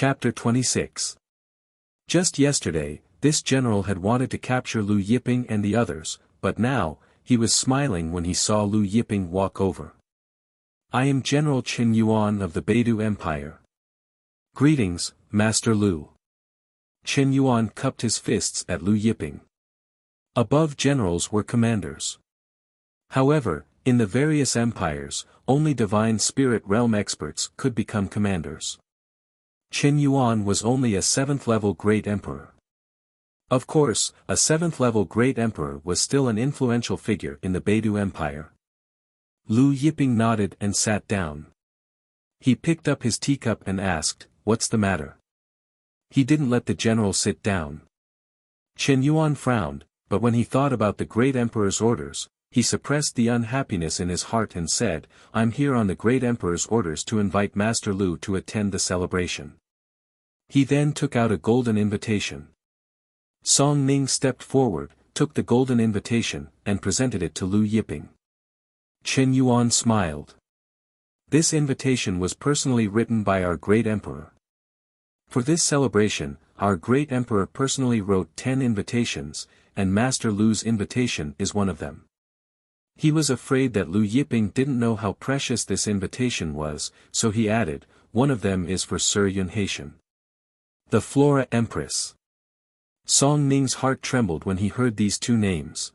Chapter 26. Just yesterday, this general had wanted to capture Lu Yiping and the others, but now, he was smiling when he saw Lu Yiping walk over. "I am General Qin Yuan of the Beidou Empire. Greetings, Master Lu." Qin Yuan cupped his fists at Lu Yiping. Above generals were commanders. However, in the various empires, only divine spirit realm experts could become commanders. Qin Yuan was only a 7th-level Great Emperor. Of course, a 7th-level Great Emperor was still an influential figure in the Beidou Empire. Lu Yiping nodded and sat down. He picked up his teacup and asked, "What's the matter?" He didn't let the general sit down. Qin Yuan frowned, but when he thought about the Great Emperor's orders, he suppressed the unhappiness in his heart and said, "I'm here on the Great Emperor's orders to invite Master Lu to attend the celebration." He then took out a golden invitation. Song Ning stepped forward, took the golden invitation, and presented it to Lu Yiping. Qin Yuan smiled. This invitation was personally written by our Great Emperor. For this celebration, our Great Emperor personally wrote 10 invitations, and Master Lu's invitation is one of them. He was afraid that Lu Yiping didn't know how precious this invitation was, so he added, "One of them is for Sir Yunhaitian, the Flora Empress." Song Ning's heart trembled when he heard these two names.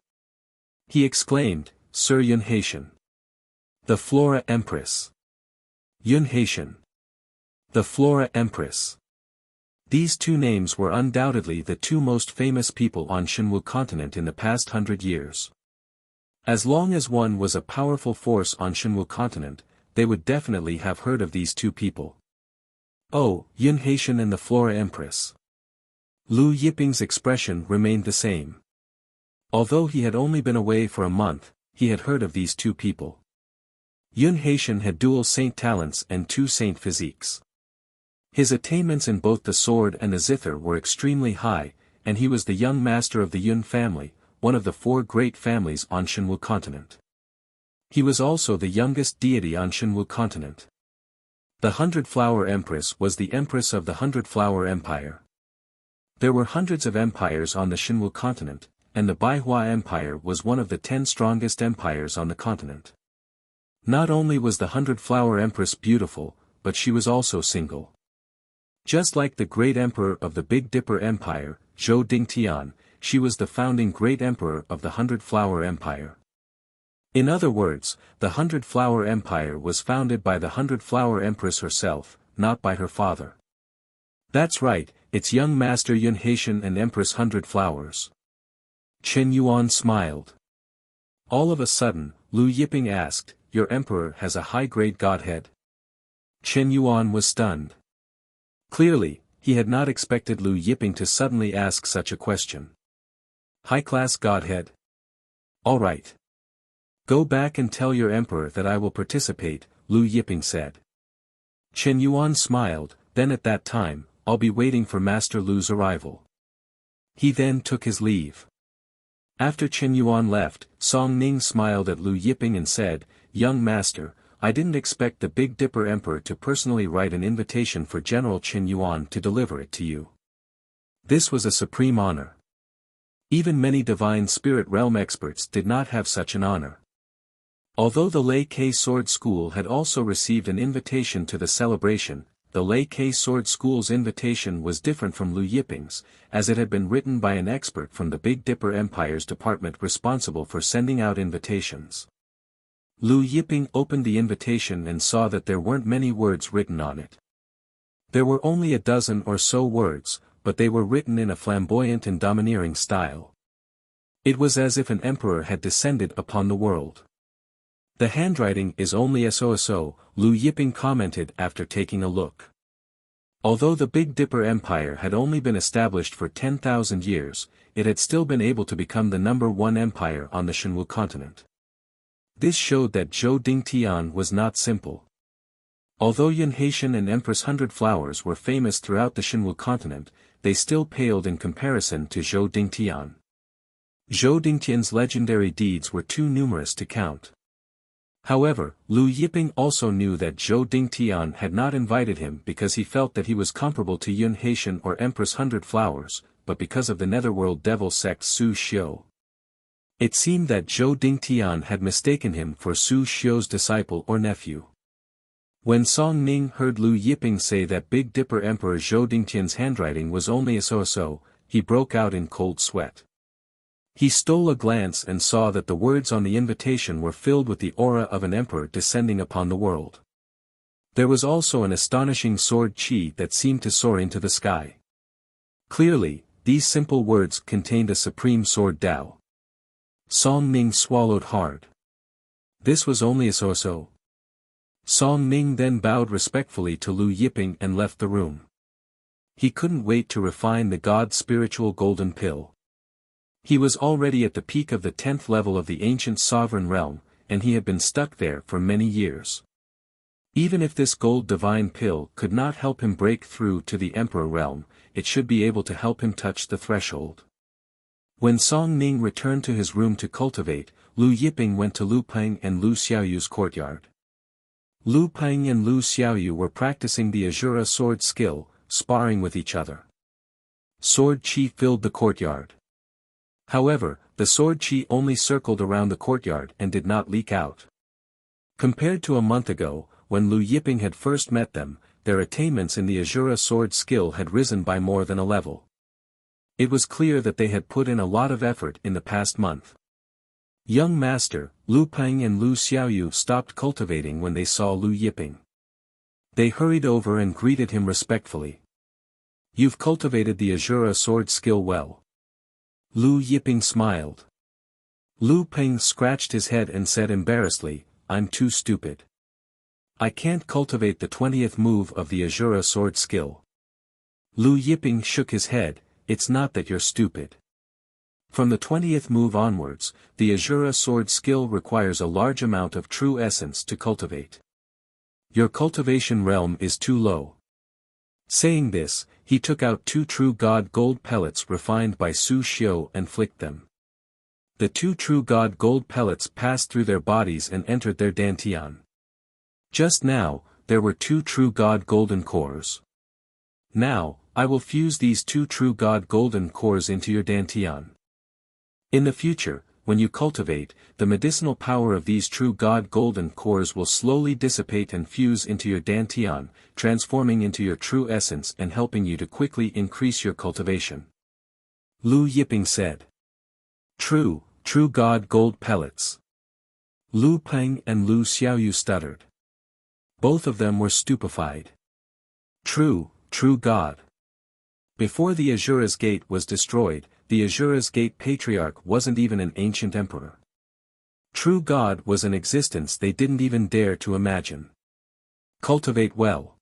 He exclaimed, "Sir Yunhaitian, the Flora Empress. Yunhaitian, the Flora Empress." These two names were undoubtedly the two most famous people on Shenwu continent in the past 100 years. As long as one was a powerful force on Shenwu continent, they would definitely have heard of these two people. Oh, Yunhaitian and the Flora Empress. Lu Yiping's expression remained the same. Although he had only been away for a month, he had heard of these two people. Yunhaitian had dual saint talents and 2 saint physiques. His attainments in both the sword and the zither were extremely high, and he was the young master of the Yun family, one of the 4 great families on Shenwu continent. He was also the youngest deity on Shenwu continent. The 100-Flower Empress was the empress of the 100-Flower Empire. There were hundreds of empires on the Shenwu continent, and the Baihua Empire was one of the 10 strongest empires on the continent. Not only was the 100-Flower Empress beautiful, but she was also single. Just like the Great Emperor of the Big Dipper Empire, Zhou Dingtian, she was the founding Great Emperor of the 100-Flower Empire. In other words, the 100-Flower Empire was founded by the 100-Flower Empress herself, not by her father. That's right, it's young Master Yunhaitian and Empress 100 Flowers. Qin Yuan smiled. All of a sudden, Lu Yiping asked, "Your emperor has a high-grade godhead?" Qin Yuan was stunned. Clearly, he had not expected Lu Yiping to suddenly ask such a question. High-class godhead? All right. Go back and tell your emperor that I will participate, Lu Yiping said. Qin Yuan smiled, then at that time, I'll be waiting for Master Lu's arrival. He then took his leave. After Qin Yuan left, Song Ning smiled at Lu Yiping and said, "Young master, I didn't expect the Big Dipper Emperor to personally write an invitation for General Qin Yuan to deliver it to you. This was a supreme honor. Even many divine spirit realm experts did not have such an honor." Although the Lei Ke Sword School had also received an invitation to the celebration, the Lei Ke Sword School's invitation was different from Lu Yiping's, as it had been written by an expert from the Big Dipper Empire's department responsible for sending out invitations. Lu Yiping opened the invitation and saw that there weren't many words written on it. There were only a dozen or so words, but they were written in a flamboyant and domineering style. It was as if an emperor had descended upon the world. "The handwriting is only so, Lu Yiping commented after taking a look. Although the Big Dipper Empire had only been established for 10,000 years, it had still been able to become the #1 empire on the Shenwu continent. This showed that Zhou Dingtian was not simple. Although Yunhaitian and Empress 100 Flowers were famous throughout the Shenwu continent, they still paled in comparison to Zhou Dingtian. Zhou Dingtian's legendary deeds were too numerous to count. However, Lu Yiping also knew that Zhou Dingtian had not invited him because he felt that he was comparable to Yun Haitian or Empress Hundred Flowers, but because of the netherworld devil sect Su Xiu. It seemed that Zhou Dingtian had mistaken him for Su Xiu's disciple or nephew. When Song Ning heard Lu Yiping say that Big Dipper Emperor Zhou Dingtian's handwriting was only a so-so, he broke out in cold sweat. He stole a glance and saw that the words on the invitation were filled with the aura of an emperor descending upon the world. There was also an astonishing sword qi that seemed to soar into the sky. Clearly, these simple words contained a supreme sword Tao. Song Ning swallowed hard. This was only a so-so. Song Ning then bowed respectfully to Lu Yiping and left the room. He couldn't wait to refine the God's spiritual golden pill. He was already at the peak of the 10th level of the ancient sovereign realm, and he had been stuck there for many years. Even if this gold divine pill could not help him break through to the emperor realm, it should be able to help him touch the threshold. When Song Ning returned to his room to cultivate, Lu Yiping went to Lu Peng and Lu Xiaoyu's courtyard. Lu Peng and Lu Xiaoyu were practicing the Azura sword skill, sparring with each other. Sword qi filled the courtyard. However, the sword qi only circled around the courtyard and did not leak out. Compared to a month ago, when Lu Yiping had first met them, their attainments in the Azura sword skill had risen by more than a level. It was clear that they had put in a lot of effort in the past month. Young master, Lu Peng and Lu Xiaoyu stopped cultivating when they saw Lu Yiping. They hurried over and greeted him respectfully. You've cultivated the Azura sword skill well. Lu Yiping smiled. Lu Peng scratched his head and said embarrassedly, I'm too stupid. I can't cultivate the 20th move of the Azura sword skill. Lu Yiping shook his head, it's not that you're stupid. From the 20th move onwards, the Azura sword skill requires a large amount of true essence to cultivate. Your cultivation realm is too low. Saying this, he took out 2 true god gold pellets refined by Su Xiu and flicked them. The 2 true god gold pellets passed through their bodies and entered their dantian. Just now, there were 2 true god golden cores. Now, I will fuse these 2 true god golden cores into your dantian. In the future, when you cultivate, the medicinal power of these true god golden cores will slowly dissipate and fuse into your dantian, transforming into your true essence and helping you to quickly increase your cultivation. Lu Yiping said. True god gold pellets. Lu Peng and Lu Xiaoyu stuttered. Both of them were stupefied. True god. Before the Azura's Gate was destroyed, the Azura's Gate Patriarch wasn't even an ancient emperor. True God was an existence they didn't even dare to imagine. Cultivate well.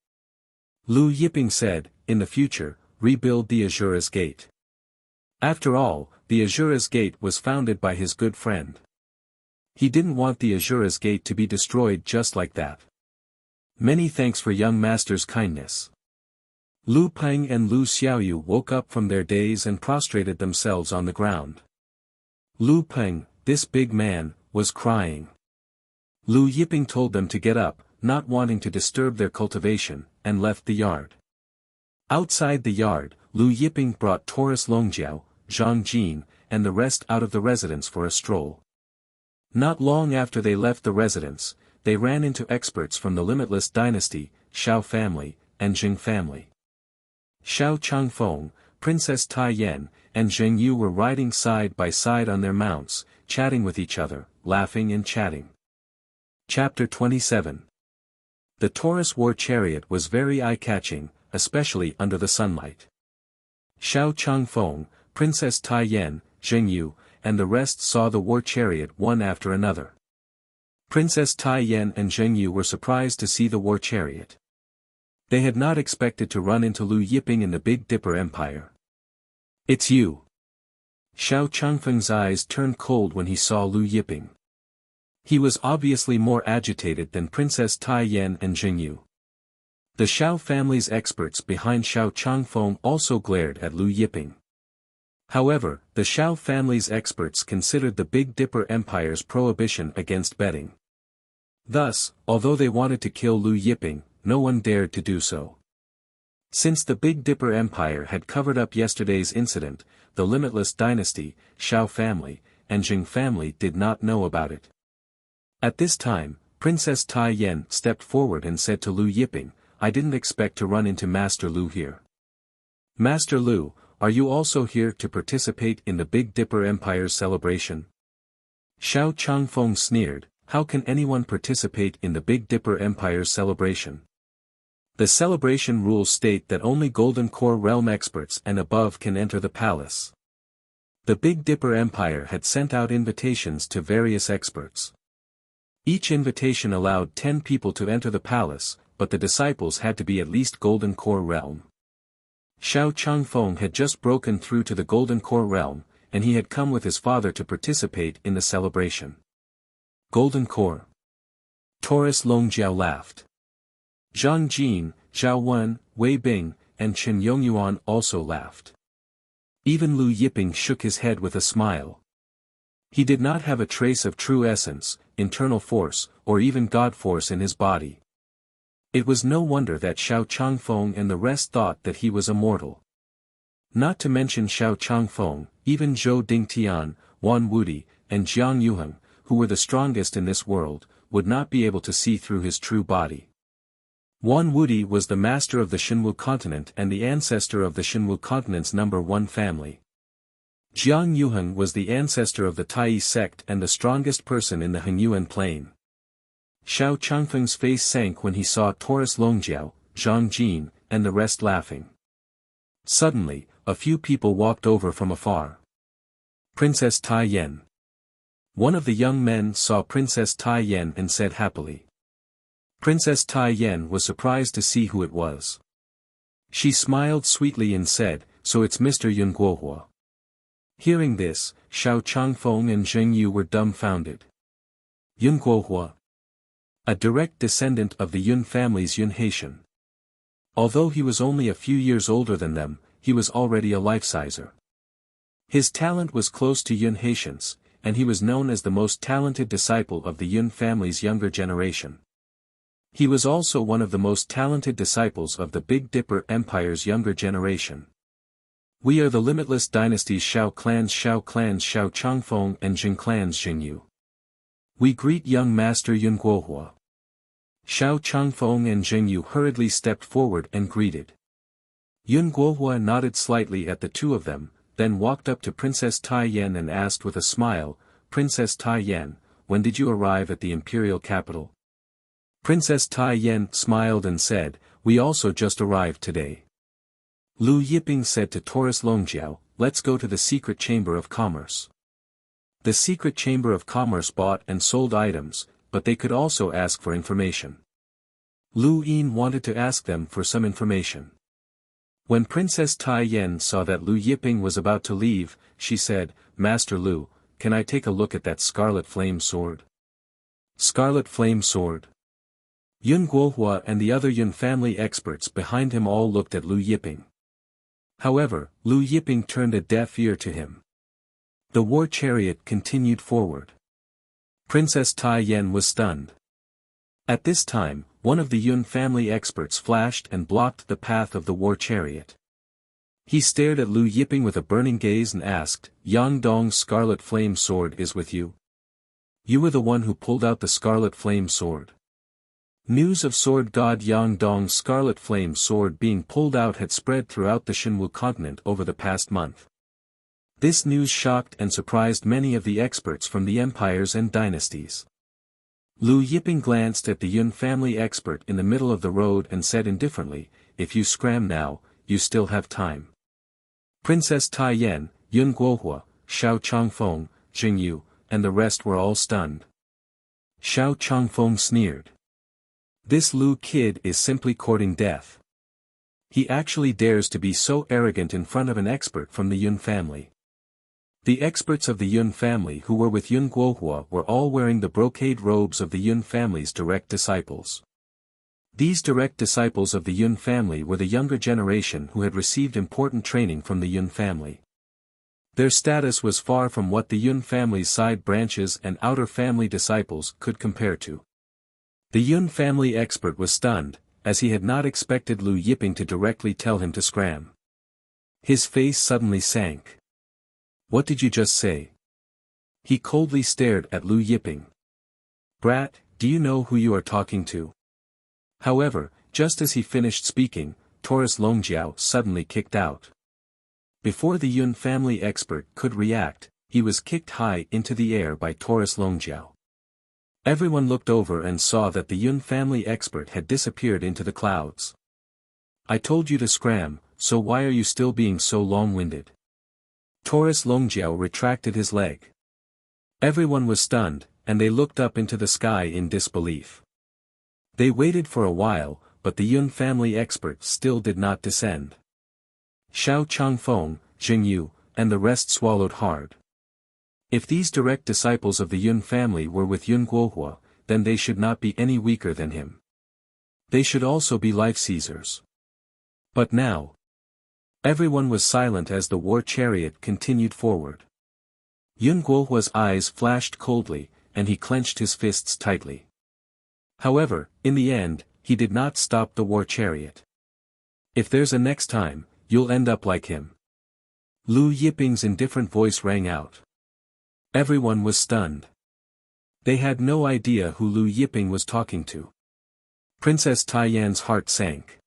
Lu Yiping said, in the future, rebuild the Azura's Gate. After all, the Azura's Gate was founded by his good friend. He didn't want the Azura's Gate to be destroyed just like that. Many thanks for young master's kindness. Lu Peng and Lu Xiaoyu woke up from their daze and prostrated themselves on the ground. Lu Peng, this big man, was crying. Lu Yiping told them to get up, not wanting to disturb their cultivation, and left the yard. Outside the yard, Lu Yiping brought Taurus Longjiao, Zhang Jin, and the rest out of the residence for a stroll. Not long after they left the residence, they ran into experts from the Limitless Dynasty, Shao family, and Jing family. Xiao Changfeng, Princess Tai Yan, and Zheng Yu were riding side by side on their mounts, chatting with each other, laughing and chatting. Chapter 27. The Taurus war chariot was very eye-catching, especially under the sunlight. Xiao Changfeng, Princess Tai Yan, Zheng Yu, and the rest saw the war chariot one after another. Princess Tai Yan and Zheng Yu were surprised to see the war chariot. They had not expected to run into Lu Yiping in the Big Dipper Empire. It's you. Xiao Changfeng's eyes turned cold when he saw Lu Yiping. He was obviously more agitated than Princess Tai Yan and Zheng Yu. The Xiao family's experts behind Xiao Changfeng also glared at Lu Yiping. However, the Xiao family's experts considered the Big Dipper Empire's prohibition against betting. Thus, although they wanted to kill Lu Yiping, no one dared to do so. Since the Big Dipper Empire had covered up yesterday's incident, the Limitless Dynasty, Shao family, and Jing family did not know about it. At this time, Princess Tai Yan stepped forward and said to Lu Yiping, "I didn't expect to run into Master Lu here. Master Lu, are you also here to participate in the Big Dipper Empire's celebration?" Xiao Changfeng sneered, "How can anyone participate in the Big Dipper Empire's celebration? The celebration rules state that only Golden Core Realm experts and above can enter the palace." The Big Dipper Empire had sent out invitations to various experts. Each invitation allowed 10 people to enter the palace, but the disciples had to be at least Golden Core Realm. Xiao Changfeng had just broken through to the Golden Core Realm, and he had come with his father to participate in the celebration. Golden Core. Taurus Longjiao laughed. Zhang Jin, Zhao Wen, Wei Bing, and Chen Yongyuan also laughed. Even Lu Yiping shook his head with a smile. He did not have a trace of true essence, internal force, or even God force in his body. It was no wonder that Xiao Changfeng and the rest thought that he was immortal. Not to mention Xiao Changfeng, even Zhou Dingtian, Wan Wudi, and Jiang Yuheng, who were the strongest in this world, would not be able to see through his true body. Wan Wudi was the master of the Xinwu continent and the ancestor of the Xinwu continent's #1 family. Jiang Yuheng was the ancestor of the Tai sect and the strongest person in the Hengyuan plain. Xiao Changfeng's face sank when he saw Taurus Longjiao, Zhang Jin, and the rest laughing. Suddenly, a few people walked over from afar. Princess Tai Yan. One of the young men saw Princess Tai Yan and said happily. Princess Tai Yan was surprised to see who it was. She smiled sweetly and said, "So it's Mr. Yun Guohua." Hearing this, Xiao Changfeng and Zheng Yu were dumbfounded. Yun Guohua. A direct descendant of the Yun family's Yun Haitian. Although he was only a few years older than them, he was already a life-sizer. His talent was close to Yun Haitians, and he was known as the most talented disciple of the Yun family's younger generation. He was also one of the most talented disciples of the Big Dipper Empire's younger generation. "We are the Limitless Dynasty's Shao clans Shao Changfeng and Jing clans Jingyu. We greet young Master Yun Guohua." Xiao Changfeng and Jingyu hurriedly stepped forward and greeted. Yun Guohua nodded slightly at the two of them, then walked up to Princess Tai Yan and asked with a smile, "Princess Tai Yan, when did you arrive at the imperial capital?" Princess Tai Yan smiled and said, "We also just arrived today." Lu Yiping said to Taurus Longjiao, "Let's go to the secret chamber of commerce." The secret chamber of commerce bought and sold items, but they could also ask for information. Lu Yin wanted to ask them for some information. When Princess Tai Yan saw that Lu Yiping was about to leave, she said, "Master Lu, can I take a look at that scarlet flame sword?" Scarlet flame sword. Yun Guohua and the other Yun family experts behind him all looked at Lu Yiping. However, Lu Yiping turned a deaf ear to him. The war chariot continued forward. Princess Tai Yan was stunned. At this time, one of the Yun family experts flashed and blocked the path of the war chariot. He stared at Lu Yiping with a burning gaze and asked, "Yang Dong's scarlet flame sword is with you? You were the one who pulled out the scarlet flame sword." News of sword god Yang Dong's scarlet flame sword being pulled out had spread throughout the Xinwu continent over the past month. This news shocked and surprised many of the experts from the empires and dynasties. Lu Yiping glanced at the Yun family expert in the middle of the road and said indifferently, "If you scram now, you still have time." Princess Tai Yan, Yun Guohua, Xiao Changfeng, Jingyu, and the rest were all stunned. Xiao Changfeng sneered. "This Lu kid is simply courting death. He actually dares to be so arrogant in front of an expert from the Yun family." The experts of the Yun family who were with Yun Guohua were all wearing the brocade robes of the Yun family's direct disciples. These direct disciples of the Yun family were the younger generation who had received important training from the Yun family. Their status was far from what the Yun family's side branches and outer family disciples could compare to. The Yun family expert was stunned, as he had not expected Lu Yiping to directly tell him to scram. His face suddenly sank. What did you just say? He coldly stared at Lu Yiping. Brat, do you know who you are talking to? However, just as he finished speaking, Taurus Longjiao suddenly kicked out. Before the Yun family expert could react, he was kicked high into the air by Taurus Longjiao. Everyone looked over and saw that the Yun family expert had disappeared into the clouds. I told you to scram, so why are you still being so long-winded? Taurus Longjiao retracted his leg. Everyone was stunned, and they looked up into the sky in disbelief. They waited for a while, but the Yun family expert still did not descend. Xiao Changfeng, Jing Yu, and the rest swallowed hard. If these direct disciples of the Yun family were with Yun Guohua, then they should not be any weaker than him. They should also be life-seizers. But now, everyone was silent as the war chariot continued forward. Yun Guohua's eyes flashed coldly, and he clenched his fists tightly. However, in the end, he did not stop the war chariot. If there's a next time, you'll end up like him. Lu Yiping's indifferent voice rang out. Everyone was stunned. They had no idea who Lu Yiping was talking to. Princess Taiyan's heart sank.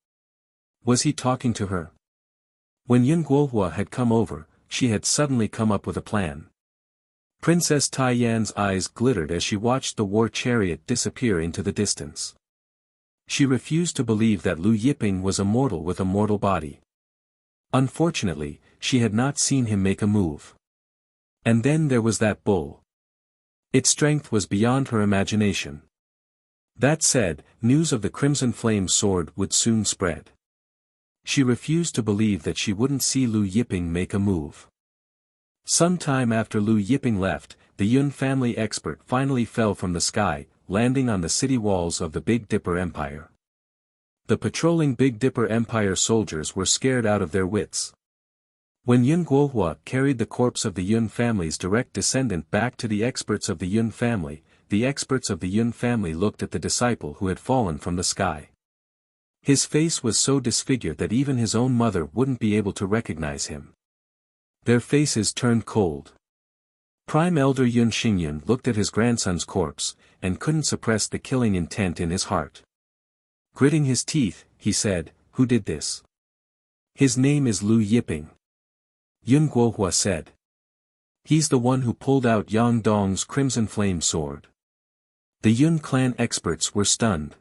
Was he talking to her? When Yun Guohua had come over, she had suddenly come up with a plan. Princess Taiyan's eyes glittered as she watched the war chariot disappear into the distance. She refused to believe that Lu Yiping was a mortal with a mortal body. Unfortunately, she had not seen him make a move. And then there was that bull. Its strength was beyond her imagination. That said, news of the Crimson Flame sword would soon spread. She refused to believe that she wouldn't see Lu Yiping make a move. Some time after Lu Yiping left, the Yun family expert finally fell from the sky, landing on the city walls of the Big Dipper Empire. The patrolling Big Dipper Empire soldiers were scared out of their wits. When Yun Guohua carried the corpse of the Yun family's direct descendant back to the experts of the Yun family looked at the disciple who had fallen from the sky. His face was so disfigured that even his own mother wouldn't be able to recognize him. Their faces turned cold. Prime Elder Yun Xingyun looked at his grandson's corpse, and couldn't suppress the killing intent in his heart. Gritting his teeth, he said, "Who did this?" "His name is Lu Yiping," Yun Guohua said. "He's the one who pulled out Yang Dong's Crimson Flame sword." The Yun clan experts were stunned.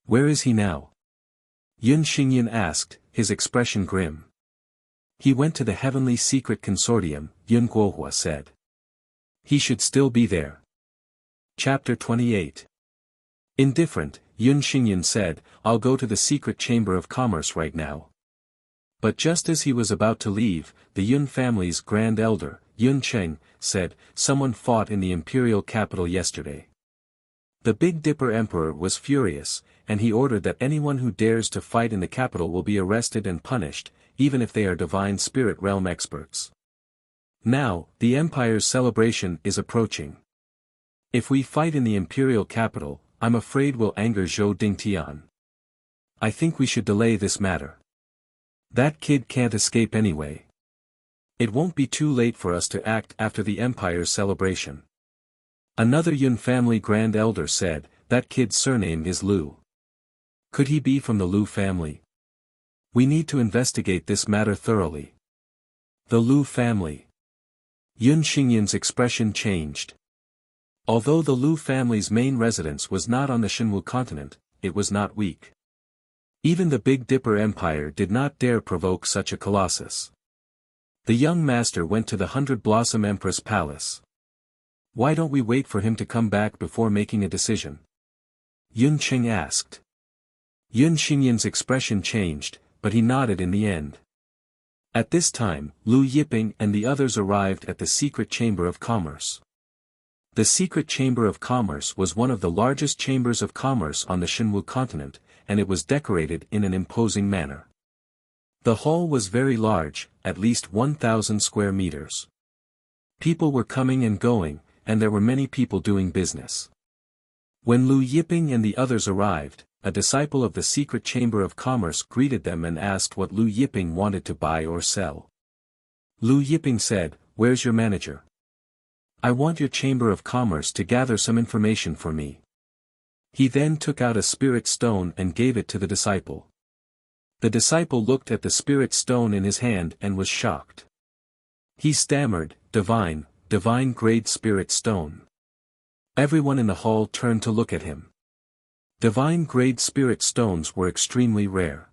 "Where is he now?" Yun Xingyun asked, his expression grim. "He went to the Heavenly Secret Consortium," Yun Guohua said. "He should still be there." Chapter 28. Indifferent, Yun Xingyun said, "I'll go to the Secret Chamber of Commerce right now." But just as he was about to leave, the Yun family's Grand Elder, Yun Cheng, said, "Someone fought in the imperial capital yesterday." The Big Dipper Emperor was furious, and he ordered that anyone who dares to fight in the capital will be arrested and punished, even if they are Divine Spirit Realm experts. Now, the Empire's celebration is approaching. If we fight in the imperial capital, I'm afraid we'll anger Zhou Dingtian. I think we should delay this matter. That kid can't escape anyway. It won't be too late for us to act after the Empire's celebration. Another Yun family Grand Elder said, "That kid's surname is Lu. Could he be from the Lu family? We need to investigate this matter thoroughly." The Lu family. Yun Xingyun's expression changed. Although the Lu family's main residence was not on the Shenwu continent, it was not weak. Even the Big Dipper Empire did not dare provoke such a colossus. The young master went to the 100 Blossom Empress Palace. "Why don't we wait for him to come back before making a decision?" Yun Cheng asked. Yun Xingyun's expression changed, but he nodded in the end. At this time, Lu Yiping and the others arrived at the Secret Chamber of Commerce. The Secret Chamber of Commerce was one of the largest chambers of commerce on the Shenwu continent, and it was decorated in an imposing manner. The hall was very large, at least 1,000 square meters. People were coming and going, and there were many people doing business. When Lu Yiping and the others arrived, a disciple of the secret chamber of commerce greeted them and asked what Lu Yiping wanted to buy or sell. Lu Yiping said, "Where's your manager? I want your chamber of commerce to gather some information for me." He then took out a spirit stone and gave it to the disciple. The disciple looked at the spirit stone in his hand and was shocked. He stammered, divine grade spirit stone." Everyone in the hall turned to look at him. Divine grade spirit stones were extremely rare.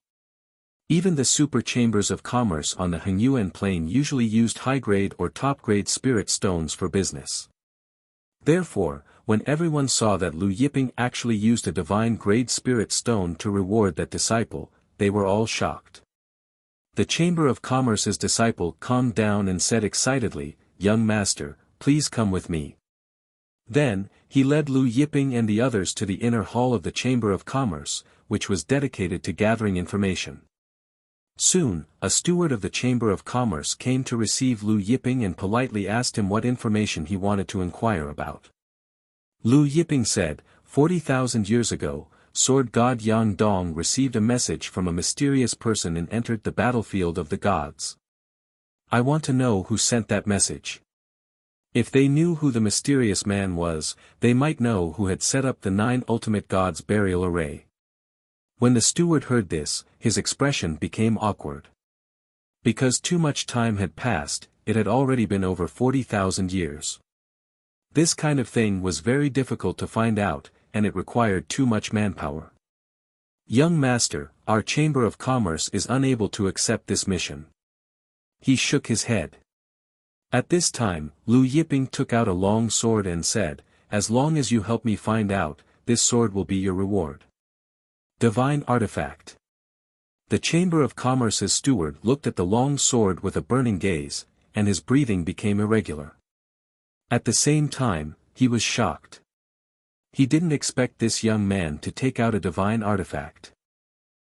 Even the super chambers of commerce on the Hengyuan plain usually used high-grade or top-grade spirit stones for business. Therefore, when everyone saw that Lu Yiping actually used a divine-grade spirit stone to reward that disciple, they were all shocked. The Chamber of Commerce's disciple calmed down and said excitedly, "Young master, please come with me." Then, he led Lu Yiping and the others to the inner hall of the Chamber of Commerce, which was dedicated to gathering information. Soon, a steward of the Chamber of Commerce came to receive Lu Yiping and politely asked him what information he wanted to inquire about. Lu Yiping said, 40,000 years ago, Sword God Yang Dong received a message from a mysterious person and entered the battlefield of the gods. I want to know who sent that message. If they knew who the mysterious man was, they might know who had set up the 9 ultimate gods' burial array. When the steward heard this, his expression became awkward. Because too much time had passed, it had already been over 40,000 years. This kind of thing was very difficult to find out, and it required too much manpower. Young master, our Chamber of Commerce is unable to accept this mission. He shook his head. At this time, Lu Yiping took out a long sword and said, "As long as you help me find out, this sword will be your reward." Divine artifact. The Chamber of Commerce's steward looked at the long sword with a burning gaze, and his breathing became irregular. At the same time, he was shocked. He didn't expect this young man to take out a divine artifact.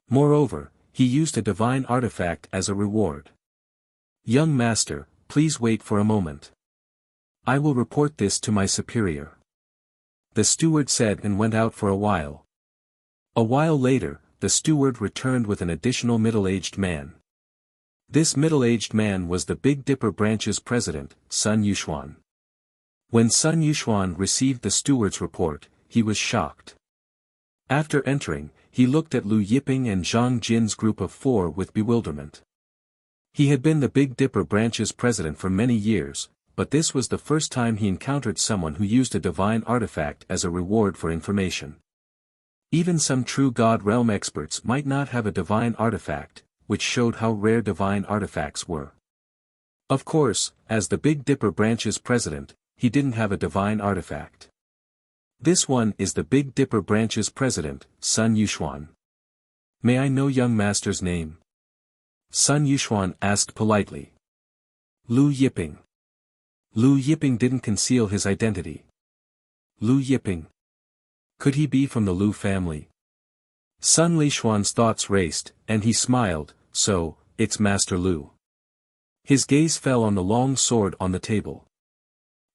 Moreover, he used a divine artifact as a reward. "Young master, please wait for a moment. I will report this to my superior." The steward said and went out for a while. A while later, the steward returned with an additional middle-aged man. This middle-aged man was the Big Dipper branch's president, Sun Yuxuan. When Sun Yuxuan received the steward's report, he was shocked. After entering, he looked at Lu Yiping and Zhang Jin's group of 4 with bewilderment. He had been the Big Dipper branch's president for many years, but this was the first time he encountered someone who used a divine artifact as a reward for information. Even some true God realm experts might not have a divine artifact, which showed how rare divine artifacts were. Of course, as the Big Dipper branch's president, he didn't have a divine artifact. This one is the Big Dipper branch's president, Sun Yuxuan. "May I know young master's name?" Sun Yuxuan asked politely. "Lu Yiping." Lu Yiping didn't conceal his identity. Lu Yiping. Could he be from the Lu family? Sun Lishuan's thoughts raced, and he smiled, "So, it's Master Lu." His gaze fell on the long sword on the table.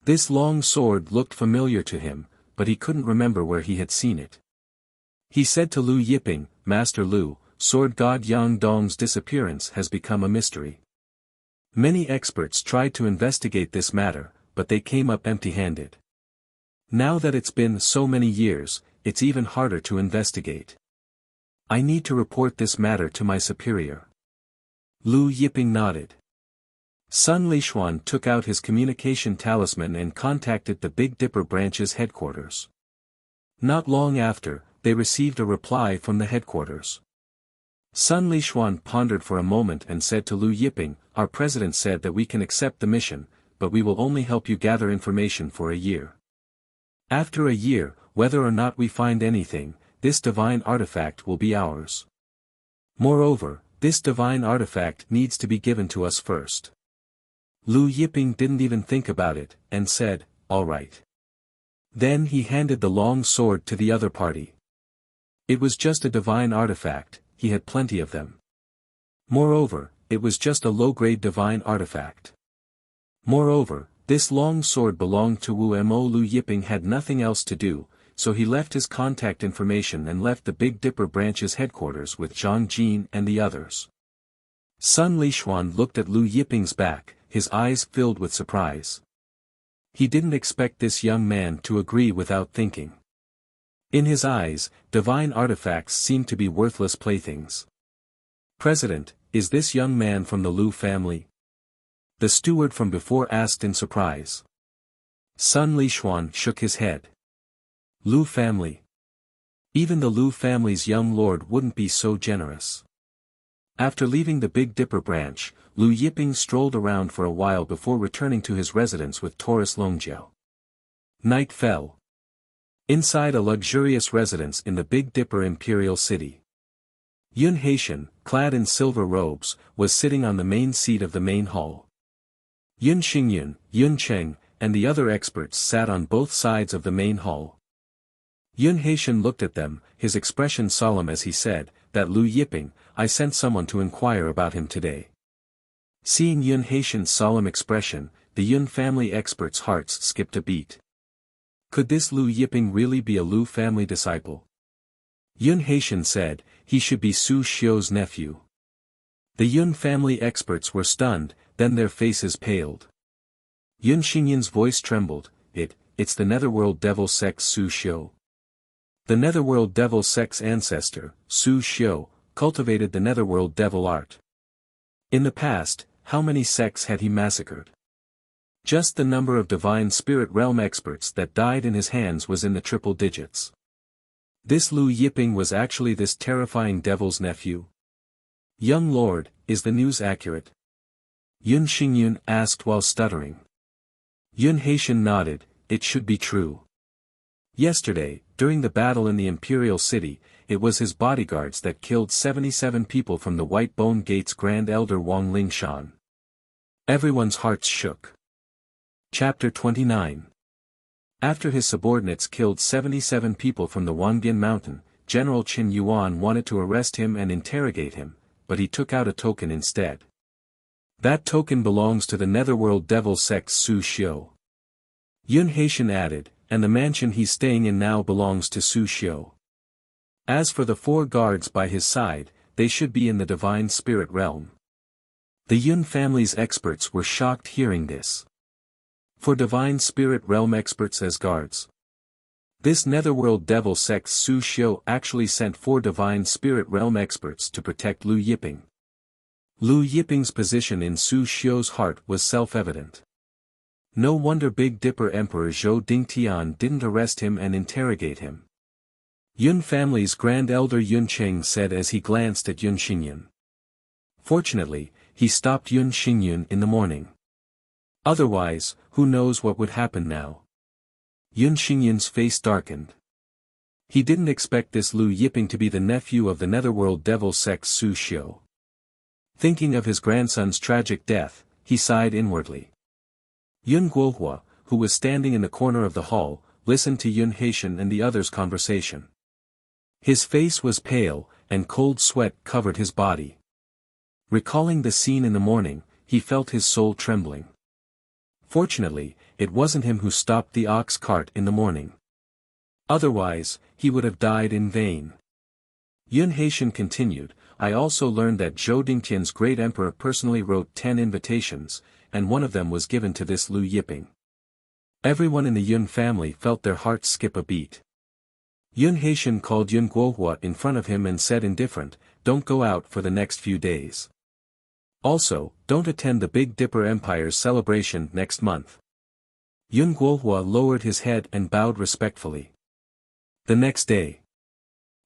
This long sword looked familiar to him, but he couldn't remember where he had seen it. He said to Lu Yiping, "Master Lu, Sword God Yang Dong's disappearance has become a mystery. Many experts tried to investigate this matter, but they came up empty-handed. Now that it's been so many years, it's even harder to investigate. I need to report this matter to my superior." Lu Yiping nodded. Sun Lishuan took out his communication talisman and contacted the Big Dipper branch's headquarters. Not long after, they received a reply from the headquarters. Sun Lishuan pondered for a moment and said to Lu Yiping, "Our president said that we can accept the mission, but we will only help you gather information for a year. After a year, whether or not we find anything, this divine artifact will be ours. Moreover, this divine artifact needs to be given to us first." Lu Yiping didn't even think about it, and said, "All right." Then he handed the long sword to the other party. It was just a divine artifact, he had plenty of them. Moreover, it was just a low-grade divine artifact. Moreover, this long sword belonged to Wu Mo. Lu Yiping had nothing else to do, so he left his contact information and left the Big Dipper branch's headquarters with Zhang Jin and the others. Sun Lishuan looked at Lu Yiping's back, his eyes filled with surprise. He didn't expect this young man to agree without thinking. In his eyes, divine artifacts seemed to be worthless playthings. "President, is this young man from the Lu family?" the steward from before asked in surprise. Sun Lishuan shook his head. "Lu family? Even the Lu family's young lord wouldn't be so generous." After leaving the Big Dipper branch, Lu Yiping strolled around for a while before returning to his residence with Taurus Longjiao. Night fell. Inside a luxurious residence in the Big Dipper Imperial City. Yun Haitian, clad in silver robes, was sitting on the main seat of the main hall. Yun Xingyun, Yun Cheng, and the other experts sat on both sides of the main hall. Yun Haitian looked at them, his expression solemn as he said, "That Lu Yiping, I sent someone to inquire about him today." Seeing Yun Haitian's solemn expression, the Yun family experts' hearts skipped a beat. Could this Lu Yiping really be a Lu family disciple? Yun Haitian said, he should be Su Xiu's nephew. The Yun family experts were stunned, then their faces paled. Yun Xinyan's voice trembled, it's the Netherworld Devil Sect's Su Xiu. The Netherworld Devil Sect's ancestor, Su Xiu, cultivated the Netherworld Devil art. In the past, how many sects had he massacred? Just the number of Divine Spirit Realm experts that died in his hands was in the triple digits. This Lu Yiping was actually this terrifying devil's nephew? "Young lord, is the news accurate?" Yun Xingyun asked while stuttering. Yun Haitian nodded, "It should be true." Yesterday, during the battle in the Imperial City, it was his bodyguards that killed 77 people from the White Bone Gate's Grand Elder Wang Lingshan. Everyone's hearts shook. Chapter 29. After his subordinates killed 77 people from the Wanbian Mountain, General Qin Yuan wanted to arrest him and interrogate him, but he took out a token instead. That token belongs to the Netherworld Devil Sect's Su Xiu. Yun Haitian added, and the mansion he's staying in now belongs to Su Xiu. As for the 4 guards by his side, they should be in the Divine Spirit Realm. The Yun family's experts were shocked hearing this. 4 Divine Spirit Realm experts as guards. This Netherworld Devil Sect's Su Xiu actually sent 4 Divine Spirit Realm experts to protect Lu Yiping. Lu Yiping's position in Su Xiu's heart was self-evident. No wonder Big Dipper Emperor Zhou Dingtian didn't arrest him and interrogate him. Yun family's Grand Elder Yun Cheng said as he glanced at Yun Xingyun. Fortunately, he stopped Yun Xingyun in the morning. Otherwise, who knows what would happen now? Yun Xingyun's face darkened. He didn't expect this Lu Yiping to be the nephew of the Netherworld Devil Sect's Su Xiu. Thinking of his grandson's tragic death, he sighed inwardly. Yun Guohua, who was standing in the corner of the hall, listened to Yun Haitian and the others' conversation. His face was pale, and cold sweat covered his body. Recalling the scene in the morning, he felt his soul trembling. Fortunately, it wasn't him who stopped the ox cart in the morning. Otherwise, he would have died in vain. Yun Haitian continued, I also learned that Zhou Dingtian's great emperor personally wrote 10 invitations, and one of them was given to this Lu Yiping. Everyone in the Yun family felt their hearts skip a beat. Yun Haitian called Yun Guohua in front of him and said indifferent, don't go out for the next few days. Also, don't attend the Big Dipper Empire's celebration next month. Yun Guohua lowered his head and bowed respectfully. The next day,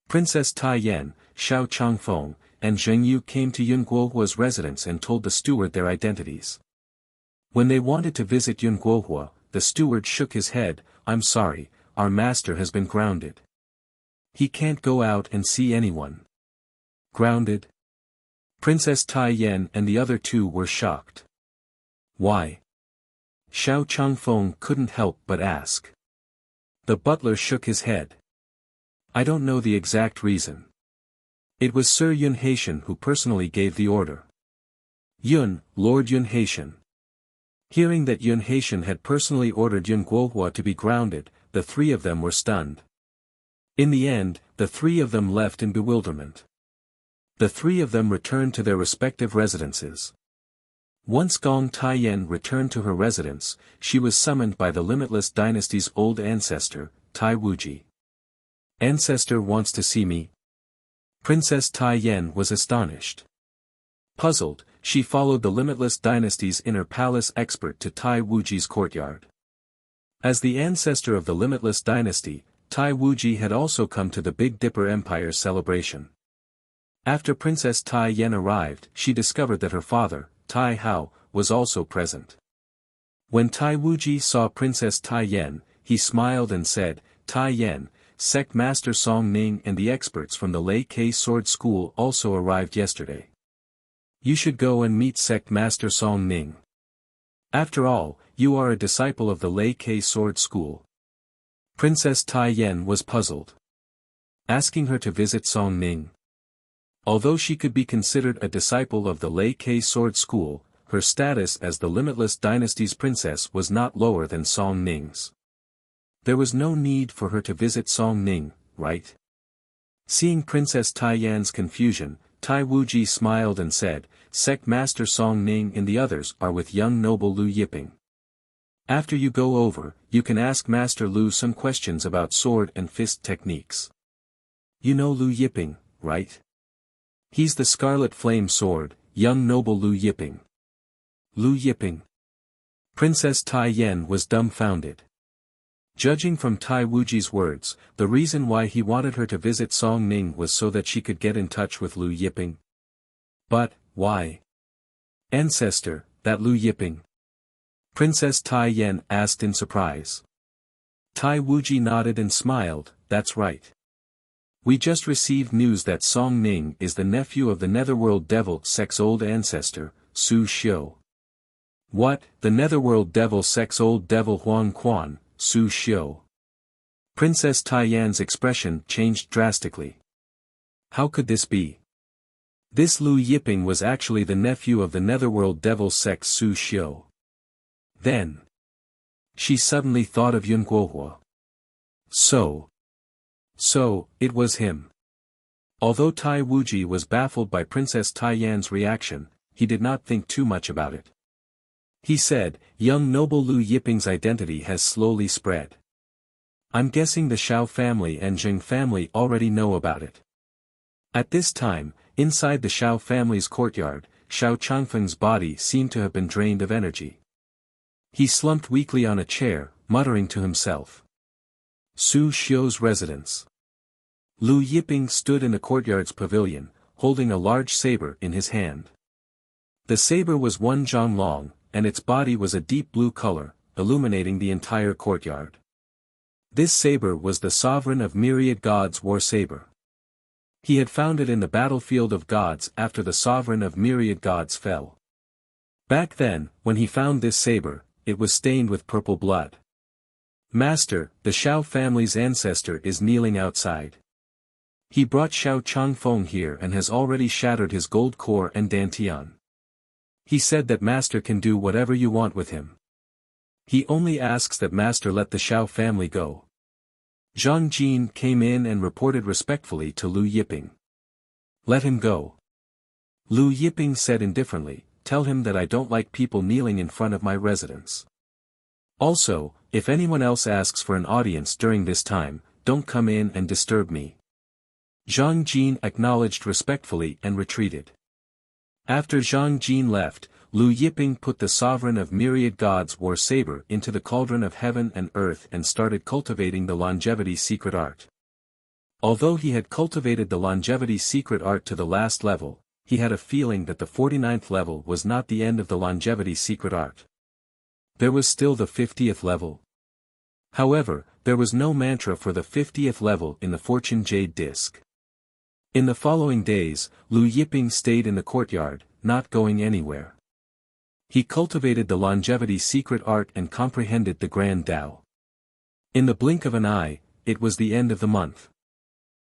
Princess Tai Yan, Xiao Changfeng, and Zheng Yu came to Yun Guohua's residence and told the steward their identities. When they wanted to visit Yun Guohua, the steward shook his head, I'm sorry, our master has been grounded. He can't go out and see anyone. Grounded? Princess Tai Yan and the other 2 were shocked. Why? Xiao Changfeng couldn't help but ask. The butler shook his head. I don't know the exact reason. It was Sir Yun Haitian who personally gave the order. Yun, Lord Yun Haitian. Hearing that Yun Haitian had personally ordered Yun Guohua to be grounded, the 3 of them were stunned. In the end, the three of them left in bewilderment. The three of them returned to their respective residences. Once Gong Taiyan returned to her residence, she was summoned by the Limitless Dynasty's old ancestor, Tai Wuji. "Ancestor wants to see me?" Princess Taiyan was astonished. Puzzled, she followed the Limitless Dynasty's inner palace expert to Tai Wuji's courtyard. As the ancestor of the Limitless Dynasty, Tai Wuji had also come to the Big Dipper Empire's celebration. After Princess Taiyan arrived, she discovered that her father, Tai Hao, was also present. When Tai Wuji saw Princess Taiyan, he smiled and said, "Taiyan, Sect Master Song Ning and the experts from the Lei Ke Sword School also arrived yesterday. You should go and meet Sect Master Song Ning. After all, you are a disciple of the Lei Ke Sword School." Princess Taiyan was puzzled. Asking her to visit Song Ning. Although she could be considered a disciple of the Lei Ke Sword School, her status as the Limitless Dynasty's princess was not lower than Song Ning's. There was no need for her to visit Song Ning, right? Seeing Princess Taiyan's confusion, Tai Wuji smiled and said, "Sect Master Song Ning and the others are with young noble Lu Yiping. After you go over, you can ask Master Lu some questions about sword and fist techniques. You know Lu Yiping, right? He's the Scarlet Flame Sword, young noble Lu Yiping." Lu Yiping. Princess Taiyan was dumbfounded. Judging from Tai Wuji's words, the reason why he wanted her to visit Song Ning was so that she could get in touch with Lu Yiping. But, why? "Ancestor, that Lu Yiping?" Princess Taiyan asked in surprise. Tai Wuji nodded and smiled, "That's right. We just received news that Song Ning is the nephew of the Netherworld Devil Sect's old ancestor, Su Xiu." "What, the Netherworld Devil Sect's old devil Huang Quan, Su Xiu?" Princess Taiyan's expression changed drastically. How could this be? This Lu Yiping was actually the nephew of the Netherworld Devil Sect's Su Xiu. Then, she suddenly thought of Yun Guohua. So, it was him. Although Tai Wuji was baffled by Princess Taiyan's reaction, he did not think too much about it. He said, "Young noble Lu Yiping's identity has slowly spread. I'm guessing the Shao family and Zheng family already know about it." At this time, inside the Shao family's courtyard, Shao Changfeng's body seemed to have been drained of energy. He slumped weakly on a chair, muttering to himself. Su Xiu's residence. Lu Yiping stood in the courtyard's pavilion, holding a large saber in his hand. The saber was 1 zhang long, and its body was a deep blue color, illuminating the entire courtyard. This saber was the Sovereign of Myriad Gods war saber. He had found it in the battlefield of gods after the Sovereign of Myriad Gods fell. Back then, when he found this saber, it was stained with purple blood. "Master, the Shao family's ancestor is kneeling outside. He brought Shao Changfeng here and has already shattered his gold core and dantian. He said that Master can do whatever you want with him. He only asks that Master let the Shao family go." Zhang Jin came in and reported respectfully to Lu Yiping. "Let him go." Lu Yiping said indifferently, "Tell him that I don't like people kneeling in front of my residence. Also, if anyone else asks for an audience during this time, don't come in and disturb me." Zhang Jin acknowledged respectfully and retreated. After Zhang Jin left, Lu Yiping put the Sovereign of Myriad Gods war saber into the cauldron of heaven and earth and started cultivating the longevity secret art. Although he had cultivated the longevity secret art to the last level, he had a feeling that the 49th level was not the end of the longevity secret art. There was still the 50th level. However, there was no mantra for the 50th level in the Fortune Jade Disc. In the following days, Lu Yiping stayed in the courtyard, not going anywhere. He cultivated the longevity secret art and comprehended the Grand Tao. In the blink of an eye, it was the end of the month.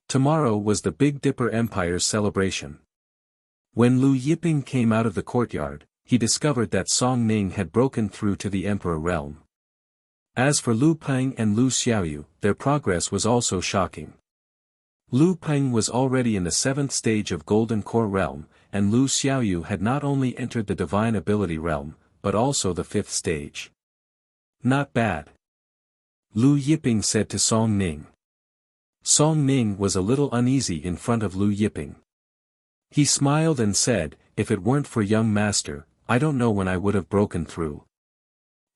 Tomorrow was the Big Dipper Empire's celebration. When Lu Yiping came out of the courtyard, he discovered that Song Ning had broken through to the Emperor realm. As for Lu Peng and Lu Xiaoyu, their progress was also shocking. Lu Peng was already in the 7th stage of Golden Core realm, and Lu Xiaoyu had not only entered the Divine Ability realm, but also the 5th stage. Not bad. Lu Yiping said to Song Ning. Song Ning was a little uneasy in front of Lu Yiping. He smiled and said, "If it weren't for young master, I don't know when I would have broken through."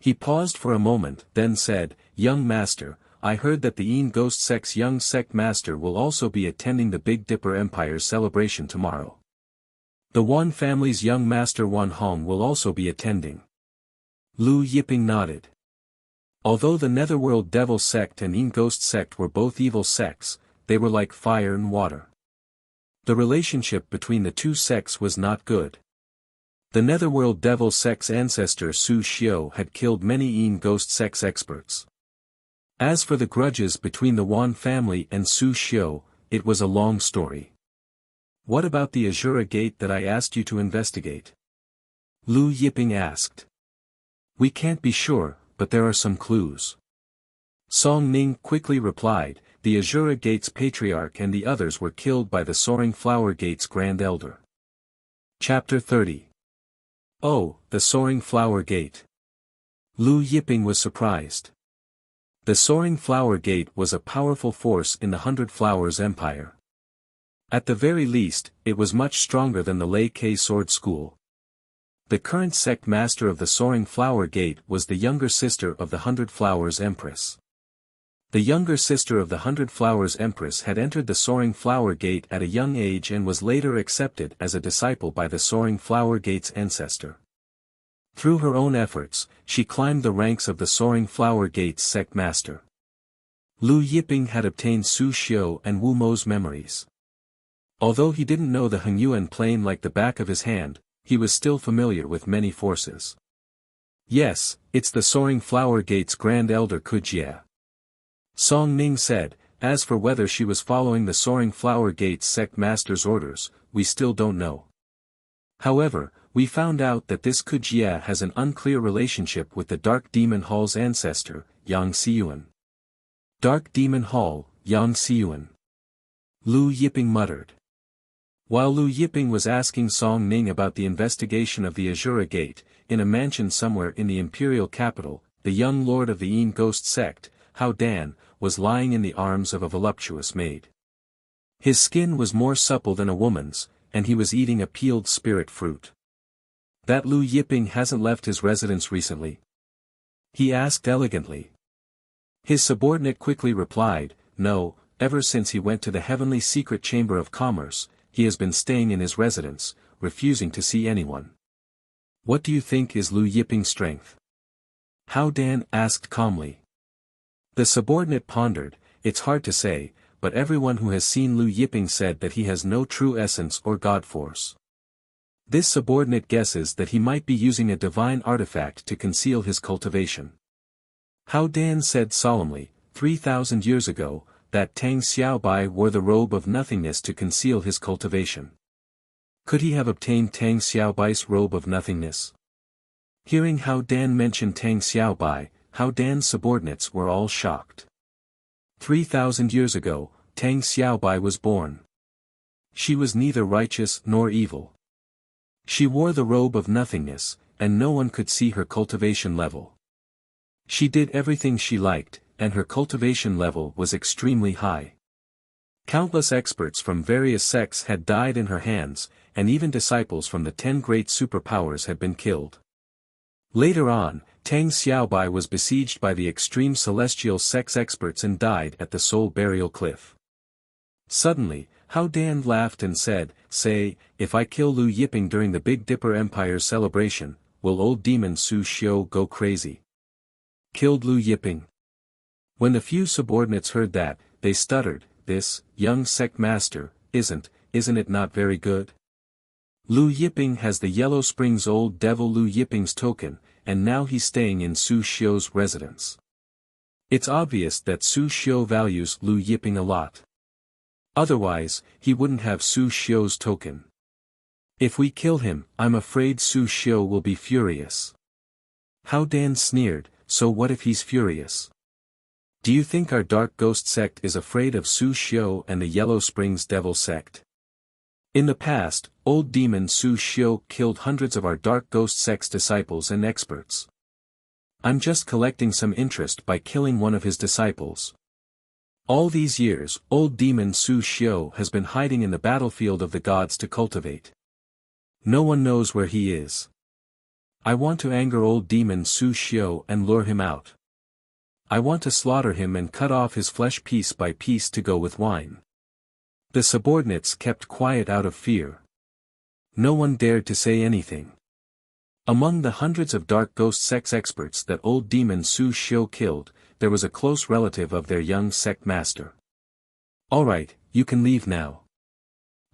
He paused for a moment, then said, "Young master, I heard that the Yin Ghost Sect's young sect master will also be attending the Big Dipper Empire's celebration tomorrow. The Wan family's young master Wan Hong will also be attending." Lu Yiping nodded. Although the Netherworld Devil Sect and Yin Ghost Sect were both evil sects, they were like fire and water. The relationship between the two sects was not good. The Netherworld Devil Sect's ancestor Su Xiao had killed many Yin Ghost Sect's experts. As for the grudges between the Wan family and Su Xiao, it was a long story. "What about the Azura Gate that I asked you to investigate?" Lu Yiping asked. "We can't be sure, but there are some clues." Song Ning quickly replied, "The Azura Gate's patriarch and the others were killed by the Soaring Flower Gate's Grand Elder." Chapter 30. Oh, the Soaring Flower Gate. Lu Yiping was surprised. The Soaring Flower Gate was a powerful force in the 100 Flowers Empire. At the very least, it was much stronger than the Lei Ke Sword School. The current sect master of the Soaring Flower Gate was the younger sister of the 100 Flowers Empress. The younger sister of the 100 Flowers Empress had entered the Soaring Flower Gate at a young age and was later accepted as a disciple by the Soaring Flower Gate's ancestor. Through her own efforts, she climbed the ranks of the Soaring Flower Gate's sect master. Lu Yiping had obtained Su Xiao and Wu Mo's memories. Although he didn't know the Hengyuan plane like the back of his hand, he was still familiar with many forces. "Yes, it's the Soaring Flower Gate's Grand Elder Kujie," Song Ning said. "As for whether she was following the Soaring Flower Gate's sect master's orders, we still don't know. However, we found out that this Kujie has an unclear relationship with the Dark Demon Hall's ancestor, Yang Xiyuan." "Dark Demon Hall, Yang Xiyuan," Lu Yiping muttered. While Lu Yiping was asking Song Ning about the investigation of the Azura Gate, in a mansion somewhere in the imperial capital, the young lord of the Yin Ghost Sect, Hao Dan, was lying in the arms of a voluptuous maid. His skin was more supple than a woman's, and he was eating a peeled spirit fruit. "That Lu Yiping hasn't left his residence recently?" he asked elegantly. His subordinate quickly replied, "No, ever since he went to the Heavenly Secret Chamber of Commerce, he has been staying in his residence, refusing to see anyone." "What do you think is Lu Yiping's strength?" Hao Dan asked calmly. The subordinate pondered, "It's hard to say, but everyone who has seen Lu Yiping said that he has no true essence or god force. This subordinate guesses that he might be using a divine artifact to conceal his cultivation." Hao Dan said solemnly, 3,000 years ago, that Tang Xiaobai wore the robe of nothingness to conceal his cultivation. Could he have obtained Tang Xiaobai's robe of nothingness?" Hearing Hao Dan mention Tang Xiaobai, Hao Dan's subordinates were all shocked. 3,000 years ago, Tang Xiaobai was born. She was neither righteous nor evil. She wore the robe of nothingness, and no one could see her cultivation level. She did everything she liked, and her cultivation level was extremely high. Countless experts from various sects had died in her hands, and even disciples from the 10 great superpowers had been killed. Later on, Tang Xiaobai was besieged by the extreme celestial sex experts and died at the Soul Burial Cliff. Suddenly, Hao Dan laughed and said, "Say, if I kill Lu Yiping during the Big Dipper Empire's celebration, will old demon Su Xiao go crazy?" "Killed Lu Yiping?" When the few subordinates heard that, they stuttered, "This, young sect master, isn't it not very good? Lu Yiping has the Yellow Springs old devil Lu Yiping's token, and now he's staying in Su Xiao's residence. It's obvious that Su Xiao values Lu Yiping a lot. Otherwise, he wouldn't have Su Xiao's token. If we kill him, I'm afraid Su Xiao will be furious." Hao Dan sneered, "So what if he's furious? Do you think our Dark Ghost sect is afraid of Su Xiu and the Yellow Springs Devil sect? In the past, old demon Su Xiu killed hundreds of our Dark Ghost sect's disciples and experts. I'm just collecting some interest by killing one of his disciples. All these years, old demon Su Xiu has been hiding in the battlefield of the gods to cultivate. No one knows where he is. I want to anger old demon Su Xiu and lure him out. I want to slaughter him and cut off his flesh piece by piece to go with wine. The subordinates kept quiet out of fear. No one dared to say anything. Among the hundreds of Dark Ghost sect experts that old demon Su Xiu killed, there was a close relative of their young sect master. Alright, you can leave now.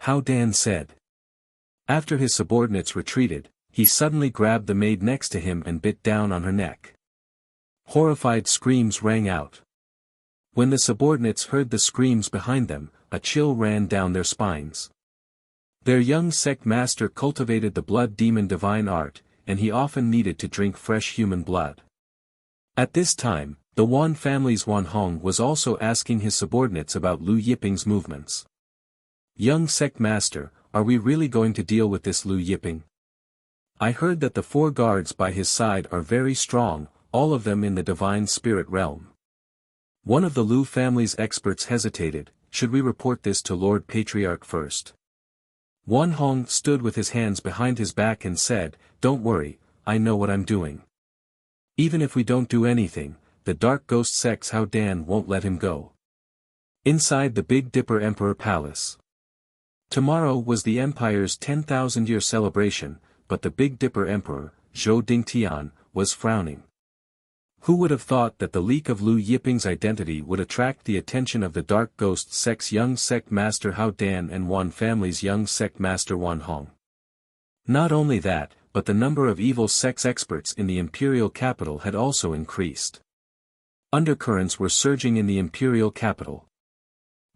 Hao Dan said. After his subordinates retreated, he suddenly grabbed the maid next to him and bit down on her neck. Horrified screams rang out. When the subordinates heard the screams behind them, a chill ran down their spines. Their young sect master cultivated the blood demon divine art, and he often needed to drink fresh human blood. At this time, the Wan family's Wan Hong was also asking his subordinates about Lu Yiping's movements. Young sect master, are we really going to deal with this Lu Yiping? I heard that the 4 guards by his side are very strong, all of them in the divine spirit realm. One of the Lu family's experts hesitated. Should we report this to Lord Patriarch first? Wan Hong stood with his hands behind his back and said, Don't worry, I know what I'm doing. Even if we don't do anything, the Dark Ghost sect's Hao Dan won't let him go. Inside the Big Dipper Emperor Palace. Tomorrow was the Empire's 10,000-year celebration, but the Big Dipper Emperor, Zhou Dingtian, was frowning. Who would have thought that the leak of Lu Yiping's identity would attract the attention of the Dark Ghost sect's young sect master Hao Dan and Wan family's young sect master Wan Hong? Not only that, but the number of evil sects experts in the imperial capital had also increased. Undercurrents were surging in the imperial capital.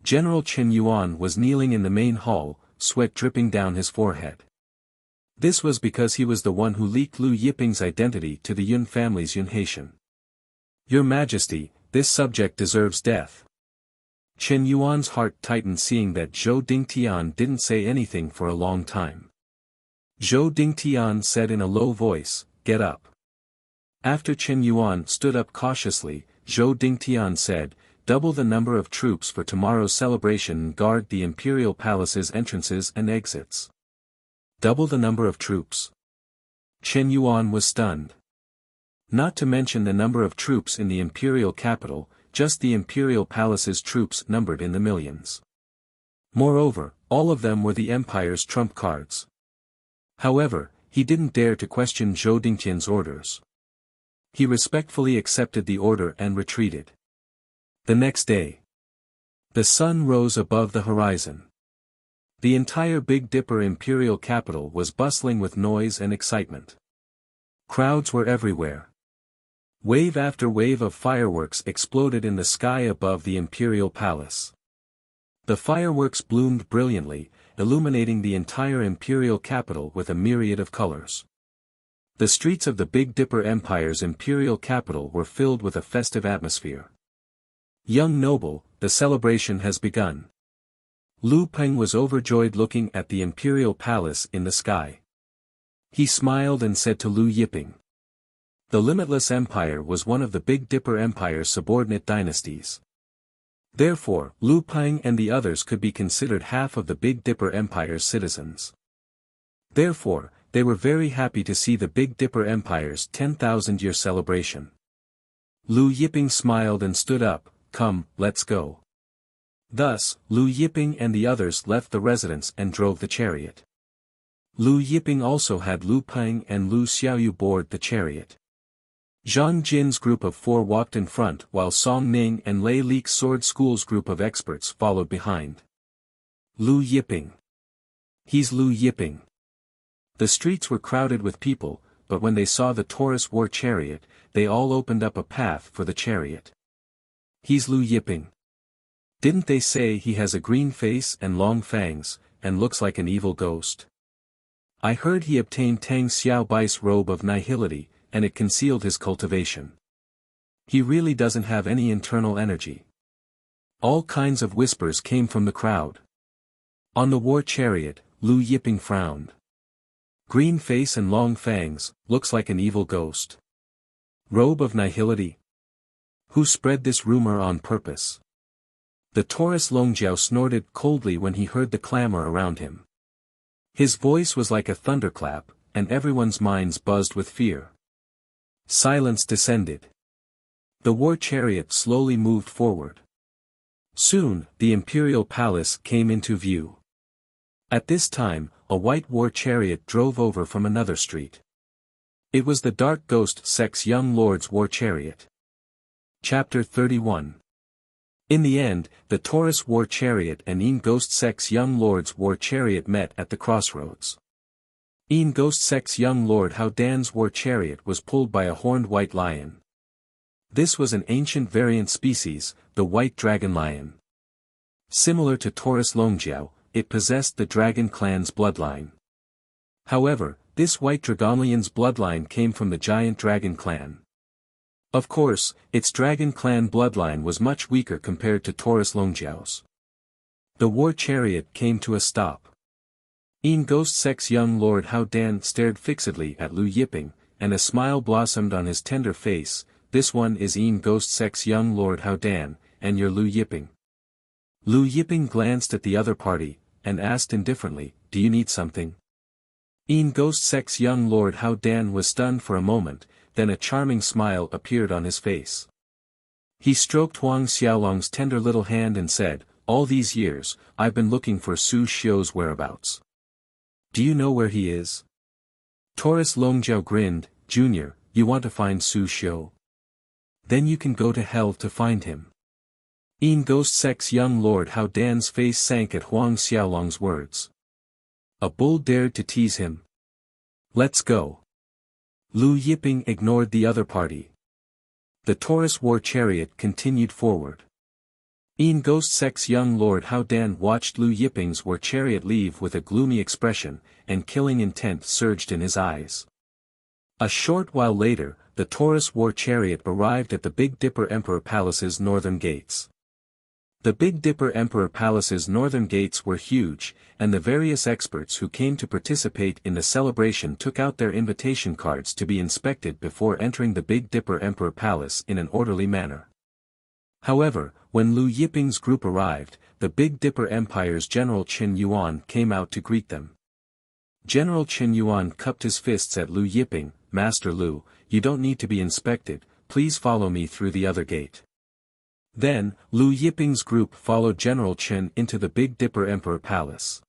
General Chen Yuan was kneeling in the main hall, sweat dripping down his forehead. This was because he was the one who leaked Lu Yiping's identity to the Yun family's Yun Haitian. Your Majesty, this subject deserves death. Chen Yuan's heart tightened seeing that Zhou Dingtian didn't say anything for a long time. Zhou Dingtian said in a low voice, Get up. After Chen Yuan stood up cautiously, Zhou Dingtian said, Double the number of troops for tomorrow's celebration and guard the imperial palace's entrances and exits. Double the number of troops. Chen Yuan was stunned. Not to mention the number of troops in the imperial capital, just the imperial palace's troops numbered in the millions. Moreover, all of them were the empire's trump cards. However, he didn't dare to question Zhou Dingtian's orders. He respectfully accepted the order and retreated. The next day, the sun rose above the horizon. The entire Big Dipper imperial capital was bustling with noise and excitement. Crowds were everywhere. Wave after wave of fireworks exploded in the sky above the imperial palace. The fireworks bloomed brilliantly, illuminating the entire imperial capital with a myriad of colors. The streets of the Big Dipper Empire's imperial capital were filled with a festive atmosphere. Young noble, the celebration has begun. Lu Peng was overjoyed looking at the imperial palace in the sky. He smiled and said to Lu Yiping. The Limitless Empire was one of the Big Dipper Empire's subordinate dynasties. Therefore, Lu Peng and the others could be considered half of the Big Dipper Empire's citizens. Therefore, they were very happy to see the Big Dipper Empire's 10,000-year celebration. Lu Yiping smiled and stood up, Come, let's go. Thus, Lu Yiping and the others left the residence and drove the chariot. Lu Yiping also had Lu Peng and Lu Xiaoyu board the chariot. Zhang Jin's group of 4 walked in front while Song Ning and Lei Li's sword school's group of experts followed behind. Lu Yiping. He's Lu Yiping. The streets were crowded with people, but when they saw the Taurus war chariot, they all opened up a path for the chariot. He's Lu Yiping. Didn't they say he has a green face and long fangs, and looks like an evil ghost? I heard he obtained Tang Xiaobai's robe of nihility, and it concealed his cultivation. He really doesn't have any internal energy. All kinds of whispers came from the crowd. On the war chariot, Lu Yiping frowned. Green face and long fangs, looks like an evil ghost. Robe of nihility? Who spread this rumor on purpose? The Taurus Longjiao snorted coldly when he heard the clamor around him. His voice was like a thunderclap, and everyone's minds buzzed with fear. Silence descended. The war chariot slowly moved forward. Soon, the imperial palace came into view. At this time, a white war chariot drove over from another street. It was the Dark Ghost Sect's young lord's war chariot. Chapter 31. In the end, the Taurus war chariot and Yin Ghost Sect's young lord's war chariot met at the crossroads. Yin Ghost Sect's young lord Hao Dan's war chariot was pulled by a horned white lion. This was an ancient variant species, the white dragon lion. Similar to Taurus Longjiao, it possessed the dragon clan's bloodline. However, this white dragonlion's bloodline came from the giant dragon clan. Of course, its dragon clan bloodline was much weaker compared to Taurus Longjiao's. The war chariot came to a stop. Yin Ghost Sect's young lord Hao Dan stared fixedly at Lu Yiping, and a smile blossomed on his tender face. This one is Yin Ghost Sect's young lord Hao Dan, and you're Lu Yiping. Lu Yiping glanced at the other party, and asked indifferently, do you need something? Yin Ghost Sect's young lord Hao Dan was stunned for a moment, then a charming smile appeared on his face. He stroked Huang Xiaolong's tender little hand and said, all these years, I've been looking for Su Xiu's whereabouts. Do you know where he is? Taurus Longjiao grinned, Junior, you want to find Su Xiu? Then you can go to hell to find him. Yin Ghost Sect's young lord Hao Dan's face sank at Huang Xiaolong's words. A bull dared to tease him. Let's go. Lu Yiping ignored the other party. The Taurus war chariot continued forward. Yin Ghost Sect's young lord Hao Dan watched Lu Yiping's war chariot leave with a gloomy expression, and killing intent surged in his eyes. A short while later, the Taurus war chariot arrived at the Big Dipper Emperor Palace's northern gates. The Big Dipper Emperor Palace's northern gates were huge, and the various experts who came to participate in the celebration took out their invitation cards to be inspected before entering the Big Dipper Emperor Palace in an orderly manner. However, when Lu Yiping's group arrived, the Big Dipper Empire's General Qin Yuan came out to greet them. General Qin Yuan cupped his fists at Lu Yiping, Master Lu, you don't need to be inspected, please follow me through the other gate. Then, Lu Yiping's group followed General Qin into the Big Dipper Emperor Palace.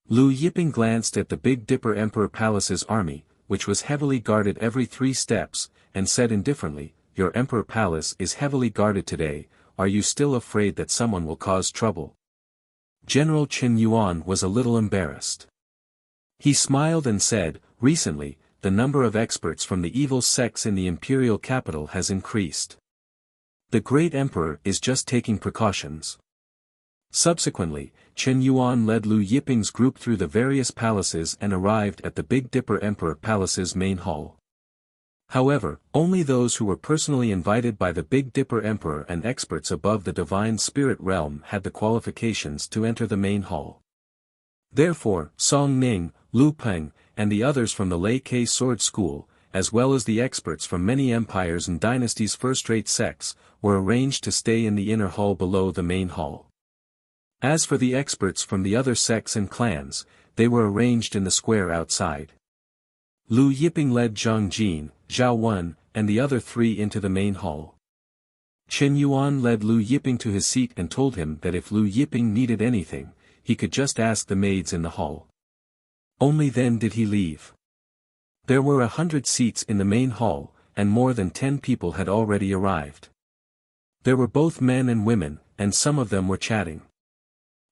Lu Yiping glanced at the Big Dipper Emperor Palace's army, which was heavily guarded every 3 steps, and said indifferently, your Emperor Palace is heavily guarded today, are you still afraid that someone will cause trouble? General Qin Yuan was a little embarrassed. He smiled and said, recently, the number of experts from the evil sects in the imperial capital has increased. The great emperor is just taking precautions. Subsequently, Qin Yuan led Lu Yiping's group through the various palaces and arrived at the Big Dipper Emperor Palace's main hall. However, only those who were personally invited by the Big Dipper Emperor and experts above the divine spirit realm had the qualifications to enter the main hall. Therefore, Song Ning, Lu Peng, and the others from the Lei Ke Sword School, as well as the experts from many empires and dynasties' first-rate sects, were arranged to stay in the inner hall below the main hall. As for the experts from the other sects and clans, they were arranged in the square outside. Lu Yiping led Zhang Jin, Zhao Wen, and the other 3 into the main hall. Qin Yuan led Lu Yiping to his seat and told him that if Lu Yiping needed anything, he could just ask the maids in the hall. Only then did he leave. There were 100 seats in the main hall, and more than 10 people had already arrived. There were both men and women, and some of them were chatting.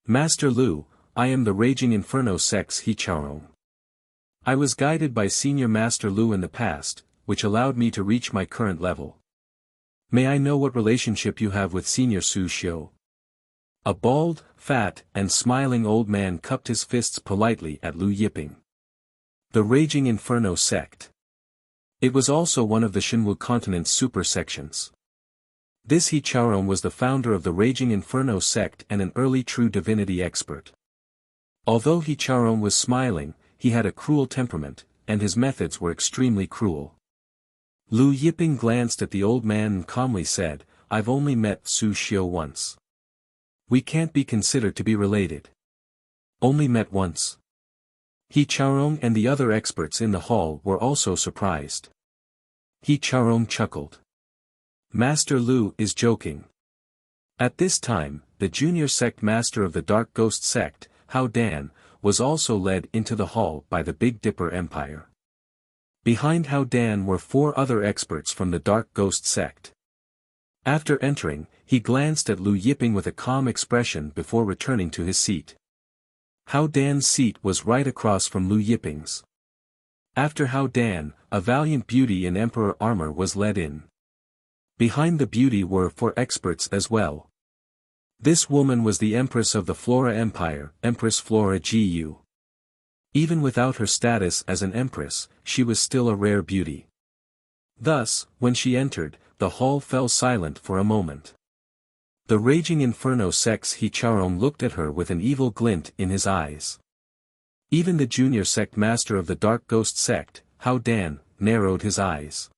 Master Lu, I am the Raging Inferno Sect's Hichaorong. I was guided by Senior Master Lu in the past, which allowed me to reach my current level. May I know what relationship you have with Senior Su Xiu? A bald, fat, and smiling old man cupped his fists politely at Lu Yiping. The Raging Inferno Sect. It was also one of the Shenwu continent's super sections. This He Charon was the founder of the Raging Inferno sect and an early true divinity expert. Although He Charon was smiling, he had a cruel temperament, and his methods were extremely cruel. Lu Yiping glanced at the old man and calmly said, "I've only met Su Xiu once. We can't be considered to be related." "Only met once?" He Charon and the other experts in the hall were also surprised. He Charon chuckled. "Master Lu is joking." At this time, the junior sect master of the Dark Ghost sect, Hao Dan, was also led into the hall by the Big Dipper Empire. Behind Hao Dan were 4 other experts from the Dark Ghost sect. After entering, he glanced at Lu Yiping with a calm expression before returning to his seat. Hao Dan's seat was right across from Lu Yiping's. After Hao Dan, a valiant beauty in emperor armor was led in. Behind the beauty were 4 experts as well. This woman was the Empress of the Flora Empire, Empress Flora Gu. Even without her status as an empress, she was still a rare beauty. Thus, when she entered, the hall fell silent for a moment. The Raging Inferno sect's He Charon looked at her with an evil glint in his eyes. Even the junior sect master of the Dark Ghost sect, Hao Dan, narrowed his eyes.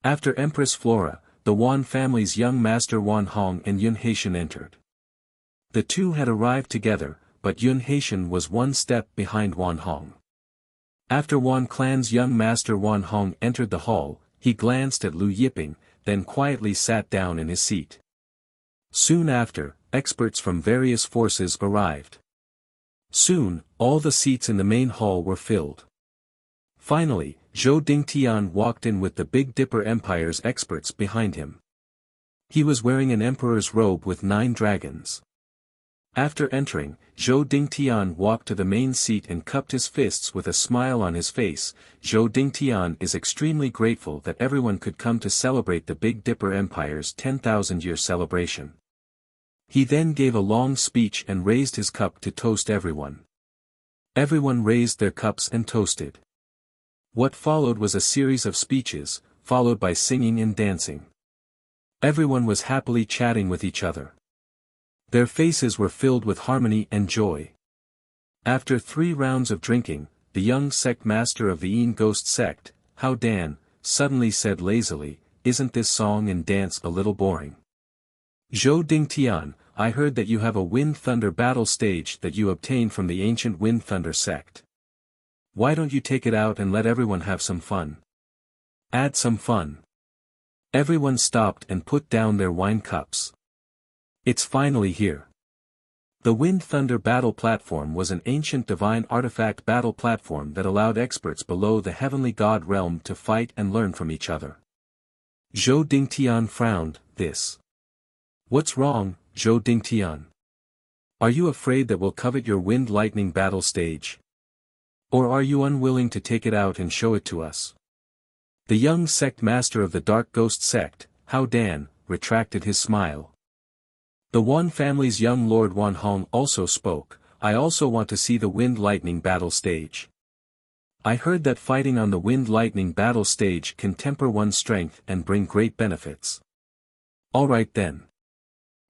After Empress Flora, the Wan family's young master Wan Hong and Yun Haitian entered. The two had arrived together, but Yun Haitian was one step behind Wan Hong. After Wan clan's young master Wan Hong entered the hall, he glanced at Lu Yiping, then quietly sat down in his seat. Soon after, experts from various forces arrived. Soon, all the seats in the main hall were filled. Finally, Zhou Dingtian walked in with the Big Dipper Empire's experts behind him. He was wearing an emperor's robe with 9 dragons. After entering, Zhou Dingtian walked to the main seat and cupped his fists with a smile on his face. Zhou Dingtian is extremely grateful that everyone could come to celebrate the Big Dipper Empire's 10,000-year celebration. He then gave a long speech and raised his cup to toast everyone. Everyone raised their cups and toasted. What followed was a series of speeches, followed by singing and dancing. Everyone was happily chatting with each other. Their faces were filled with harmony and joy. After 3 rounds of drinking, the young sect master of the Yin Ghost sect, Hao Dan, suddenly said lazily, "Isn't this song and dance a little boring? Zhou Dingtian, I heard that you have a Wind Thunder battle stage that you obtained from the ancient Wind Thunder sect. Why don't you take it out and let everyone have some fun? Add some fun." Everyone stopped and put down their wine cups. It's finally here. The Wind Thunder battle platform was an ancient divine artifact battle platform that allowed experts below the heavenly god realm to fight and learn from each other. Zhou Dingtian frowned. "This. What's wrong, Zhou Dingtian? Are you afraid that we'll covet your Wind Lightning battle stage? Or are you unwilling to take it out and show it to us?" The young sect master of the Dark Ghost sect, Hao Dan, retracted his smile. The Wan family's young lord Wan Hong also spoke. "I also want to see the Wind Lightning battle stage. I heard that fighting on the Wind Lightning battle stage can temper one's strength and bring great benefits." "All right then."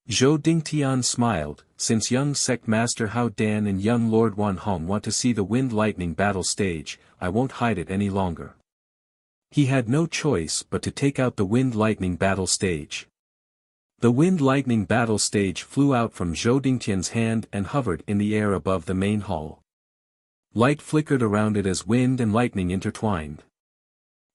Zhou Dingtian smiled, "Since young sect master Hao Dan and young lord Wan Hong want to see the Wind Lightning battle stage, I won't hide it any longer." He had no choice but to take out the Wind Lightning battle stage. The Wind Lightning battle stage flew out from Zhou Dingtian's hand and hovered in the air above the main hall. Light flickered around it as wind and lightning intertwined.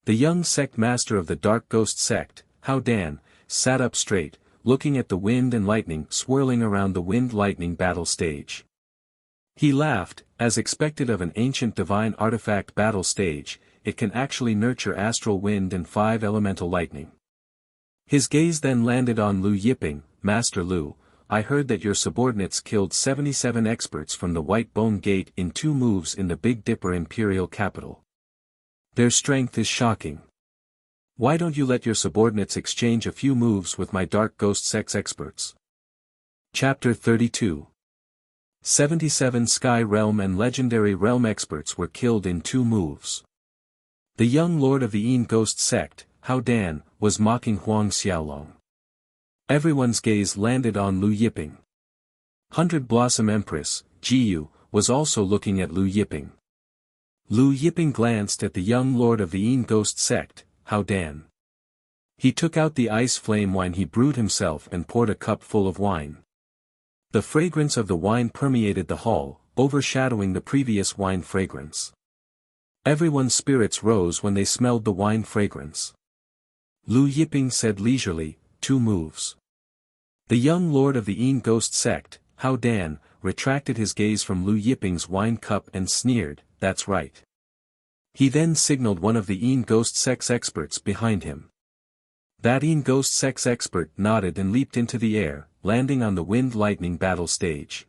The young sect master of the Dark Ghost sect, Hao Dan, sat up straight, looking at the wind and lightning swirling around the Wind Lightning battle stage. He laughed, as expected of an ancient divine artifact battle stage, it can actually nurture astral wind and 5 elemental lightning. His gaze then landed on Lu Yiping. "Master Lu, I heard that your subordinates killed 77 experts from the White Bone Gate in 2 moves in the Big Dipper Imperial capital. Their strength is shocking. Why don't you let your subordinates exchange a few moves with my Dark Ghost Sect's experts?" Chapter 32. 77 Sky Realm and Legendary Realm experts were killed in 2 moves. The young lord of the Yin Ghost sect, Hao Dan, was mocking Huang Xiaolong. Everyone's gaze landed on Lu Yiping. 100 Blossom Empress, Jiyu, was also looking at Lu Yiping. Lu Yiping glanced at the young lord of the Yin Ghost sect, Hao Dan. He took out the ice flame wine he brewed himself and poured a cup full of wine. The fragrance of the wine permeated the hall, overshadowing the previous wine fragrance. Everyone's spirits rose when they smelled the wine fragrance. Lu Yiping said leisurely, 2 moves. The young lord of the Yin Ghost sect, Hao Dan, retracted his gaze from Lu Yiping's wine cup and sneered, that's right. He then signaled one of the Yin Ghost sect's experts behind him. That Yin Ghost sect's expert nodded and leaped into the air, landing on the Wind Lightning battle stage.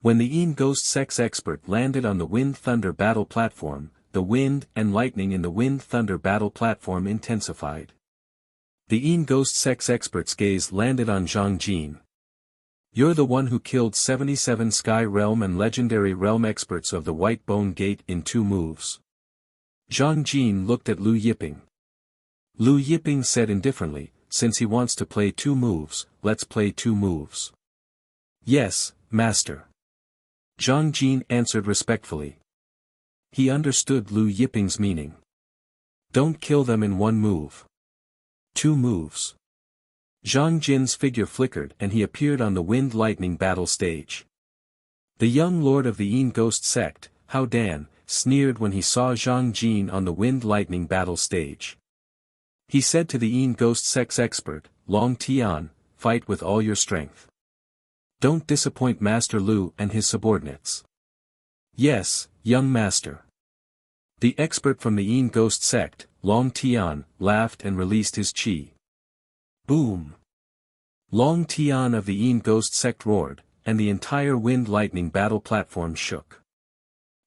When the Yin Ghost sect's expert landed on the Wind Thunder battle platform, the wind and lightning in the Wind Thunder battle platform intensified. The Yin Ghost sect's expert's gaze landed on Zhang Jin. You're the one who killed 77 Sky Realm and Legendary Realm experts of the White Bone Gate in 2 moves. Zhang Jin looked at Lu Yiping. Lu Yiping said indifferently, since he wants to play 2 moves, let's play 2 moves. Yes, master. Zhang Jin answered respectfully. He understood Lu Yiping's meaning. Don't kill them in 1 move. 2 moves. Zhang Jin's figure flickered and he appeared on the Wind Lightning battle stage. The young lord of the Yin Ghost sect, Hao Dan, sneered when he saw Zhang Jin on the Wind Lightning battle stage. He said to the Yin Ghost sect's expert, Long Tian, fight with all your strength. Don't disappoint Master Lu and his subordinates. Yes, young master. The expert from the Yin Ghost sect, Long Tian, laughed and released his chi. Boom! Long Tian of the Yin Ghost sect roared, and the entire Wind Lightning battle platform shook.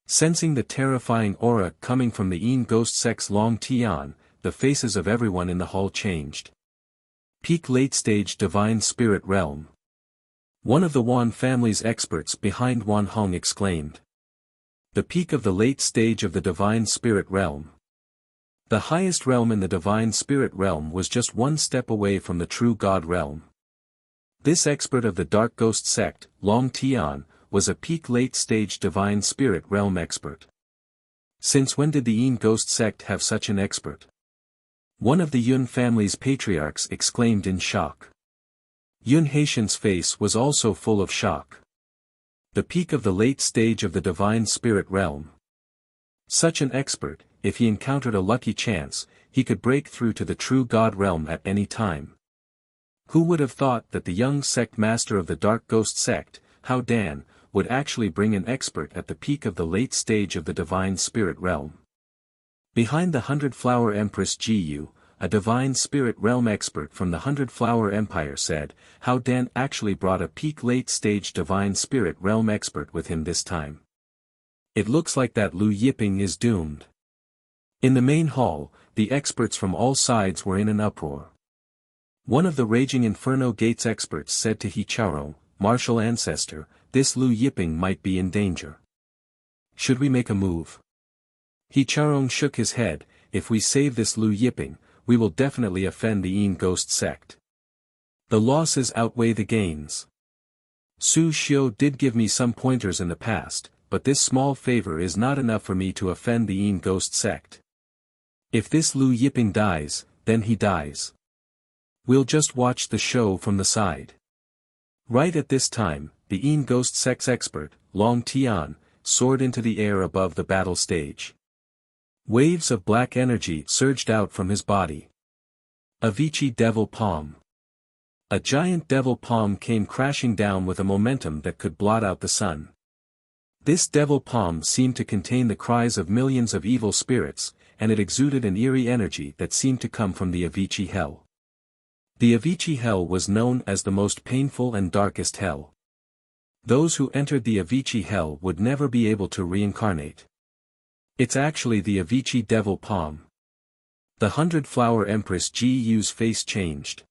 Sensing the terrifying aura coming from the Yin Ghost sect's Long Tian, the faces of everyone in the hall changed. Peak late-stage Divine Spirit Realm. One of the Wan family's experts behind Wan Hong exclaimed. The peak of the late stage of the Divine Spirit Realm. The highest realm in the Divine Spirit Realm was just 1 step away from the True God Realm. This expert of the Dark Ghost sect, Long Tian, was a peak late-stage Divine Spirit Realm expert. Since when did the Yin Ghost sect have such an expert? One of the Yun family's patriarchs exclaimed in shock. Yun Haitian's face was also full of shock. The peak of the late stage of the Divine Spirit Realm. Such an expert, if he encountered a lucky chance, he could break through to the True God Realm at any time. Who would have thought that the young sect master of the Dark Ghost sect, Hao Dan, would actually bring an expert at the peak of the late stage of the Divine Spirit Realm? Behind the 100-Flower Empress Jiyu, a Divine Spirit Realm expert from the 100-Flower Empire said, Hao Dan actually brought a peak late-stage Divine Spirit Realm expert with him this time. It looks like that Lu Yiping is doomed. In the main hall, the experts from all sides were in an uproar. One of the Raging Inferno Gates experts said to He Chaorong, Martial Ancestor, this Lu Yiping might be in danger. Should we make a move? He Chaorong shook his head, if we save this Lu Yiping, we will definitely offend the Yin Ghost sect. The losses outweigh the gains. Su Xiu did give me some pointers in the past, but this small favor is not enough for me to offend the Yin Ghost sect. If this Lu Yiping dies, then he dies. We'll just watch the show from the side. Right at this time, the Yin Ghost sect's expert, Long Tian, soared into the air above the battle stage. Waves of black energy surged out from his body. Avicii Devil Palm. A giant devil palm came crashing down with a momentum that could blot out the sun. This devil palm seemed to contain the cries of millions of evil spirits, and it exuded an eerie energy that seemed to come from the Avicii Hell. The Avicii Hell was known as the most painful and darkest hell. Those who entered the Avicii Hell would never be able to reincarnate. It's actually the Avicii Devil Palm. The 100-Flower Empress Jiyu's face changed.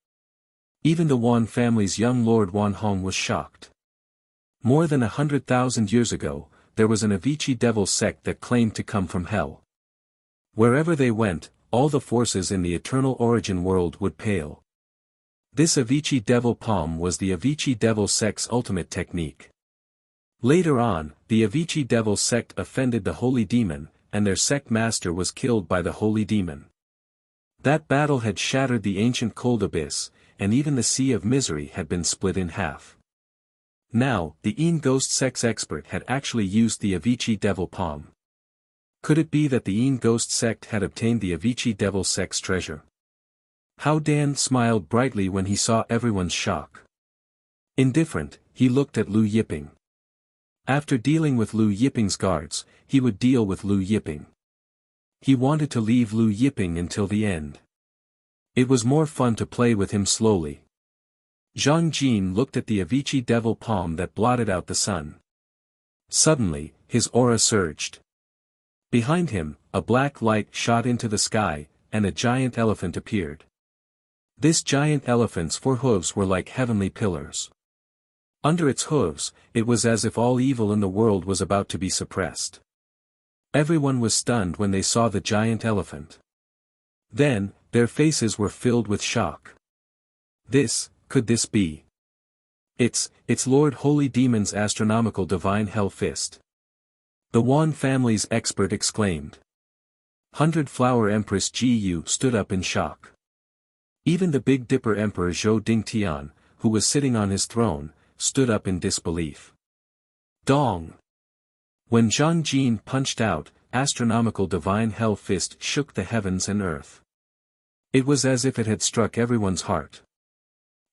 Even the Wan family's young Lord Wan Hong was shocked. More than 100,000 years ago, there was an Avicii Devil sect that claimed to come from hell. Wherever they went, all the forces in the eternal origin world would pale. This Avicii Devil Palm was the Avicii Devil sect's ultimate technique. Later on, the Avicii Devil sect offended the Holy Demon, and their sect master was killed by the Holy Demon. That battle had shattered the ancient cold abyss, and even the Sea of Misery had been split in half. Now, the Een Ghost sect's expert had actually used the Avicii Devil Palm. Could it be that the Een Ghost sect had obtained the Avicii Devil sect's treasure? Hao Dan smiled brightly when he saw everyone's shock. Indifferent, he looked at Lu Yiping. After dealing with Lu Yiping's guards, he would deal with Lu Yiping. He wanted to leave Lu Yiping until the end. It was more fun to play with him slowly. Zhang Jin looked at the Avicii Devil Palm that blotted out the sun. Suddenly, his aura surged. Behind him, a black light shot into the sky, and a giant elephant appeared. This giant elephant's 4 hooves were like heavenly pillars. Under its hooves, it was as if all evil in the world was about to be suppressed. Everyone was stunned when they saw the giant elephant. Then, their faces were filled with shock. Could this be? It's Lord Holy Demon's astronomical divine hell fist. The Wan family's expert exclaimed. 100 Flower Empress Gu stood up in shock. Even the Big Dipper Emperor Zhou Dingtian, who was sitting on his throne, stood up in disbelief. Dong! When Zhang Jin punched out, astronomical divine hell fist shook the heavens and earth. It was as if it had struck everyone's heart.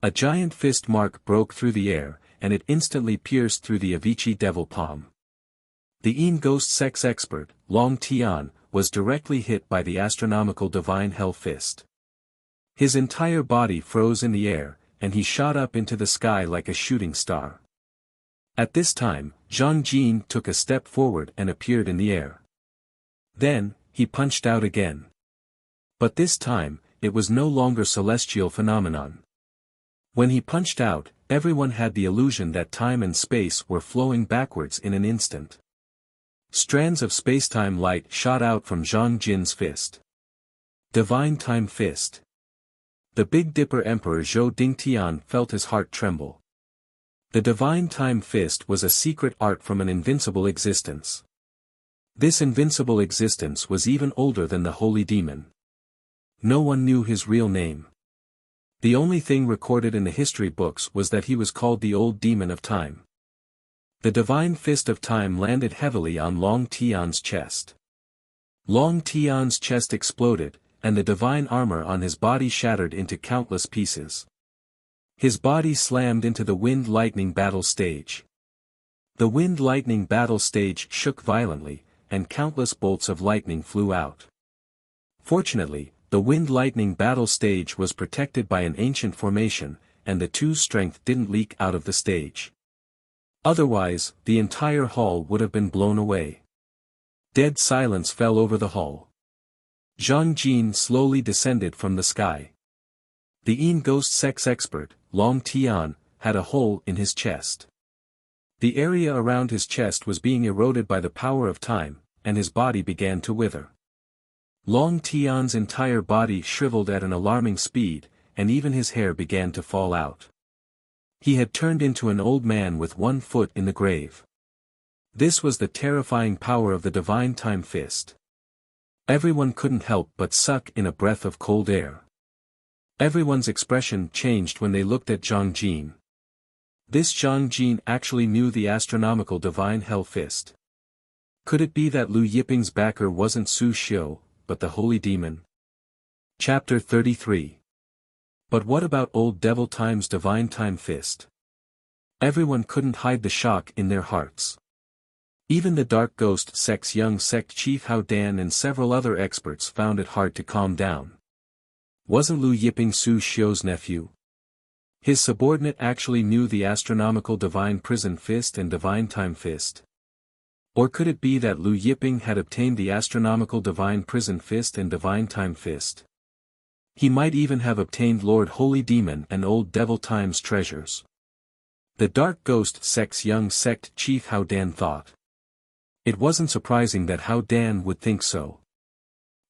A giant fist mark broke through the air, and it instantly pierced through the Avicii Devil Palm. The Een Ghost sect's expert, Long Tian, was directly hit by the astronomical divine hell fist. His entire body froze in the air, and he shot up into the sky like a shooting star. At this time, Zhang Jin took a step forward and appeared in the air. Then, he punched out again. But this time, it was no longer celestial phenomenon. When he punched out, everyone had the illusion that time and space were flowing backwards in an instant. Strands of spacetime light shot out from Zhang Jin's fist. Divine Time Fist. The Big Dipper Emperor Zhou Dingtian felt his heart tremble. The Divine Time Fist was a secret art from an invincible existence. This invincible existence was even older than the Holy Demon. No one knew his real name. The only thing recorded in the history books was that he was called the Old Demon of Time. The Divine Fist of Time landed heavily on Long Tian's chest. Long Tian's chest exploded, and the divine armor on his body shattered into countless pieces. His body slammed into the Wind Lightning battle stage. The Wind Lightning battle stage shook violently, and countless bolts of lightning flew out. Fortunately, the Wind Lightning battle stage was protected by an ancient formation, and the two's strength didn't leak out of the stage. Otherwise, the entire hall would have been blown away. Dead silence fell over the hall. Zhang Jin slowly descended from the sky. The Een Ghost sect's expert, Long Tian, had a hole in his chest. The area around his chest was being eroded by the power of time, and his body began to wither. Long Tian's entire body shriveled at an alarming speed, and even his hair began to fall out. He had turned into an old man with 1 foot in the grave. This was the terrifying power of the Divine Time Fist. Everyone couldn't help but suck in a breath of cold air. Everyone's expression changed when they looked at Zhang Jin. This Zhang Jin actually knew the astronomical Divine Hell Fist. Could it be that Lu Yiping's backer wasn't Su Xiu, but the Holy Demon? Chapter 33. But what about Old Devil Time's Divine Time Fist? Everyone couldn't hide the shock in their hearts. Even the Dark Ghost sect's young sect chief Hao Dan and several other experts found it hard to calm down. Wasn't Lu Yiping Su Xiu's nephew? His subordinate actually knew the astronomical Divine Prison Fist and Divine Time Fist. Or could it be that Lu Yiping had obtained the astronomical Divine Prison Fist and Divine Time Fist? He might even have obtained Lord Holy Demon and Old Devil Time's treasures. The Dark Ghost sect's young sect chief Hao Dan thought. It wasn't surprising that Hao Dan would think so.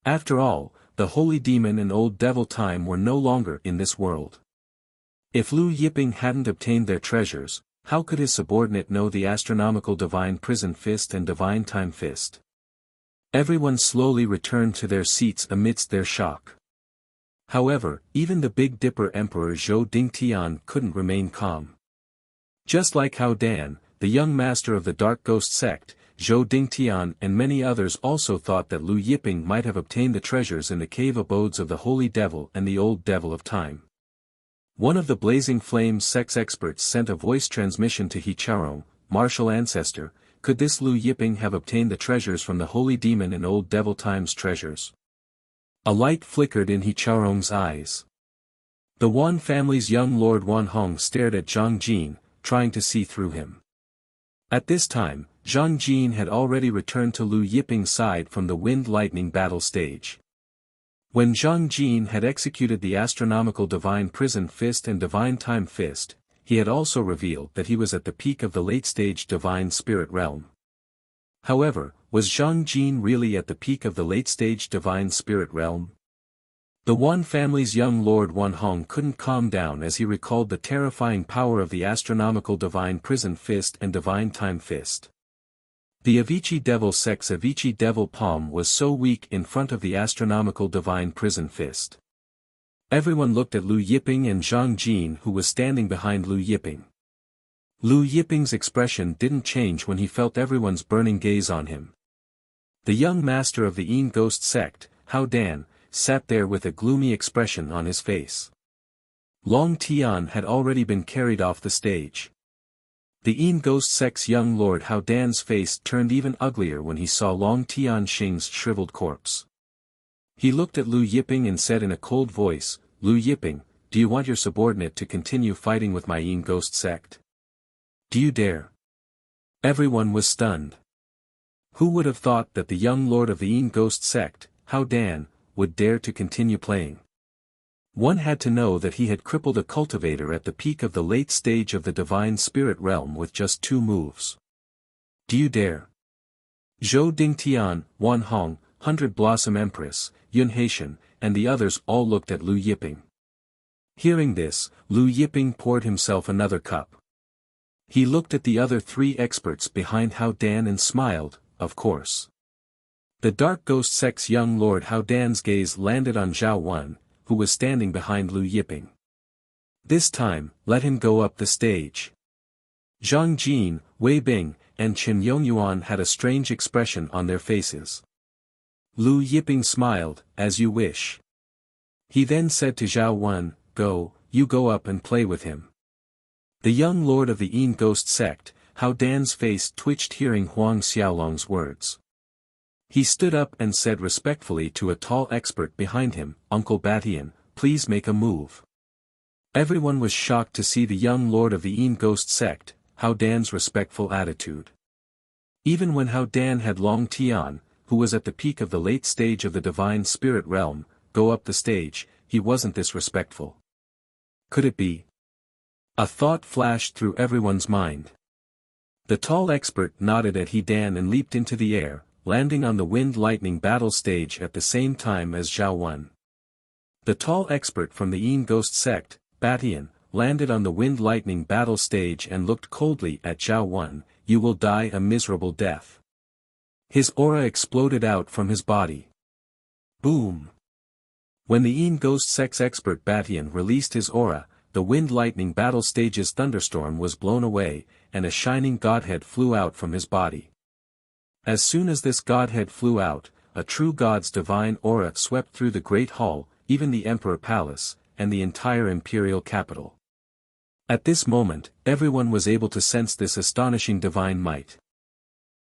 After all, the holy demon and old devil time were no longer in this world. If Lu Yiping hadn't obtained their treasures, how could his subordinate know the astronomical divine prison fist and divine time fist? Everyone slowly returned to their seats amidst their shock. However, even the Big Dipper Emperor Zhou Dingtian couldn't remain calm. Just like Hao Dan, the young master of the Dark Ghost sect, Zhou Dingtian and many others also thought that Lu Yiping might have obtained the treasures in the cave abodes of the Holy Devil and the Old Devil of Time. One of the Blazing Flames sex experts sent a voice transmission to He Charong, martial ancestor. Could this Lu Yiping have obtained the treasures from the Holy Demon and Old Devil Time's treasures? A light flickered in He Charong's eyes. The Wan family's young Lord Wan Hong stared at Zhang Jin, trying to see through him. At this time, Zhang Jin had already returned to Lu Yiping's side from the wind-lightning battle stage. When Zhang Jin had executed the astronomical divine prison fist and divine time fist, he had also revealed that he was at the peak of the late-stage divine spirit realm. However, was Zhang Jin really at the peak of the late-stage divine spirit realm? The Wan family's young Lord Wan Hong couldn't calm down as he recalled the terrifying power of the astronomical divine prison fist and divine time fist. The Avicii Devil sect's Avicii Devil palm was so weak in front of the astronomical divine prison fist. Everyone looked at Lu Yiping and Zhang Jin, who was standing behind Lu Yiping. Lu Yiping's expression didn't change when he felt everyone's burning gaze on him. The young master of the Yin Ghost sect, Hao Dan, sat there with a gloomy expression on his face. Long Tian had already been carried off the stage. The Yin Ghost sect's young lord Hao Dan's face turned even uglier when he saw Long Tian Xing's shriveled corpse. He looked at Lu Yiping and said in a cold voice, "Lu Yiping, do you want your subordinate to continue fighting with my Yin Ghost sect? Do you dare?" Everyone was stunned. Who would have thought that the young lord of the Yin Ghost sect, Hao Dan, would dare to continue playing? One had to know that he had crippled a cultivator at the peak of the late stage of the divine spirit realm with just 2 moves. Do you dare? Zhou Dingtian, Wan Hong, 100 Blossom Empress, Yun Haitian, and the others all looked at Lu Yiping. Hearing this, Lu Yiping poured himself another cup. He looked at the other 3 experts behind Hao Dan and smiled, of course. The Dark Ghost sect's young lord Hao Dan's gaze landed on Zhao Wan, who was standing behind Lu Yiping. This time, let him go up the stage. Zhang Jin, Wei Bing, and Chen Yongyuan had a strange expression on their faces. Lu Yiping smiled, "As you wish." He then said to Zhao Wan, you go up and play with him." The young lord of the Yin Ghost sect, Hao Dan's face twitched hearing Huang Xiaolong's words. He stood up and said respectfully to a tall expert behind him, "Uncle Batian, please make a move." Everyone was shocked to see the young lord of the Yin Ghost sect, Hao Dan's respectful attitude. Even when Hao Dan had Long Tian, who was at the peak of the late stage of the divine spirit realm, go up the stage, he wasn't this respectful. Could it be? A thought flashed through everyone's mind. The tall expert nodded at He Dan and leaped into the air, landing on the wind-lightning battle stage at the same time as Zhao Wan. The tall expert from the Yin Ghost sect, Batian, landed on the wind-lightning battle stage and looked coldly at Zhao Wan. "You will die a miserable death." His aura exploded out from his body. Boom! When the Yin Ghost sect's expert Batian released his aura, the wind-lightning battle stage's thunderstorm was blown away, and a shining godhead flew out from his body. As soon as this godhead flew out, a true god's divine aura swept through the great hall, even the Emperor Palace, and the entire imperial capital. At this moment, everyone was able to sense this astonishing divine might.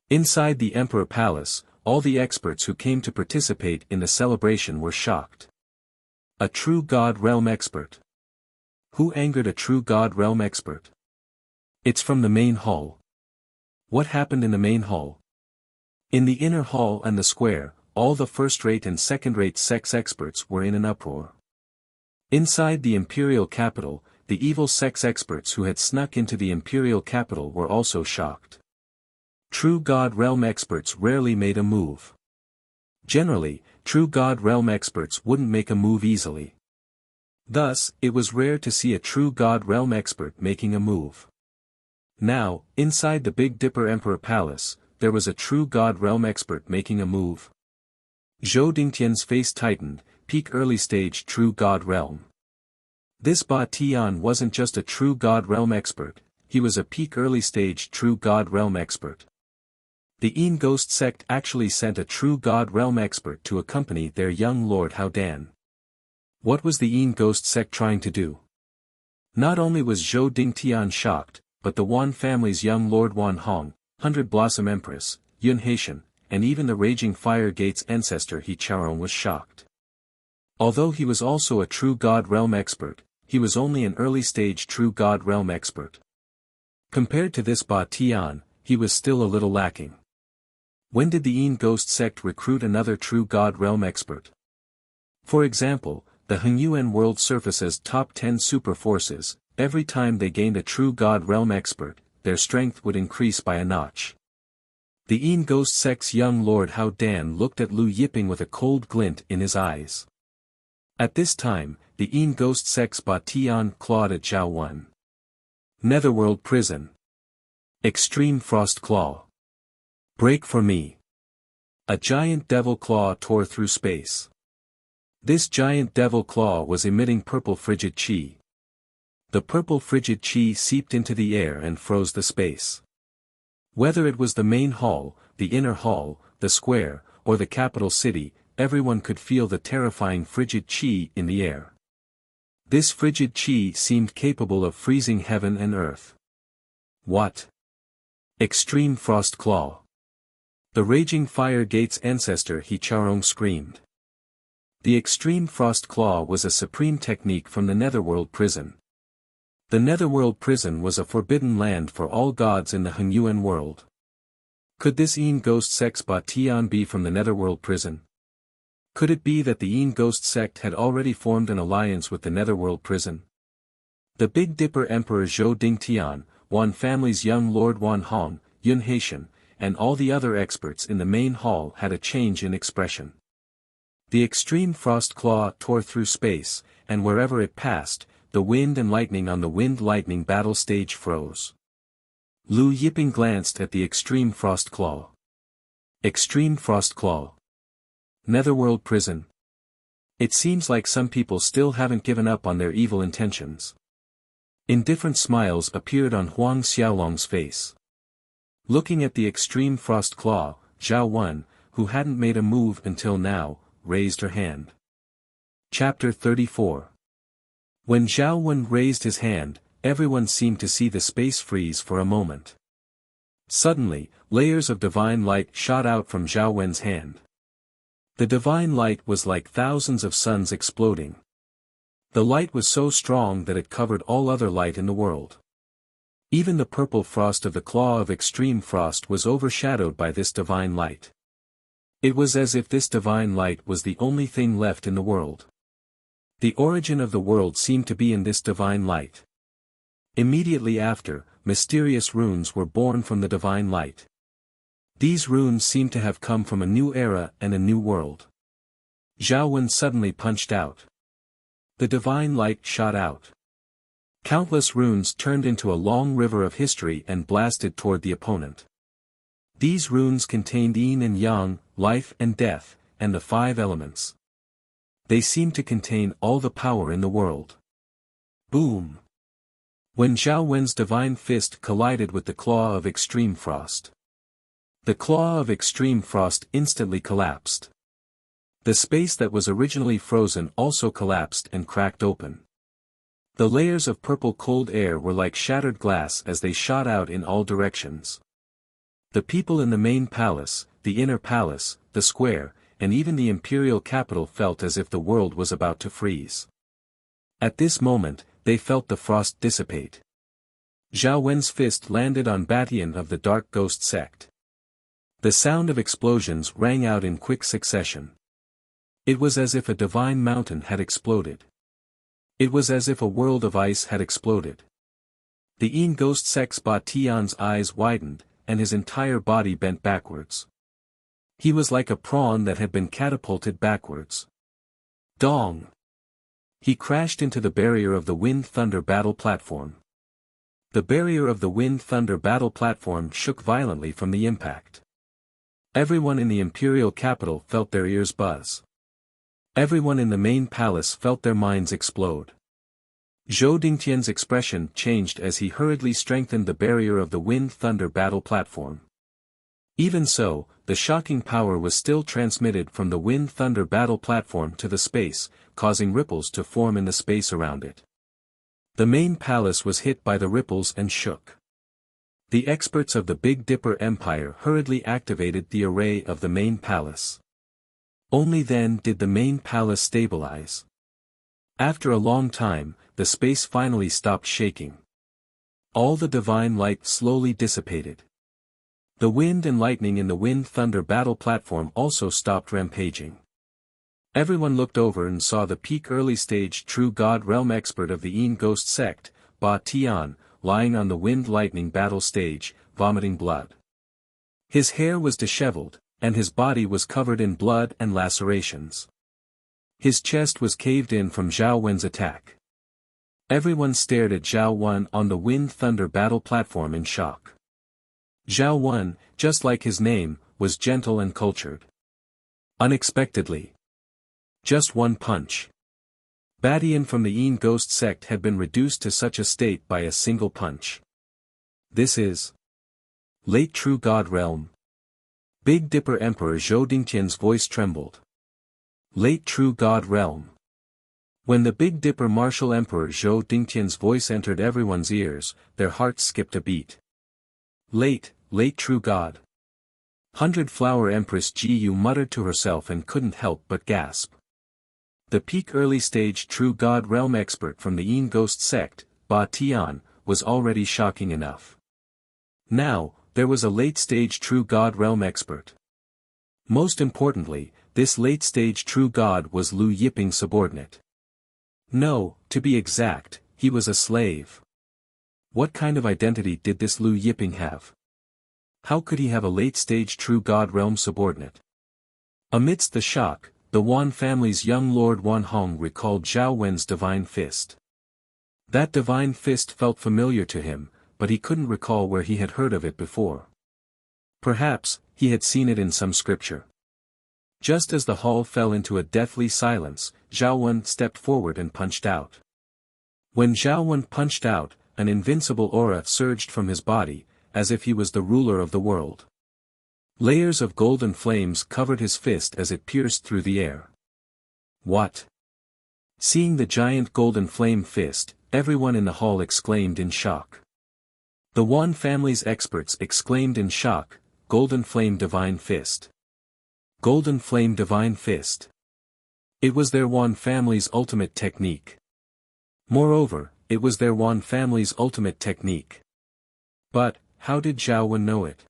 Inside the Emperor Palace, all the experts who came to participate in the celebration were shocked. A true God Realm expert. Who angered a true God Realm expert? It's from the main hall. What happened in the main hall? In the inner hall and the square, all the first-rate and second-rate sex experts were in an uproar. Inside the imperial capital, the evil sex experts who had snuck into the imperial capital were also shocked. True God Realm experts rarely made a move. Generally, true God realm experts wouldn't make a move easily. Thus, it was rare to see a true God realm expert making a move. Now, inside the Big Dipper Emperor Palace, there was a true God realm expert making a move. Zhou Dingtian's face tightened, peak early stage true God realm. This Ba Tian wasn't just a true God realm expert, he was a peak early stage true God realm expert. The Yin Ghost sect actually sent a true God realm expert to accompany their young Lord Hao Dan. What was the Yin Ghost sect trying to do? Not only was Zhou Dingtian shocked, but the Wan family's young Lord Wan Hong, Hundred Blossom Empress, Yun Haitian, and even the Raging Fire Gate's ancestor He Charon was shocked. Although he was also a true God realm expert, he was only an early-stage true God realm expert. Compared to this Ba Tian, he was still a little lacking. When did the Yin Ghost sect recruit another true God realm expert? For example, the Hengyuan world surface's top 10 super forces, every time they gained a true God realm expert, their strength would increase by a notch. The Yin Ghost sect's young Lord Hao Dan looked at Lu Yiping with a cold glint in his eyes. At this time, the Yin Ghost sect's Ba Tian clawed at Zhao Wen. Netherworld Prison. Extreme Frost Claw. Break for me. A giant devil claw tore through space. This giant devil claw was emitting purple frigid chi. The purple frigid chi seeped into the air and froze the space. Whether it was the main hall, the inner hall, the square, or the capital city, everyone could feel the terrifying frigid chi in the air. This frigid chi seemed capable of freezing heaven and earth. What? Extreme Frost Claw. The Raging Fire Gate's ancestor He Charon screamed. The Extreme Frost Claw was a supreme technique from the Netherworld Prison. The Netherworld Prison was a forbidden land for all gods in the Hengyuan world. Could this Yin Ghost sect's Ba Tian be from the Netherworld Prison? Could it be that the Yin Ghost sect had already formed an alliance with the Netherworld Prison? The Big Dipper Emperor Zhou Dingtian, Wan family's young Lord Wan Hong, Yun Haitian, and all the other experts in the main hall had a change in expression. The Extreme Frost Claw tore through space, and wherever it passed, the wind and lightning on the wind-lightning battle stage froze. Lu Yiping glanced at the Extreme Frost Claw. Extreme Frost Claw. Netherworld Prison. It seems like some people still haven't given up on their evil intentions. Indifferent smiles appeared on Huang Xiaolong's face. Looking at the Extreme Frost Claw, Zhao Wen, who hadn't made a move until now, raised her hand. Chapter 34. When Zhao Wen raised his hand, everyone seemed to see the space freeze for a moment. Suddenly, layers of divine light shot out from Zhao Wen's hand. The divine light was like thousands of suns exploding. The light was so strong that it covered all other light in the world. Even the purple frost of the claw of extreme frost was overshadowed by this divine light. It was as if this divine light was the only thing left in the world. The origin of the world seemed to be in this divine light. Immediately after, mysterious runes were born from the divine light. These runes seemed to have come from a new era and a new world. Zhao Wen suddenly punched out. The divine light shot out. Countless runes turned into a long river of history and blasted toward the opponent. These runes contained yin and yang, life and death, and the 5 elements. They seemed to contain all the power in the world. Boom! When Zhao Wen's divine fist collided with the claw of extreme frost. The claw of extreme frost instantly collapsed. The space that was originally frozen also collapsed and cracked open. The layers of purple cold air were like shattered glass as they shot out in all directions. The people in the main palace, the inner palace, the square, and even the imperial capital felt as if the world was about to freeze. At this moment, they felt the frost dissipate. Zhao Wen's fist landed on Batian of the Dark Ghost sect. The sound of explosions rang out in quick succession. It was as if a divine mountain had exploded. It was as if a world of ice had exploded. The Yin Ghost sect's Ba Tian's eyes widened, and his entire body bent backwards. He was like a prawn that had been catapulted backwards. Dong! He crashed into the barrier of the Wind-Thunder battle platform. The barrier of the Wind-Thunder battle platform shook violently from the impact. Everyone in the imperial capital felt their ears buzz. Everyone in the main palace felt their minds explode. Zhou Dingtian's expression changed as he hurriedly strengthened the barrier of the Wind-Thunder battle platform. Even so, the shocking power was still transmitted from the Wind-Thunder battle platform to the space, causing ripples to form in the space around it. The main palace was hit by the ripples and shook. The experts of the Big Dipper Empire hurriedly activated the array of the main palace. Only then did the main palace stabilize. After a long time, the space finally stopped shaking. All the divine light slowly dissipated. The wind and lightning in the Wind-Thunder battle platform also stopped rampaging. Everyone looked over and saw the peak early-stage True God Realm expert of the Yin Ghost sect, Ba Tian, lying on the wind-lightning battle stage, vomiting blood. His hair was disheveled, and his body was covered in blood and lacerations. His chest was caved in from Zhao Wen's attack. Everyone stared at Zhao Wen on the Wind-Thunder battle platform in shock. Zhao Wen, just like his name, was gentle and cultured. Unexpectedly. Just one punch. Badian from the Yin Ghost sect had been reduced to such a state by a single punch. This is late True God Realm. Big Dipper Emperor Zhou Dingtian's voice trembled. Late True God Realm. When the Big Dipper Martial Emperor Zhou Dingtian's voice entered everyone's ears, their hearts skipped a beat. Late True God. 100-Flower Empress Ji muttered to herself and couldn't help but gasp. The peak early-stage True God Realm expert from the Yin Ghost sect, Ba Tian, was already shocking enough. Now, there was a late-stage True God Realm expert. Most importantly, this late-stage True God was Lu Yiping's subordinate. No, to be exact, he was a slave. What kind of identity did this Lu Yiping have? How could he have a late-stage True God Realm subordinate? Amidst the shock, the Wan family's young Lord Wan Hong recalled Zhao Wen's divine fist. That divine fist felt familiar to him, but he couldn't recall where he had heard of it before. Perhaps, he had seen it in some scripture. Just as the hall fell into a deathly silence, Zhao Wen stepped forward and punched out. When Zhao Wen punched out, an invincible aura surged from his body, as if he was the ruler of the world. Layers of golden flames covered his fist as it pierced through the air. What? Seeing the giant golden flame fist, everyone in the hall exclaimed in shock. The Wan family's experts exclaimed in shock, Golden Flame Divine Fist. Golden Flame Divine Fist. It was their Wan family's ultimate technique. Moreover, it was their Wan family's ultimate technique. But, how did Zhao Wen know it?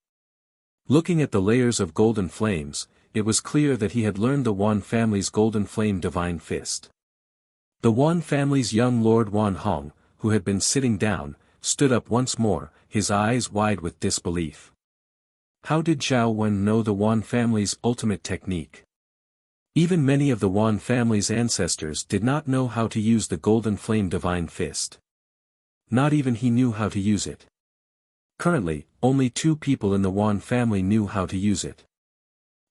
Looking at the layers of golden flames, it was clear that he had learned the Wan family's Golden Flame Divine Fist. The Wan family's young Lord Wan Hong, who had been sitting down, stood up once more, his eyes wide with disbelief. How did Zhao Wen know the Wan family's ultimate technique? Even many of the Wan family's ancestors did not know how to use the Golden Flame Divine Fist. Not even he knew how to use it. Currently, only 2 people in the Wan family knew how to use it.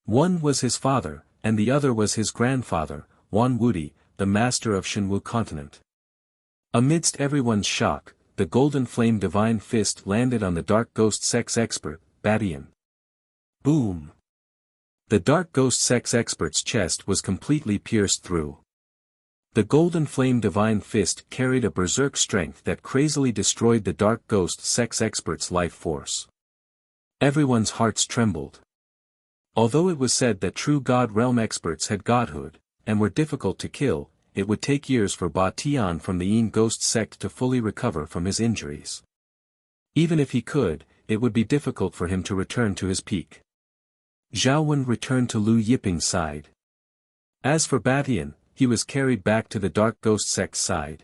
One was his father, and the other was his grandfather, Wan Wudi, the master of Shenwu continent. Amidst everyone's shock, the Golden Flame Divine Fist landed on the Dark Ghost Sex expert, Badian. Boom! The Dark Ghost Sex expert's chest was completely pierced through. The Golden Flame Divine Fist carried a berserk strength that crazily destroyed the Dark Ghost Sex expert's life force. Everyone's hearts trembled. Although it was said that True God Realm experts had godhood, and were difficult to kill, it would take years for Ba Tian from the Yin Ghost sect to fully recover from his injuries. Even if he could, it would be difficult for him to return to his peak. Zhao Wen returned to Lu Yiping's side. As for Badian, he was carried back to the Dark Ghost sect's side.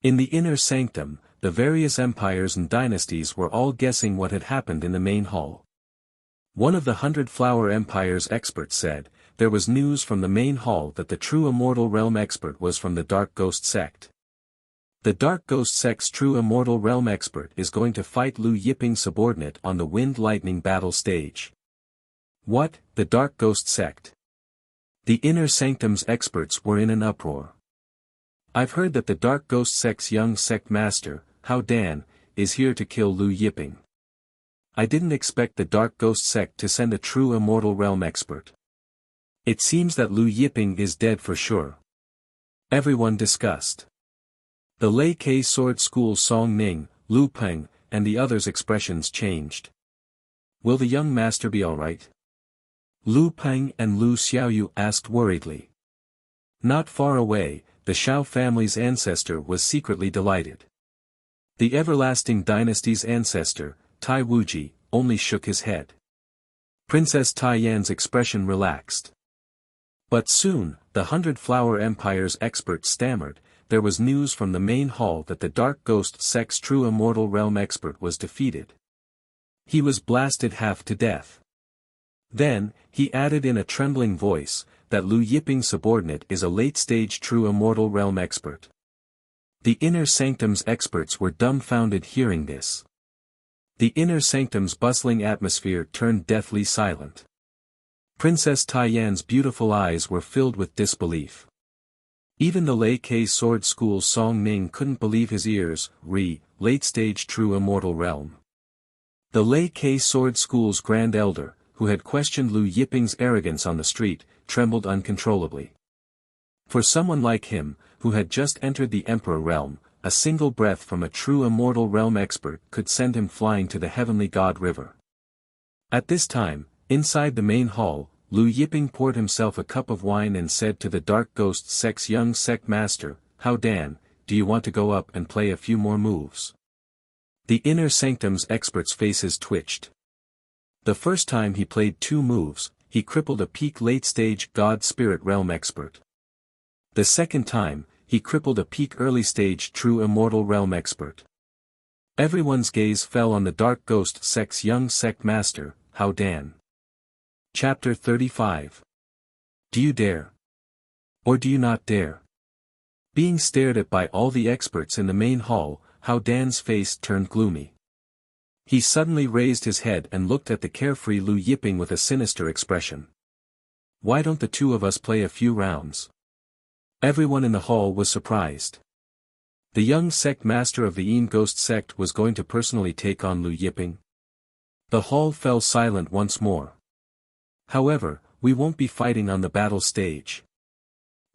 In the inner sanctum, the various empires and dynasties were all guessing what had happened in the main hall. One of the 100-Flower Empire's experts said, there was news from the main hall that the true Immortal Realm expert was from the Dark Ghost sect. The Dark Ghost sect's true Immortal Realm expert is going to fight Lu Yiping's subordinate on the Wind Lightning battle stage. What, the Dark Ghost sect? The Inner Sanctum's experts were in an uproar. I've heard that the Dark Ghost sect's young sect master, Hao Dan, is here to kill Lu Yiping. I didn't expect the Dark Ghost sect to send a true Immortal Realm expert. It seems that Lu Yiping is dead for sure. Everyone discussed. The Lei Ke Sword School's Song Ning, Lu Peng, and the others' expressions changed. Will the young master be alright? Lu Peng and Lu Xiaoyu asked worriedly. Not far away, the Xiao family's ancestor was secretly delighted. The Everlasting Dynasty's ancestor, Tai Wuji, only shook his head. Princess Tai Yan's expression relaxed. But soon, the 100-Flower Empire's expert stammered, there was news from the main hall that the Dark Ghost sect's true Immortal Realm expert was defeated. He was blasted half to death. Then, he added in a trembling voice, that Lu Yiping's subordinate is a late-stage true Immortal Realm expert. The Inner Sanctum's experts were dumbfounded hearing this. The Inner Sanctum's bustling atmosphere turned deathly silent. Princess Tai Yan's beautiful eyes were filled with disbelief. Even the Lei Ke Sword School's Song Ning couldn't believe his ears, late-stage true Immortal Realm. The Lei Ke Sword School's Grand Elder, who had questioned Lu Yiping's arrogance on the street, trembled uncontrollably. For someone like him, who had just entered the Emperor Realm, a single breath from a true Immortal Realm expert could send him flying to the Heavenly God River. At this time, inside the main hall, Lu Yiping poured himself a cup of wine and said to the Dark Ghost sect's young sect master, Hao Dan, do you want to go up and play a few more moves? The Inner Sanctum's experts' faces twitched. The first time he played 2 moves, he crippled a peak late-stage God Spirit Realm expert. The second time, he crippled a peak early-stage true Immortal Realm expert. Everyone's gaze fell on the Dark Ghost sect's young sect master, Hao Dan. Chapter 35. Do you dare? Or do you not dare? Being stared at by all the experts in the main hall, Hao Dan's face turned gloomy. He suddenly raised his head and looked at the carefree Lu Yiping with a sinister expression. Why don't the two of us play a few rounds? Everyone in the hall was surprised. The young sect master of the Yin Ghost sect was going to personally take on Lu Yiping. The hall fell silent once more. However, we won't be fighting on the battle stage.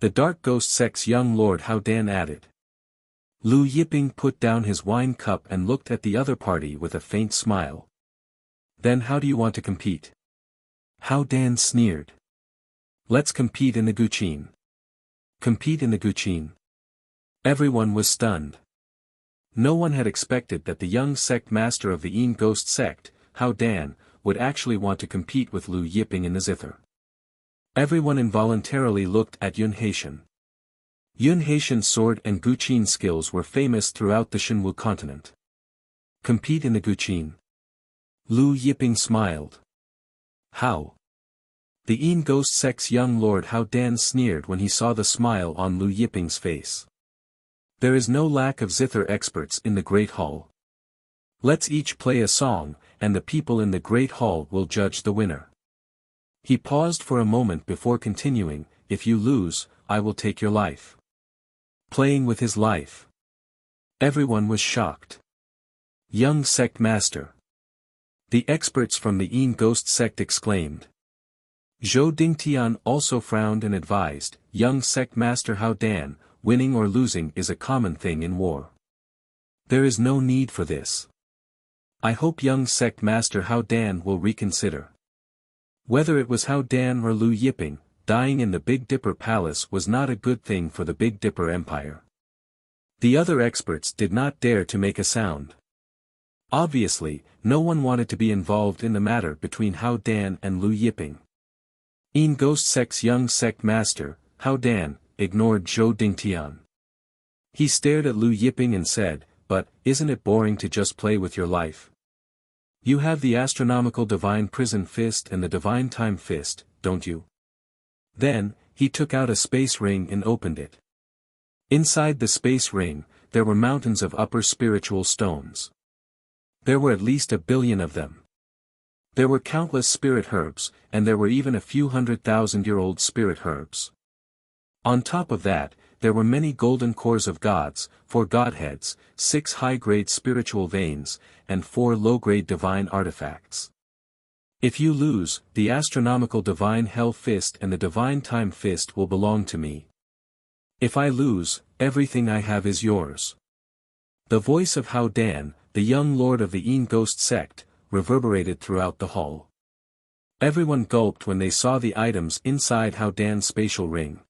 The Dark Ghost sect's young lord Hao Dan added. Lu Yiping put down his wine cup and looked at the other party with a faint smile. Then how do you want to compete? Hao Dan sneered. Let's compete in the Guqin. Compete in the Guqin. Everyone was stunned. No one had expected that the young sect master of the Yin Ghost sect, Hao Dan, would actually want to compete with Lu Yiping in the zither. Everyone involuntarily looked at Yun Haitian. Yun Haitian's sword and Guqin skills were famous throughout the Shenwu continent. Compete in the Guqin. Lu Yiping smiled. How? The Yin Ghost sect's young lord Hao Dan sneered when he saw the smile on Lu Yiping's face. There is no lack of zither experts in the Great Hall. Let's each play a song, and the people in the Great Hall will judge the winner. He paused for a moment before continuing, if you lose, I will take your life. Playing with his life. Everyone was shocked. Young sect master. The experts from the Yin Ghost sect exclaimed. Zhou Dingtian also frowned and advised, young sect master Hao Dan, winning or losing is a common thing in war. There is no need for this. I hope young sect master Hao Dan will reconsider. Whether it was Hao Dan or Lu Yiping, dying in the Big Dipper Palace was not a good thing for the Big Dipper Empire. The other experts did not dare to make a sound. Obviously, no one wanted to be involved in the matter between Hao Dan and Lu Yiping. Yin Ghost sect's young sect master, Hao Dan, ignored Zhou Dingtian. He stared at Lu Yiping and said, but, isn't it boring to just play with your life? You have the astronomical divine prison fist and the divine time fist, don't you? Then, he took out a space ring and opened it. Inside the space ring, there were mountains of upper spiritual stones. There were at least 1 billion of them. There were countless spirit herbs, and there were even a few 100,000-year-old spirit herbs. On top of that, there were many golden cores of gods, 4 godheads, 6 high-grade spiritual veins, and 4 low-grade divine artifacts. If you lose, the astronomical divine hell fist and the divine time fist will belong to me. If I lose, everything I have is yours. The voice of Hao Dan, the young lord of the Yin Ghost sect, reverberated throughout the hall. Everyone gulped when they saw the items inside Hao Dan's spatial ring.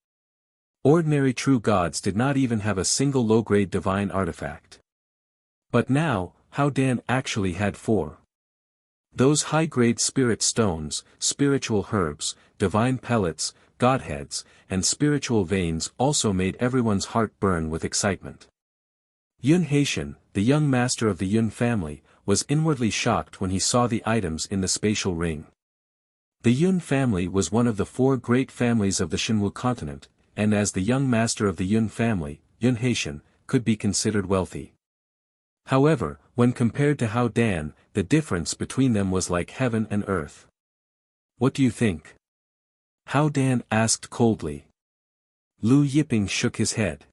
Ordinary true gods did not even have a single low-grade divine artifact. But now, Hao Dan actually had 4. Those high-grade spirit stones, spiritual herbs, divine pellets, godheads, and spiritual veins also made everyone's heart burn with excitement. Yun Haitian, the young master of the Yun family, was inwardly shocked when he saw the items in the spatial ring. The Yun family was one of the 4 great families of the Shenwu continent, and as the young master of the Yun family, Yun Haitian, could be considered wealthy. However, when compared to Hao Dan, the difference between them was like heaven and earth. What do you think? Hao Dan asked coldly. Lu Yiping shook his head.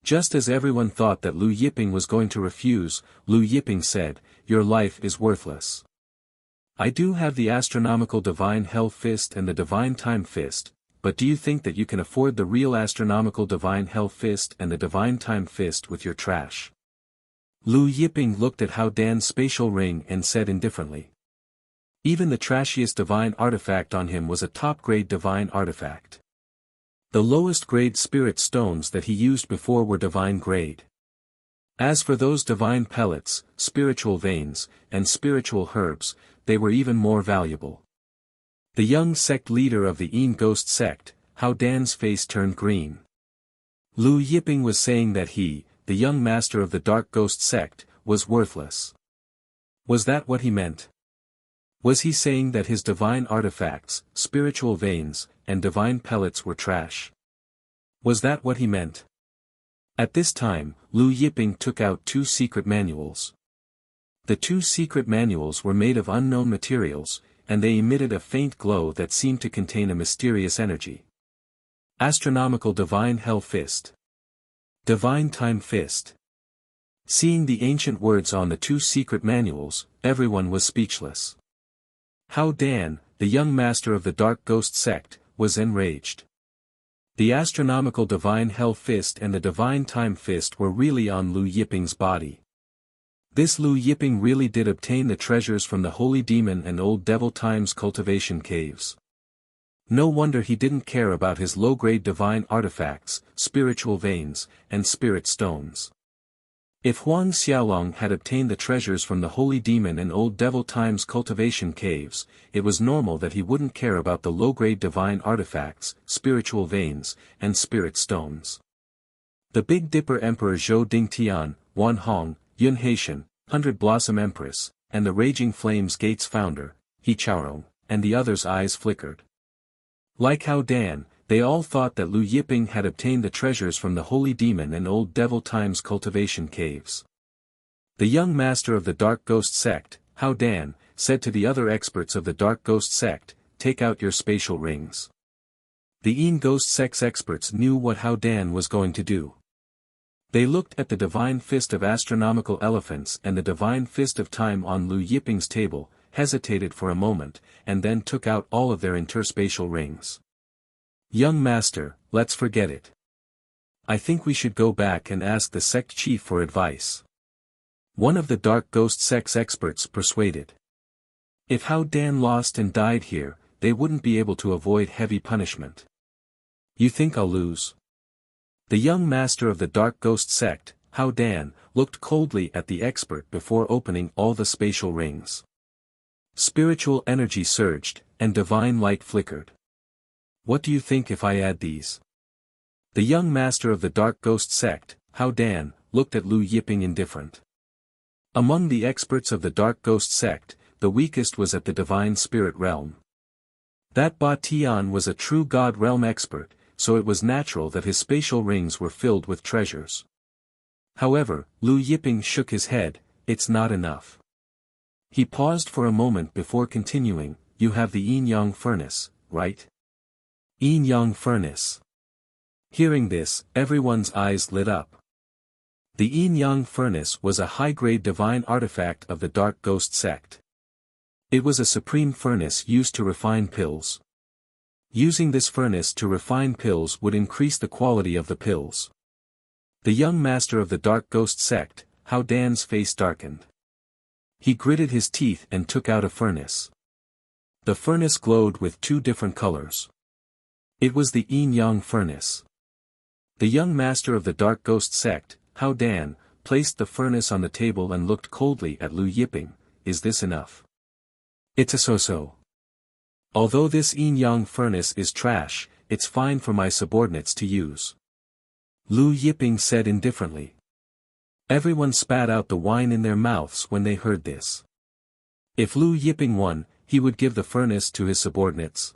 Just as everyone thought that Lu Yiping was going to refuse, Lu Yiping said, "Your life is worthless. I do have the astronomical divine hell fist and the divine time fist, but do you think that you can afford the real astronomical divine hell fist and the divine time fist with your trash?" Lu Yiping looked at Hao Dan's spatial ring and said indifferently. Even the trashiest divine artifact on him was a top-grade divine artifact. The lowest grade spirit stones that he used before were divine grade. As for those divine pellets, spiritual veins, and spiritual herbs, they were even more valuable. The young sect leader of the Yin Ghost sect, Hao Dan's face turned green. Lu Yiping was saying that he, the young master of the Dark Ghost sect, was worthless. Was that what he meant? Was he saying that his divine artifacts, spiritual veins, and divine pellets were trash? Was that what he meant? At this time, Lu Yiping took out 2 secret manuals. The 2 secret manuals were made of unknown materials, and they emitted a faint glow that seemed to contain a mysterious energy. Astronomical Divine Hell Fist. Divine Time Fist. Seeing the ancient words on the 2 secret manuals, everyone was speechless. Hao Dan, the young master of the Dark Ghost sect, was enraged. The astronomical divine hell fist and the divine time fist were really on Lu Yiping's body. This Lu Yiping really did obtain the treasures from the holy demon and old devil time's cultivation caves. No wonder he didn't care about his low-grade divine artifacts, spiritual veins, and spirit stones. If Huang Xiaolong had obtained the treasures from the holy demon and old devil time's cultivation caves, it was normal that he wouldn't care about the low-grade divine artifacts, spiritual veins, and spirit stones. The Big Dipper Emperor Zhou Dingtian, Wan Hong, Yun Haitian, 100 Blossom Empress, and the Raging Flames Gates founder, He Chaorong, and the others' eyes flickered. Like Hao Dan, they all thought that Lu Yiping had obtained the treasures from the holy demon and old devil time's cultivation caves. The young master of the Dark Ghost sect, Hao Dan, said to the other experts of the Dark Ghost sect, "Take out your spatial rings." The Yin Ghost sect's experts knew what Hao Dan was going to do. They looked at the divine fist of astronomical elephants and the divine fist of time on Lu Yiping's table, hesitated for a moment, and then took out all of their interspatial rings. "Young master, let's forget it. I think we should go back and ask the sect chief for advice." One of the Dark Ghost sect's experts persuaded. If Hao Dan lost and died here, they wouldn't be able to avoid heavy punishment. "You think I'll lose?" The young master of the Dark Ghost sect, Hao Dan, looked coldly at the expert before opening all the spatial rings. Spiritual energy surged, and divine light flickered. "What do you think if I add these?" The young master of the Dark Ghost sect, Hao Dan, looked at Lu Yiping indifferent. Among the experts of the Dark Ghost sect, the weakest was at the Divine Spirit realm. That Ba Tian was a true God realm expert, so it was natural that his spatial rings were filled with treasures. However, Lu Yiping shook his head. It's not enough. He paused for a moment before continuing. You have the Yin Yang furnace, right? Yin Yang furnace. Hearing this, everyone's eyes lit up. The Yin Yang furnace was a high-grade divine artifact of the Dark Ghost sect. It was a supreme furnace used to refine pills. Using this furnace to refine pills would increase the quality of the pills. The young master of the Dark Ghost sect, Hao Dan's face darkened. He gritted his teeth and took out a furnace. The furnace glowed with two different colors. It was the Yin Yang furnace. The young master of the Dark Ghost sect, Hao Dan, placed the furnace on the table and looked coldly at Lu Yiping. Is this enough? It's a so-so. Although this Yin Yang furnace is trash, it's fine for my subordinates to use. Lu Yiping said indifferently. Everyone spat out the wine in their mouths when they heard this. If Lu Yiping won, he would give the furnace to his subordinates.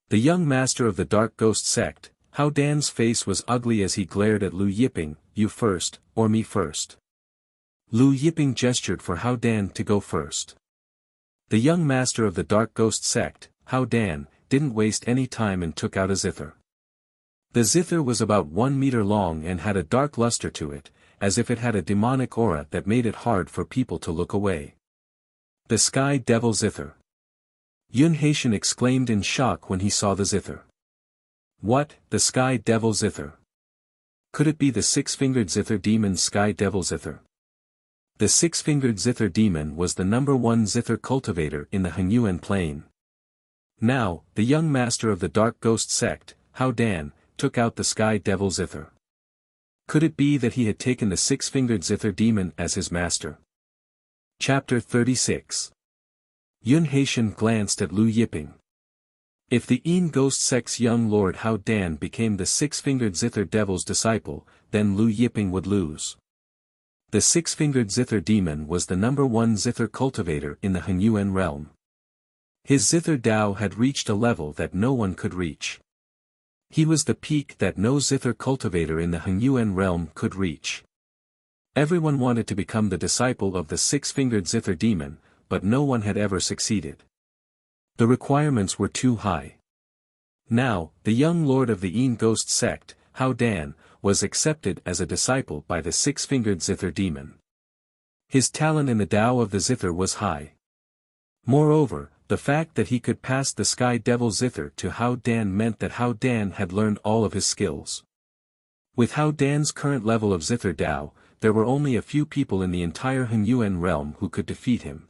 The young master of the Dark Ghost sect, Hao Dan's face was ugly as he glared at Lu Yiping. You first, or me first? Lu Yiping gestured for Hao Dan to go first. The young master of the Dark Ghost sect, Hao Dan, didn't waste any time and took out a zither. The zither was about 1 meter long and had a dark luster to it, as if it had a demonic aura that made it hard for people to look away. The Sky Devil Zither. Yun Haitian exclaimed in shock when he saw the zither. What, the Sky Devil Zither? Could it be the six-fingered zither demon's Sky Devil Zither? The six-fingered zither demon was the #1 zither cultivator in the Hanyuan plain. Now, the young master of the Dark Ghost sect, Hao Dan, took out the Sky Devil Zither. Could it be that he had taken the six-fingered zither demon as his master? Chapter 36. Yun Haitian glanced at Lu Yiping. If the Yin Ghost sect's young lord Hao Dan became the six-fingered zither devil's disciple, then Lu Yiping would lose. The six-fingered zither demon was the #1 zither cultivator in the Hanyuan realm. His zither Dao had reached a level that no one could reach. He was the peak that no zither cultivator in the Hanyuan realm could reach. Everyone wanted to become the disciple of the six-fingered zither demon, but no one had ever succeeded. The requirements were too high. Now, the young lord of the Yin Ghost sect, Hao Dan, was accepted as a disciple by the six-fingered zither demon. His talent in the Tao of the zither was high. Moreover, the fact that he could pass the Sky Devil Zither to Hao Dan meant that Hao Dan had learned all of his skills. With Hao Dan's current level of Zither Dao, there were only a few people in the entire Hanyuan realm who could defeat him.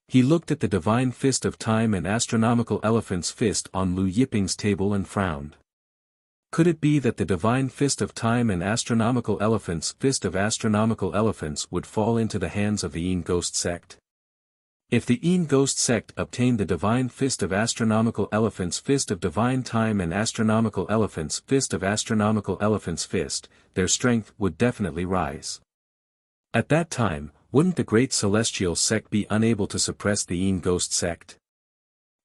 He looked at the Divine Fist of Time and Astronomical Elephant's fist on Lu Yiping's table and frowned. Could it be that the Divine Fist of Time and Astronomical Elephant's fist of Astronomical Elephants would fall into the hands of the Yin Ghost sect? If the Yin Ghost sect obtained the Divine Fist of Astronomical Elephant's fist of Divine Time and Astronomical Elephant's fist of Astronomical Elephant's fist, their strength would definitely rise. At that time, wouldn't the Great Celestial Sect be unable to suppress the Yin Ghost sect?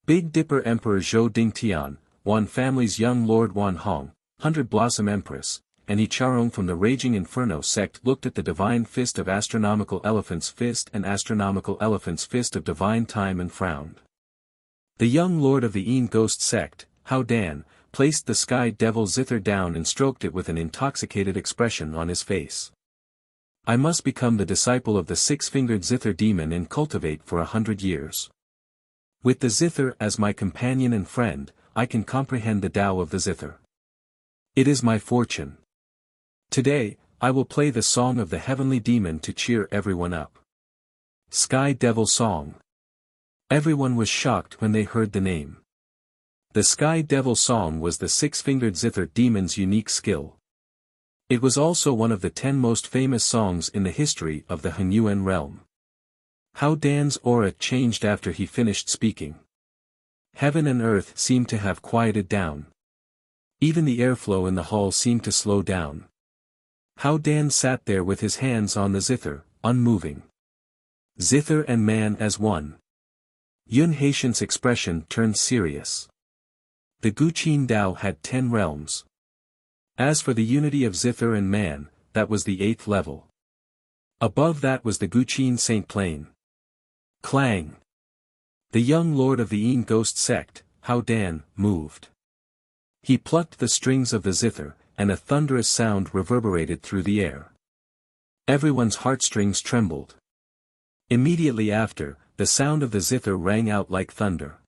Big Dipper Emperor Zhou Dingtian, Wan family's young Lord Wan Hong, 100 Blossom Empress, and Yi Charong from the Raging Inferno sect looked at the Divine Fist of Astronomical Elephant's fist and Astronomical Elephant's fist of Divine Time and frowned. The young lord of the Yin Ghost sect, Hao Dan, placed the Sky Devil Zither down and stroked it with an intoxicated expression on his face. I must become the disciple of the six-fingered zither demon and cultivate for 100 years. With the zither as my companion and friend, I can comprehend the Tao of the zither. It is my fortune. Today, I will play the song of the heavenly demon to cheer everyone up. Sky Devil Song. Everyone was shocked when they heard the name. The Sky Devil Song was the six-fingered zither demon's unique skill. It was also one of the 10 most famous songs in the history of the Hanyuan realm. Hao Dan's aura changed after he finished speaking. Heaven and earth seemed to have quieted down. Even the airflow in the hall seemed to slow down. Hao Dan sat there with his hands on the zither, unmoving. Zither and man as one. Yun Haitian's expression turned serious. The Guqin Dao had 10 realms. As for the unity of Zither and man, that was the 8th level. Above that was the Guqin Saint Plane. Clang! The young lord of the Yin Ghost sect, Hao Dan, moved. He plucked the strings of the zither, and a thunderous sound reverberated through the air. Everyone's heartstrings trembled. Immediately after, the sound of the zither rang out like thunder.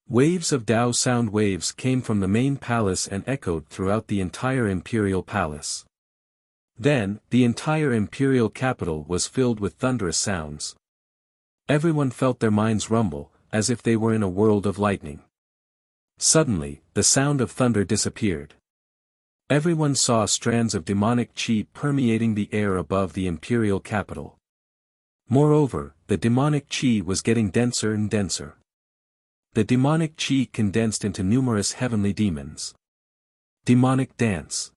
Waves of Dao sound waves came from the main palace and echoed throughout the entire imperial palace. Then, the entire imperial capital was filled with thunderous sounds. Everyone felt their minds rumble, as if they were in a world of lightning. Suddenly, the sound of thunder disappeared. Everyone saw strands of demonic chi permeating the air above the imperial capital. Moreover, the demonic chi was getting denser and denser. The demonic chi condensed into numerous heavenly demons. Demonic dance.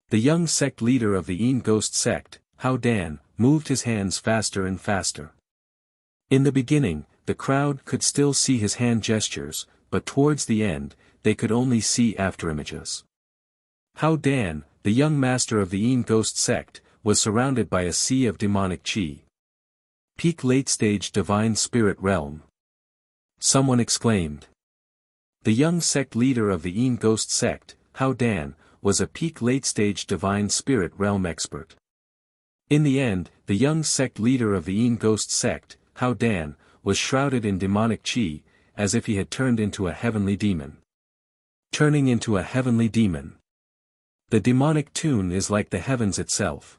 The young sect leader of the Yin Ghost sect, Hao Dan, moved his hands faster and faster. In the beginning, the crowd could still see his hand gestures, but towards the end, they could only see afterimages. Hao Dan, the young master of the Yin Ghost sect, was surrounded by a sea of demonic chi. Peak late-stage divine spirit realm. Someone exclaimed. The young sect leader of the Yin Ghost sect, Hao Dan, was a peak late-stage divine spirit realm expert. In the end, the young sect leader of the Yin Ghost sect, Hao Dan, was shrouded in demonic chi, as if he had turned into a heavenly demon. Turning into a heavenly demon. The demonic tune is like the heavens itself.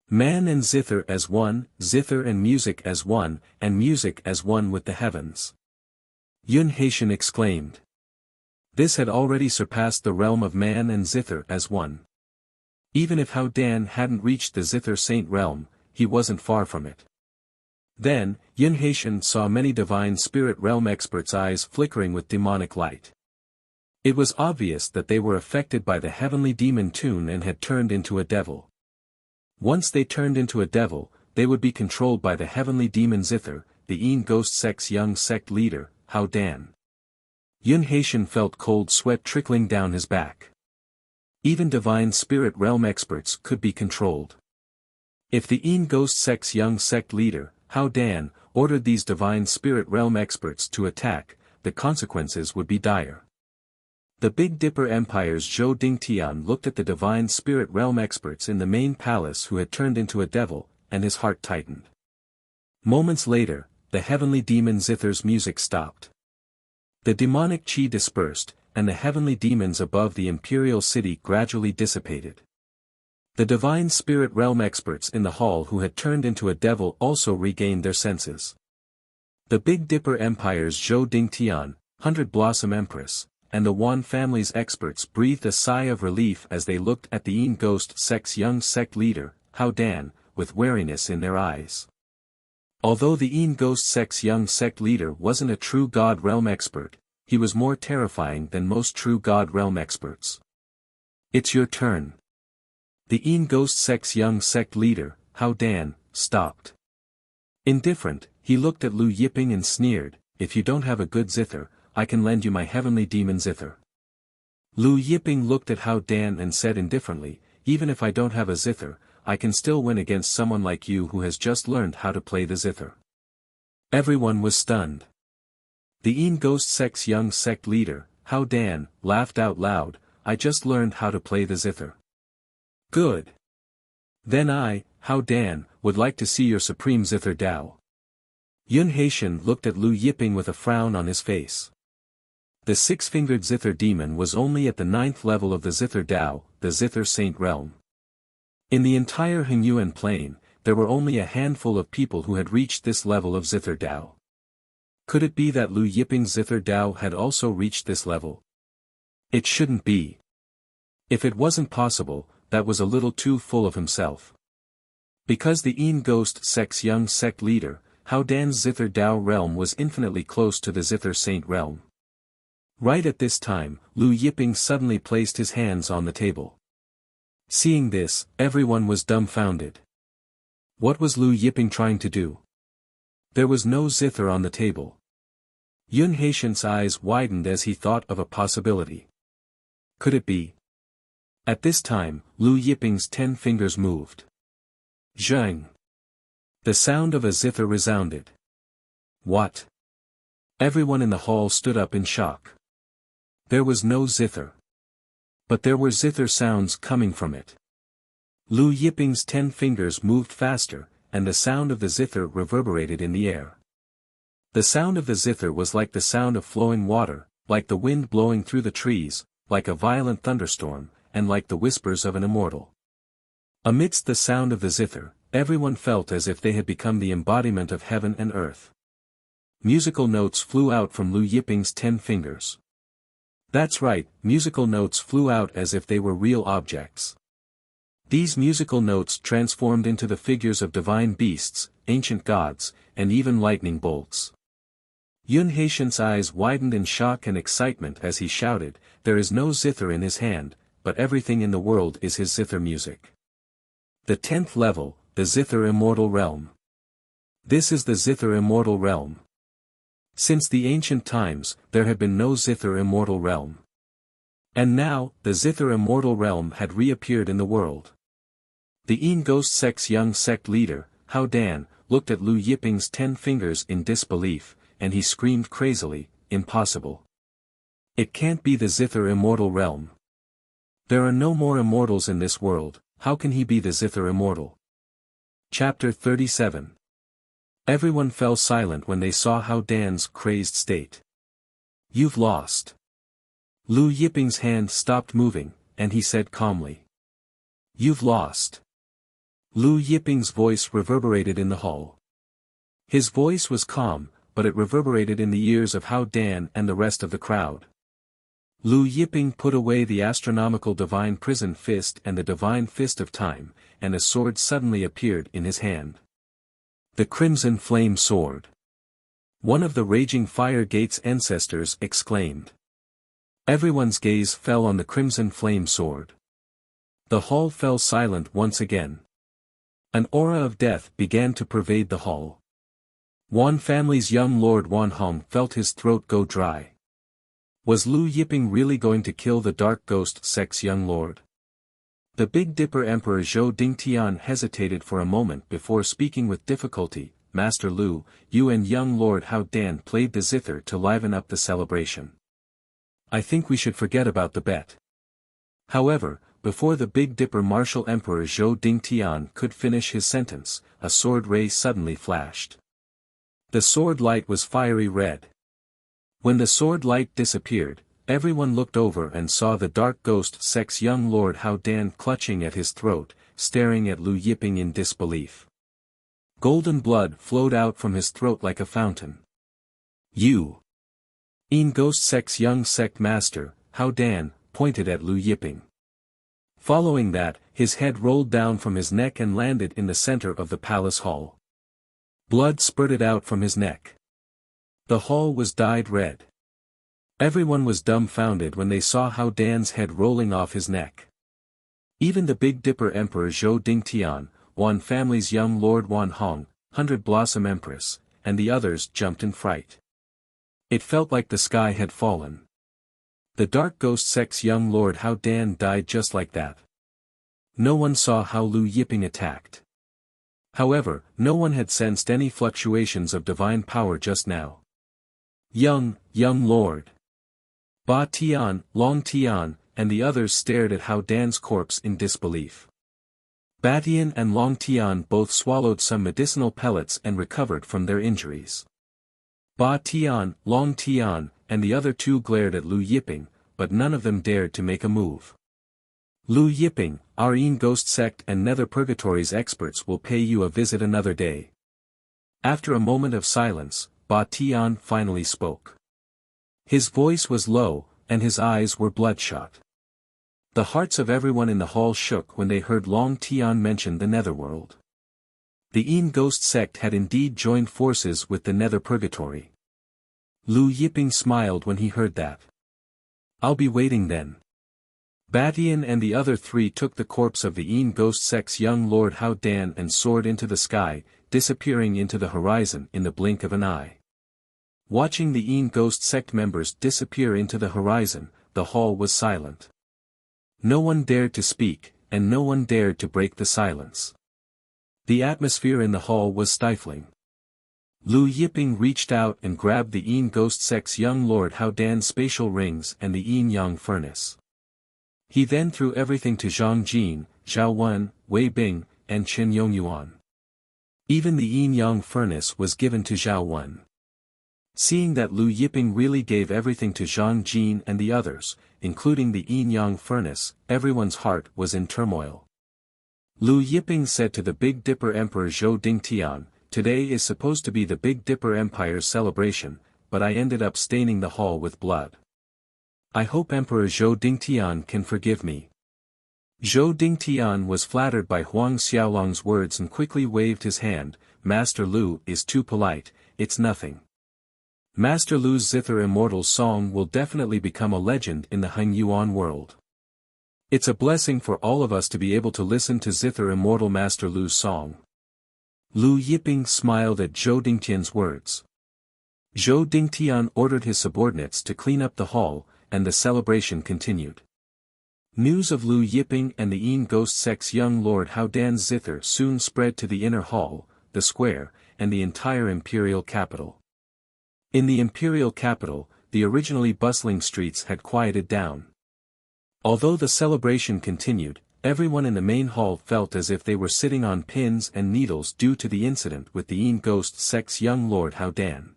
Man and zither as one, zither and music as one, and music as one with the heavens. Yun Haitian exclaimed. This had already surpassed the realm of man and zither as one. Even if Hao Dan hadn't reached the zither saint realm, he wasn't far from it. Then, Yun Haitian saw many divine spirit realm experts' eyes flickering with demonic light. It was obvious that they were affected by the heavenly demon tune and had turned into a devil. Once they turned into a devil, they would be controlled by the heavenly demon Zither, the Yin Ghost sect's young sect leader, Hao Dan. Yun Haitian felt cold sweat trickling down his back. Even divine spirit realm experts could be controlled. If the Yin Ghost sect's young sect leader, Hao Dan, ordered these divine spirit realm experts to attack, the consequences would be dire. The Big Dipper Empire's Zhou Dingtian looked at the divine spirit realm experts in the main palace who had turned into a devil, and his heart tightened. Moments later, the heavenly demon Zither's music stopped. The demonic chi dispersed, and the heavenly demons above the imperial city gradually dissipated. The divine spirit realm experts in the hall who had turned into a devil also regained their senses. The Big Dipper Empire's Zhou Dingtian, 100 Blossom Empress, and the Wan family's experts breathed a sigh of relief as they looked at the Yin Ghost sect's young sect leader, Hao Dan, with wariness in their eyes. Although the Yin Ghost sect's young sect leader wasn't a true God realm expert, he was more terrifying than most true God realm experts. It's your turn. The Yin Ghost sect's young sect leader, Hao Dan, stopped. Indifferent, he looked at Lu Yiping and sneered, "If you don't have a good zither, I can lend you my heavenly demon zither." Lu Yiping looked at Hao Dan and said indifferently, "Even if I don't have a zither, I can still win against someone like you who has just learned how to play the zither." Everyone was stunned. The Yin Ghost sect's young sect leader, Hao Dan, laughed out loud, "I just learned how to play the zither." Good. Then I, Hao Dan, would like to see your supreme zither Dao. Yun Haitian looked at Lu Yiping with a frown on his face. The six-fingered zither demon was only at the 9th level of the zither Dao, the zither saint realm. In the entire Hengyuan plain, there were only a handful of people who had reached this level of zither Dao. Could it be that Lu Yiping's zither Dao had also reached this level? It shouldn't be. If it wasn't possible, that was a little too full of himself. Because the Yin Ghost sect's young sect leader, Hao Dan's zither Dao realm was infinitely close to the zither saint realm. Right at this time, Lu Yiping suddenly placed his hands on the table. Seeing this, everyone was dumbfounded. What was Lu Yiping trying to do? There was no zither on the table. Yun Haitian's eyes widened as he thought of a possibility. Could it be? At this time, Lu Yiping's 10 fingers moved. Zheng. The sound of a zither resounded. What? Everyone in the hall stood up in shock. There was no zither. But there were zither sounds coming from it. Lu Yiping's 10 fingers moved faster, and the sound of the zither reverberated in the air. The sound of the zither was like the sound of flowing water, like the wind blowing through the trees, like a violent thunderstorm, and like the whispers of an immortal. Amidst the sound of the zither, everyone felt as if they had become the embodiment of heaven and earth. Musical notes flew out from Lu Yiping's 10 fingers. That's right, musical notes flew out as if they were real objects. These musical notes transformed into the figures of divine beasts, ancient gods, and even lightning bolts. Yun Haitian's eyes widened in shock and excitement as he shouted, "There is no zither in his hand, but everything in the world is his zither music." The 10th level, the Zither Immortal Realm. This is the Zither Immortal Realm. Since the ancient times, there had been no Zither Immortal Realm. And now, the Zither Immortal Realm had reappeared in the world. The Yin Ghost Sect's young sect leader, Hao Dan, looked at Lu Yiping's 10 fingers in disbelief, and he screamed crazily, "Impossible. It can't be the Zither Immortal Realm. There are no more immortals in this world, how can he be the Zither Immortal?" Chapter 37. Everyone fell silent when they saw Hao Dan's crazed state. "You've lost." Lu Yiping's hand stopped moving, and he said calmly. "You've lost." Lu Yiping's voice reverberated in the hall. His voice was calm, but it reverberated in the ears of Hao Dan and the rest of the crowd. Lu Yiping put away the astronomical divine prison fist and the divine fist of time, and a sword suddenly appeared in his hand. The Crimson Flame Sword. One of the Raging Fire Gate's ancestors exclaimed. Everyone's gaze fell on the Crimson Flame Sword. The hall fell silent once again. An aura of death began to pervade the hall. Wan family's young lord Wan Hong felt his throat go dry. Was Lu Yiping really going to kill the Dark Ghost Sect's young lord? The Big Dipper Emperor Zhou Dingtian hesitated for a moment before speaking with difficulty. "Master Lu, you and young Lord Hao Dan played the zither to liven up the celebration. I think we should forget about the bet." However, before the Big Dipper Martial Emperor Zhou Dingtian could finish his sentence, a sword ray suddenly flashed. The sword light was fiery red. When the sword light disappeared, everyone looked over and saw the Dark Ghost Sect's young Lord Hao Dan clutching at his throat, staring at Lu Yiping in disbelief. Golden blood flowed out from his throat like a fountain. "You!" Yin Ghost Sect's young sect master, Hao Dan, pointed at Lu Yiping. Following that, his head rolled down from his neck and landed in the center of the palace hall. Blood spurted out from his neck. The hall was dyed red. Everyone was dumbfounded when they saw Hao Dan's head rolling off his neck. Even the Big Dipper Emperor Zhou Dingtian, Wan family's young Lord Wan Hong, 100 Blossom Empress, and the others jumped in fright. It felt like the sky had fallen. The Dark Ghost Sect's young Lord Hao Dan died just like that. No one saw how Lu Yiping attacked. However, no one had sensed any fluctuations of divine power just now. Young Lord. Ba Tian, Long Tian, and the others stared at Hao Dan's corpse in disbelief. Batian and Long Tian both swallowed some medicinal pellets and recovered from their injuries. Ba Tian, Long Tian, and the other two glared at Lu Yiping, but none of them dared to make a move. "Lu Yiping, our Yin Ghost Sect and Nether Purgatory's experts will pay you a visit another day." After a moment of silence, Ba Tian finally spoke. His voice was low, and his eyes were bloodshot. The hearts of everyone in the hall shook when they heard Long Tian mention the Netherworld. The Yin Ghost Sect had indeed joined forces with the Nether Purgatory. Lu Yiping smiled when he heard that. "I'll be waiting then." Batian and the other three took the corpse of the Een Ghost Sect's young Lord Hao Dan and soared into the sky, disappearing into the horizon in the blink of an eye. Watching the Een Ghost Sect members disappear into the horizon, the hall was silent. No one dared to speak, and no one dared to break the silence. The atmosphere in the hall was stifling. Lu Yiping reached out and grabbed the Een Ghost Sect's young Lord Hao Dan's spatial rings and the Een Yang furnace. He then threw everything to Zhang Jin, Zhao Wen, Wei Bing, and Chen Yongyuan. Even the Een Yang furnace was given to Zhao Wen. Seeing that Lu Yiping really gave everything to Zhang Jin and the others, including the Een Yang furnace, everyone's heart was in turmoil. Lu Yiping said to the Big Dipper Emperor Zhou Dingtian, "Today is supposed to be the Big Dipper Empire's celebration, but I ended up staining the hall with blood. I hope Emperor Zhou Dingtian can forgive me." Zhou Dingtian was flattered by Huang Xiaolong's words and quickly waved his hand. "Master Lu is too polite, it's nothing. Master Lu's Zither Immortal song will definitely become a legend in the Heng Yuan world. It's a blessing for all of us to be able to listen to Zither Immortal Master Lu's song." Lu Yiping smiled at Zhou Dingtian's words. Zhou Dingtian ordered his subordinates to clean up the hall, and the celebration continued. News of Lu Yiping and the Een Ghost Sect's young Lord Hao Dan's zither soon spread to the inner hall, the square, and the entire imperial capital. In the imperial capital, the originally bustling streets had quieted down. Although the celebration continued, everyone in the main hall felt as if they were sitting on pins and needles due to the incident with the Een Ghost Sect's young Lord Hao Dan.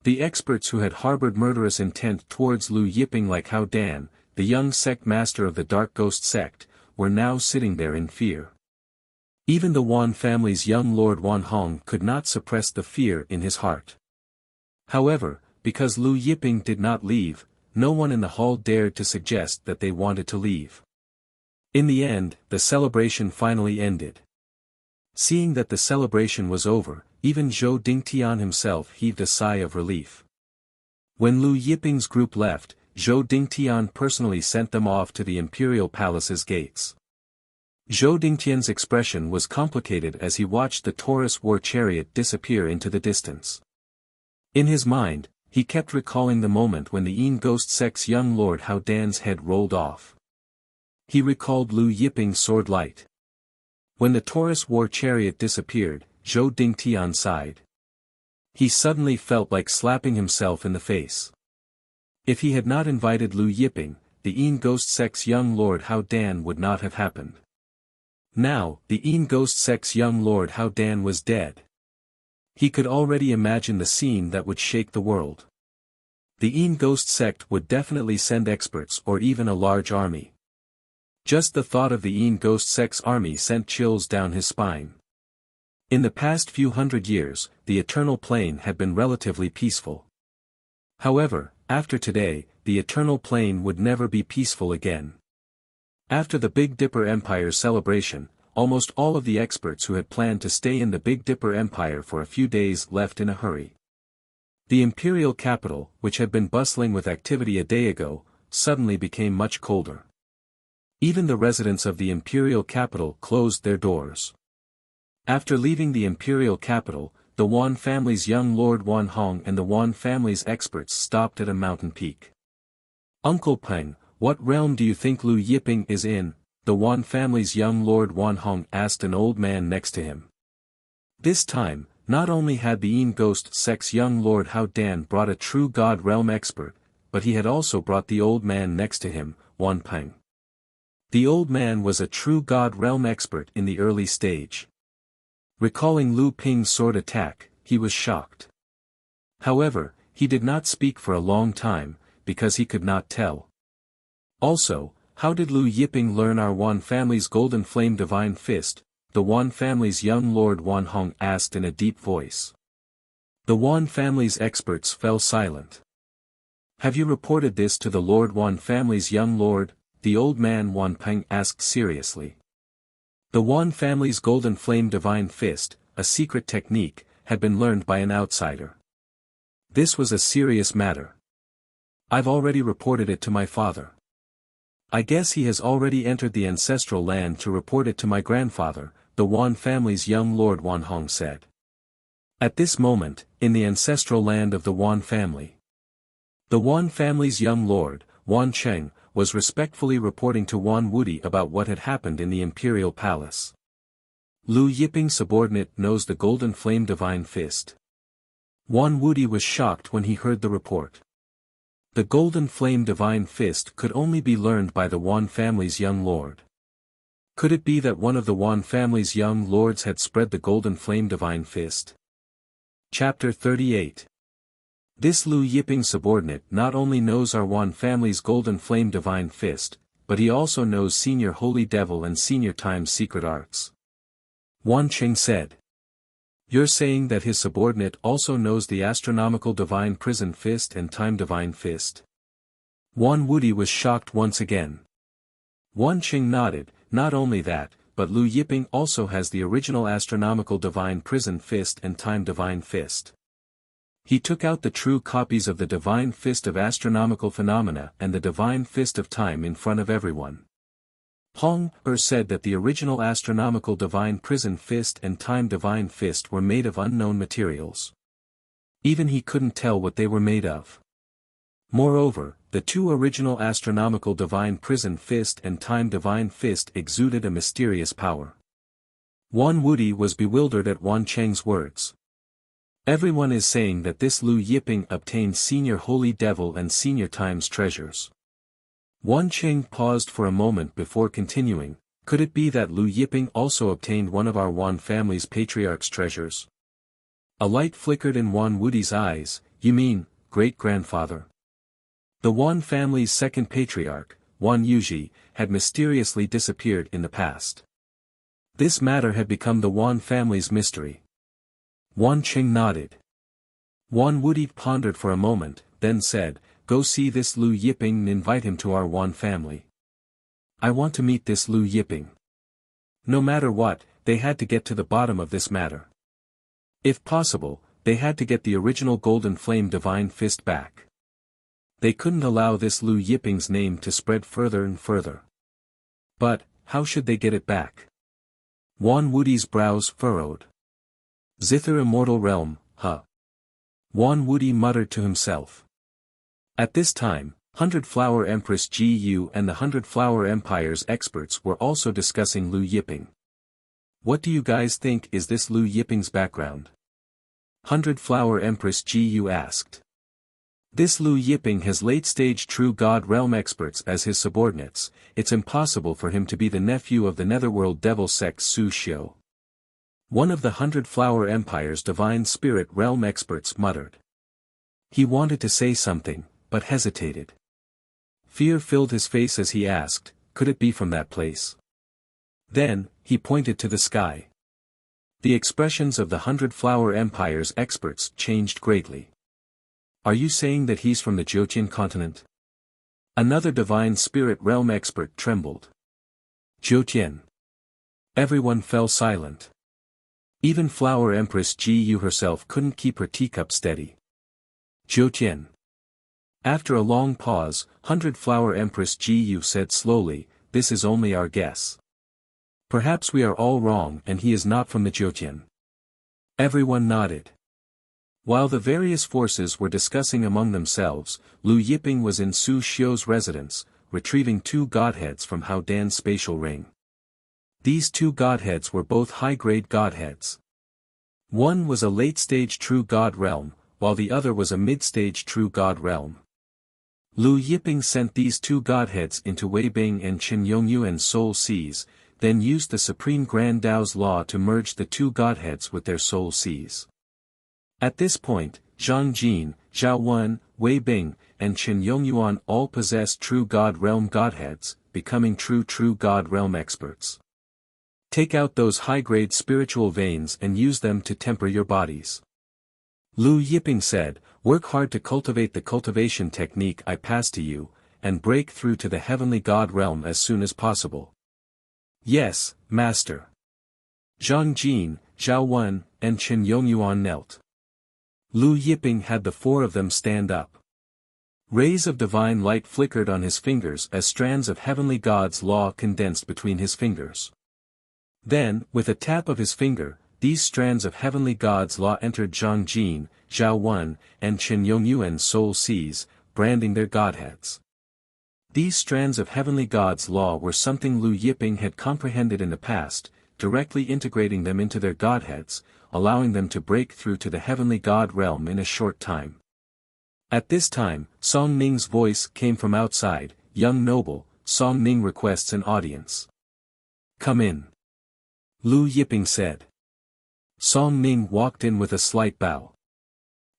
The experts who had harbored murderous intent towards Lu Yiping like Hao Dan, the young sect master of the Dark Ghost Sect, were now sitting there in fear. Even the Wan family's young Lord Wan Hong could not suppress the fear in his heart. However, because Lu Yiping did not leave, no one in the hall dared to suggest that they wanted to leave. In the end, the celebration finally ended. Seeing that the celebration was over, even Zhou Dingtian himself heaved a sigh of relief. When Lu Yiping's group left, Zhou Dingtian personally sent them off to the imperial palace's gates. Zhou Dingtian's expression was complicated as he watched the Taurus war chariot disappear into the distance. In his mind, he kept recalling the moment when the Een Ghost Sect's young Lord Hao Dan's head rolled off. He recalled Lu Yiping's sword light. When the Taurus war chariot disappeared, Zhou Dingtian sighed. He suddenly felt like slapping himself in the face. If he had not invited Lu Yiping, the Een Ghost Sect's young Lord Hao Dan would not have happened. Now, the Een Ghost Sect's young Lord Hao Dan was dead. He could already imagine the scene that would shake the world. The Een Ghost Sect would definitely send experts or even a large army. Just the thought of the Een Ghost Sect's army sent chills down his spine. In the past few hundred years, the Eternal Plane had been relatively peaceful. However, after today, the Eternal Plane would never be peaceful again. After the Big Dipper Empire's celebration, almost all of the experts who had planned to stay in the Big Dipper Empire for a few days left in a hurry. The imperial capital, which had been bustling with activity a day ago, suddenly became much colder. Even the residents of the imperial capital closed their doors. After leaving the imperial capital, the Wan family's young Lord Wan Hong and the Wan family's experts stopped at a mountain peak. "Uncle Peng, what realm do you think Lu Yiping is in?" the Wan family's young Lord Wan Hong asked an old man next to him. This time, not only had the Een Ghost Sect's young Lord Hao Dan brought a true God realm expert, but he had also brought the old man next to him, Wan Peng. The old man was a true God realm expert in the early stage. Recalling Lu Ping's sword attack, he was shocked. However, he did not speak for a long time, because he could not tell. Also, how did Lu Yiping learn our Wan family's golden flame divine fist? The Wan family's young Lord Wan Hong asked in a deep voice. The Wan family's experts fell silent. "Have you reported this to the Lord Wan family's young lord?" the old man Wan Peng asked seriously. The Wan family's golden flame divine fist, a secret technique, had been learned by an outsider. This was a serious matter. "I've already reported it to my father." I guess he has already entered the ancestral land to report it to my grandfather, the Wan family's young lord Wan Hong said. At this moment, in the ancestral land of the Wan family, the Wan family's young lord, Wan Cheng, was respectfully reporting to Wan Wudi about what had happened in the imperial palace. Lu Yiping's subordinate knows the golden flame divine fist. Wan Wudi was shocked when he heard the report. The golden flame divine fist could only be learned by the Wan family's young lord. Could it be that one of the Wan family's young lords had spread the golden flame divine fist? Chapter 38. This Lu Yiping subordinate not only knows our Wan family's golden flame divine fist, but he also knows senior holy devil and senior time's secret arts. Wan Cheng said. You're saying that his subordinate also knows the astronomical divine prison fist and time divine fist? Wan Wudi was shocked once again. Wan Cheng nodded. Not only that, but Lu Yiping also has the original astronomical divine prison fist and time divine fist. He took out the true copies of the divine fist of astronomical phenomena and the divine fist of time in front of everyone. Hong said that the original astronomical divine prison fist and time divine fist were made of unknown materials. Even he couldn't tell what they were made of. Moreover, the two original astronomical divine prison fist and time divine fist exuded a mysterious power. Wan Wudi was bewildered at Wan Cheng's words. Everyone is saying that this Lu Yiping obtained senior holy devil and senior time's treasures. Wan Cheng paused for a moment before continuing. Could it be that Lu Yiping also obtained one of our Wan family's patriarch's treasures? A light flickered in Wan Wudi's eyes. You mean, great-grandfather? The Wan family's second patriarch, Wan Yuji, had mysteriously disappeared in the past. This matter had become the Wan family's mystery. Wan Cheng nodded. Wan Wudi pondered for a moment, then said, Go see this Lu Yiping and invite him to our Wan family. I want to meet this Lu Yiping. No matter what, they had to get to the bottom of this matter. If possible, they had to get the original golden flame divine fist back. They couldn't allow this Lu Yiping's name to spread further and further. But, how should they get it back? Wan Wudi's brows furrowed. Zither immortal realm, huh? Wan Wudi muttered to himself. At this time, Hundred Flower Empress Gu and the Hundred Flower Empire's experts were also discussing Lu Yiping. What do you guys think is this Lu Yiping's background? Hundred Flower Empress Gu asked. This Lu Yiping has late-stage True God Realm experts as his subordinates. It's impossible for him to be the nephew of the Netherworld Devil Sect Su Xiu. One of the Hundred Flower Empire's Divine Spirit Realm experts muttered. He wanted to say something, but hesitated. Fear filled his face as he asked, could it be from that place? Then, he pointed to the sky. The expressions of the Hundred Flower Empire's experts changed greatly. Are you saying that he's from the Jiotian continent? Another Divine Spirit Realm expert trembled. Jiotian. Everyone fell silent. Even Flower Empress Gu herself couldn't keep her teacup steady. Jiotian. After a long pause, Hundred Flower Empress Gu said slowly, this is only our guess. Perhaps we are all wrong and he is not from the Jiotian. Everyone nodded. While the various forces were discussing among themselves, Lu Yiping was in Su Xiu's residence, retrieving two godheads from Hao Dan's spatial ring. These two godheads were both high-grade godheads. One was a late-stage True God realm, while the other was a mid-stage True God realm. Lu Yiping sent these two godheads into Weibing and Qin Yongyuan's soul seas, then used the Supreme Grand Tao's law to merge the two godheads with their soul seas. At this point, Zhang Jin, Zhao Wen, Wei Bing, and Qin Yongyuan all possessed True God realm godheads, becoming True God realm experts. Take out those high-grade spiritual veins and use them to temper your bodies. Lu Yiping said, work hard to cultivate the cultivation technique I pass to you, and break through to the heavenly God realm as soon as possible. Yes, Master. Zhang Jin, Zhao Wen, and Qin Yongyuan knelt. Lu Yiping had the four of them stand up. Rays of divine light flickered on his fingers as strands of heavenly God's law condensed between his fingers. Then, with a tap of his finger, these strands of heavenly God's law entered Zhang Jin, Zhao Wen, and Chen Yongyuan's soul seas, branding their godheads. These strands of heavenly God's law were something Lu Yiping had comprehended in the past, directly integrating them into their godheads, allowing them to break through to the heavenly God realm in a short time. At this time, Song Ning's voice came from outside. "Young noble, Song Ning requests an audience." "Come in," Lu Yiping said. Song Ning walked in with a slight bow.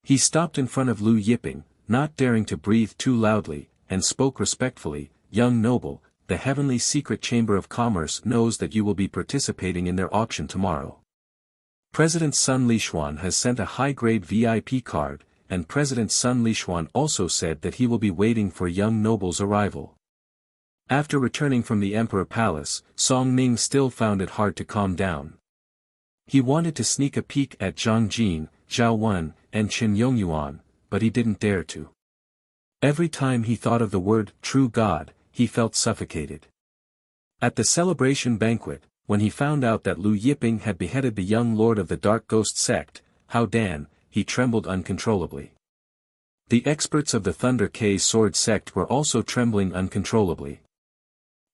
He stopped in front of Lu Yiping, not daring to breathe too loudly, and spoke respectfully. "Young noble, the Heavenly Secret Chamber of Commerce knows that you will be participating in their auction tomorrow. President Sun Lishuan has sent a high-grade VIP card, and President Sun Lishuan also said that he will be waiting for young noble's arrival." After returning from the Emperor Palace, Song Ning still found it hard to calm down. He wanted to sneak a peek at Zhang Jin, Zhao Wen, and Chen Yongyuan, but he didn't dare to. Every time he thought of the word "true God," he felt suffocated. At the celebration banquet, when he found out that Lu Yiping had beheaded the young lord of the Dark Ghost sect, Hao Dan, he trembled uncontrollably. The experts of the Thunder K Sword sect were also trembling uncontrollably.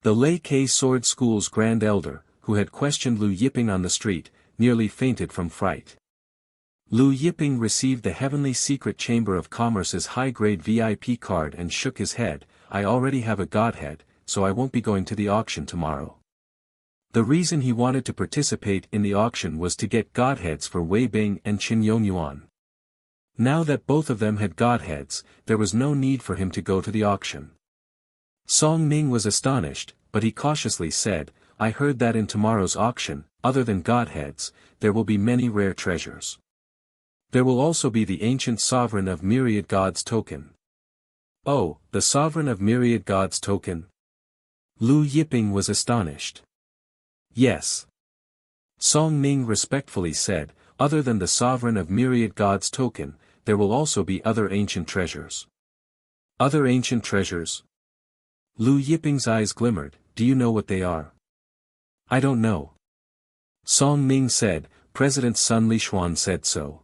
The Lei K Sword School's Grand Elder, who had questioned Lu Yiping on the street, nearly fainted from fright. Lu Yiping received the Heavenly Secret Chamber of Commerce's high-grade VIP card and shook his head. "I already have a godhead, so I won't be going to the auction tomorrow." The reason he wanted to participate in the auction was to get godheads for Wei Bing and Qin Yongyuan. Now that both of them had godheads, there was no need for him to go to the auction. Song Ning was astonished, but he cautiously said, "I heard that in tomorrow's auction, other than godheads, there will be many rare treasures. There will also be the ancient sovereign of myriad gods token." "Oh, the sovereign of myriad gods token?" Lu Yiping was astonished. "Yes." Song Ning respectfully said, "Other than the sovereign of myriad gods token, there will also be other ancient treasures." "Other ancient treasures?" Lu Yiping's eyes glimmered. "Do you know what they are?" "I don't know." Song Ning said, "President Sun Lishuan said so."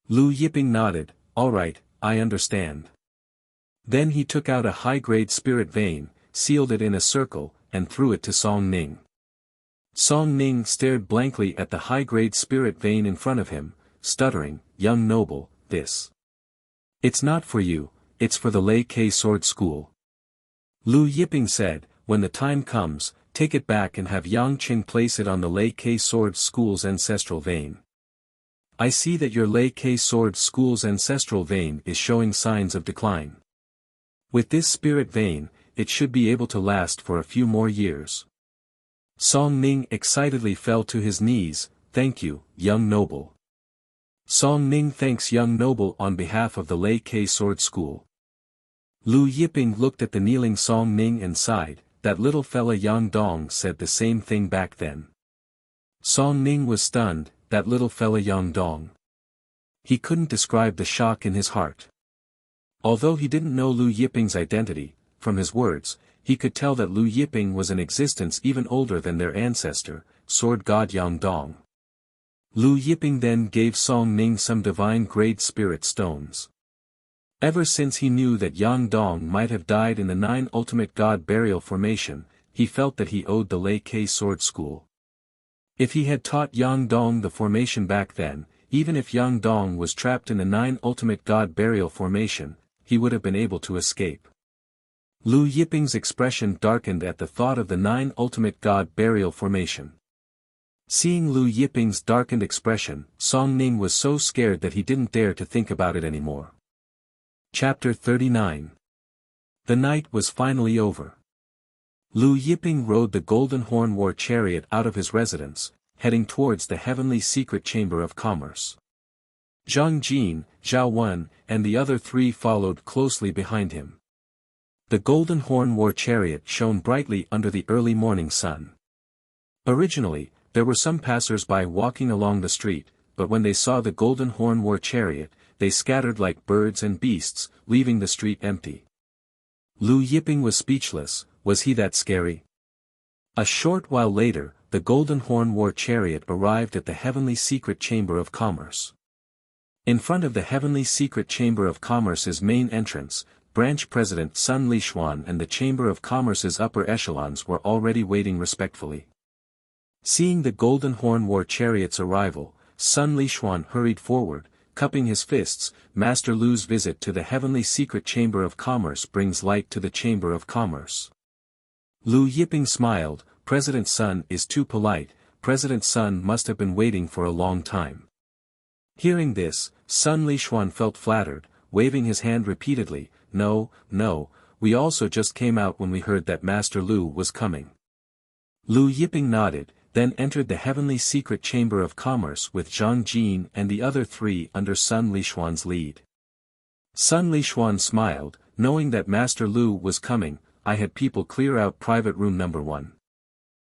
Lu Yiping nodded. "All right, I understand." Then he took out a high-grade spirit vein, sealed it in a circle, and threw it to Song Ning. Song Ning stared blankly at the high-grade spirit vein in front of him, stuttering, "Young noble, this. It's not for you, it's for the Lei K Sword School." Lu Yiping said, "When the time comes, take it back and have Yang Qing place it on the Lei K Sword School's ancestral vein. I see that your Lei K Sword School's ancestral vein is showing signs of decline. With this spirit vein, it should be able to last for a few more years." Song Ning excitedly fell to his knees. "Thank you, young noble." Song Ning thanks young noble on behalf of the Lei K Sword School. Lu Yiping looked at the kneeling Song Ning and sighed. That little fella Yang Dong said the same thing back then. Song Ning was stunned. That little fella Yang Dong. He couldn't describe the shock in his heart. Although he didn't know Lu Yiping's identity, from his words, he could tell that Lu Yiping was in existence even older than their ancestor, sword god Yang Dong. Lu Yiping then gave Song Ning some divine grade spirit stones. Ever since he knew that Yang Dong might have died in the 9 Ultimate God Burial Formation, he felt that he owed the Lei K Sword School. If he had taught Yang Dong the formation back then, even if Yang Dong was trapped in the 9 Ultimate God Burial Formation, he would have been able to escape. Lu Yiping's expression darkened at the thought of the 9 Ultimate God Burial Formation. Seeing Lu Yiping's darkened expression, Song Ning was so scared that he didn't dare to think about it anymore. Chapter 39. The night was finally over. Lu Yiping rode the Golden Horn War chariot out of his residence, heading towards the Heavenly Secret Chamber of Commerce. Zhang Jin, Zhao Wen, and the other 3 followed closely behind him. The Golden Horn War chariot shone brightly under the early morning sun. Originally, there were some passers-by walking along the street, but when they saw the Golden Horn War chariot, they scattered like birds and beasts, leaving the street empty. Lu Yiping was speechless. Was he that scary? A short while later, the Golden Horn War Chariot arrived at the Heavenly Secret Chamber of Commerce. In front of the Heavenly Secret Chamber of Commerce's main entrance, Branch President Sun Lishuan and the Chamber of Commerce's upper echelons were already waiting respectfully. Seeing the Golden Horn War Chariot's arrival, Sun Lishuan hurried forward, cupping his fists. Master Lu's visit to the Heavenly Secret Chamber of Commerce brings light to the Chamber of Commerce. Lu Yiping smiled. President Sun is too polite. President Sun must have been waiting for a long time. Hearing this, Sun Lishuan felt flattered, waving his hand repeatedly. No, no, we also just came out when we heard that Master Lu was coming. Lu Yiping nodded, then entered the Heavenly Secret Chamber of Commerce with Zhang Jin and the other three under Sun Lishuan's lead. Sun Lishuan smiled, knowing that Master Lu was coming. I had people clear out private room number 1.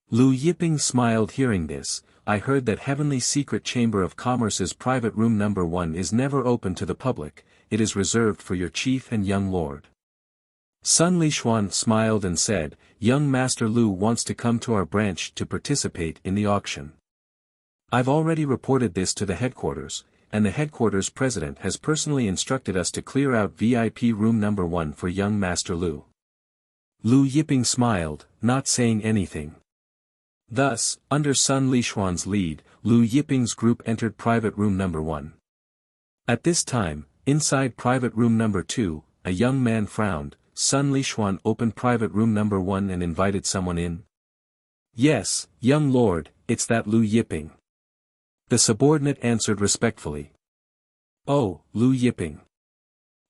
Lu Yiping smiled hearing this. I heard that Heavenly Secret Chamber of Commerce's private room number 1 is never open to the public, it is reserved for your chief and young lord. Sun Lishuan smiled and said, young Master Lu wants to come to our branch to participate in the auction. I've already reported this to the headquarters, and the headquarters president has personally instructed us to clear out VIP room number 1 for young Master Lu. Lu Yiping smiled, not saying anything. Thus, under Sun Lishuan's lead, Lu Yiping's group entered private room number 1. At this time, inside private room number 2, a young man frowned. Sun Lishuan opened private room number 1 and invited someone in. Yes, young lord, it's that Lu Yiping. The subordinate answered respectfully. Oh, Lu Yiping.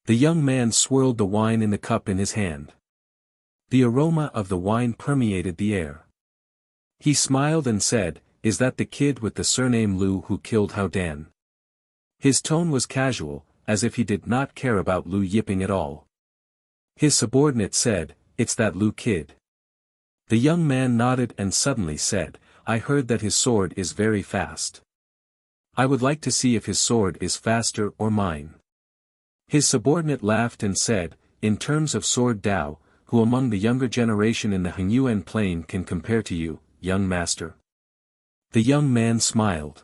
The young man swirled the wine in the cup in his hand. The aroma of the wine permeated the air. He smiled and said, is that the kid with the surname Lu who killed Hao Dan? His tone was casual, as if he did not care about Lu Yiping at all. His subordinate said, it's that Lu kid. The young man nodded and suddenly said, I heard that his sword is very fast. I would like to see if his sword is faster or mine. His subordinate laughed and said, in terms of sword Dao, who among the younger generation in the Hengyuan plain can compare to you, young master? The young man smiled.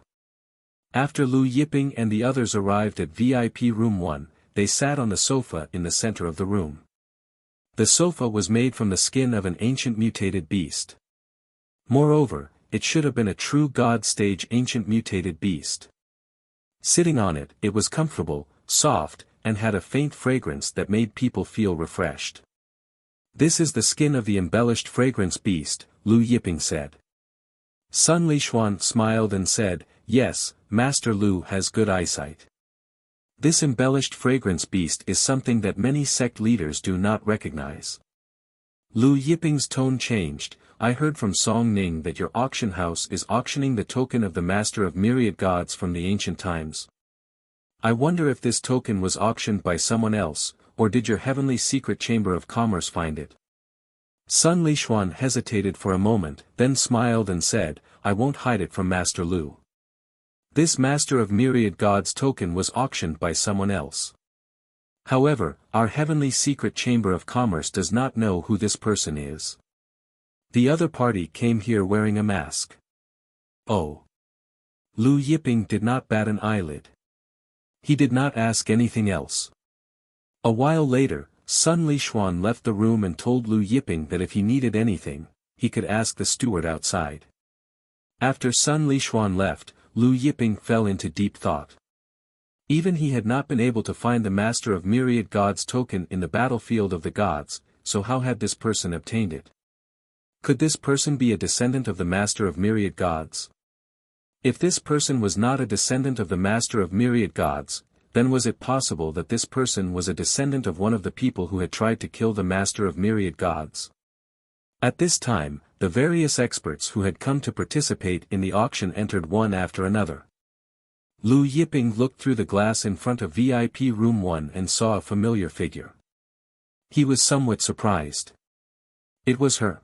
After Lu Yiping and the others arrived at VIP room 1, they sat on the sofa in the center of the room. The sofa was made from the skin of an ancient mutated beast. Moreover, it should have been a true god stage ancient mutated beast. Sitting on it, it was comfortable, soft, and had a faint fragrance that made people feel refreshed. This is the skin of the embellished fragrance beast, Lu Yiping said. Sun Lishuan smiled and said, yes, Master Lu has good eyesight. This embellished fragrance beast is something that many sect leaders do not recognize. Lu Yiping's tone changed. I heard from Song Ning that your auction house is auctioning the token of the Master of Myriad Gods from the ancient times. I wonder if this token was auctioned by someone else, or did your Heavenly Secret Chamber of Commerce find it? Sun Lishuan hesitated for a moment, then smiled and said, I won't hide it from Master Lu. This Master of Myriad Gods token was auctioned by someone else. However, our Heavenly Secret Chamber of Commerce does not know who this person is. The other party came here wearing a mask. Oh. Lu Yiping did not bat an eyelid. He did not ask anything else. A while later, Sun Lishuan left the room and told Lu Yiping that if he needed anything, he could ask the steward outside. After Sun Lishuan left, Lu Yiping fell into deep thought. Even he had not been able to find the Master of Myriad Gods token in the battlefield of the gods, so how had this person obtained it? Could this person be a descendant of the Master of Myriad Gods? If this person was not a descendant of the Master of Myriad Gods, then was it possible that this person was a descendant of one of the people who had tried to kill the Master of Myriad Gods? At this time, the various experts who had come to participate in the auction entered one after another. Lu Yiping looked through the glass in front of VIP room 1 and saw a familiar figure. He was somewhat surprised. It was her.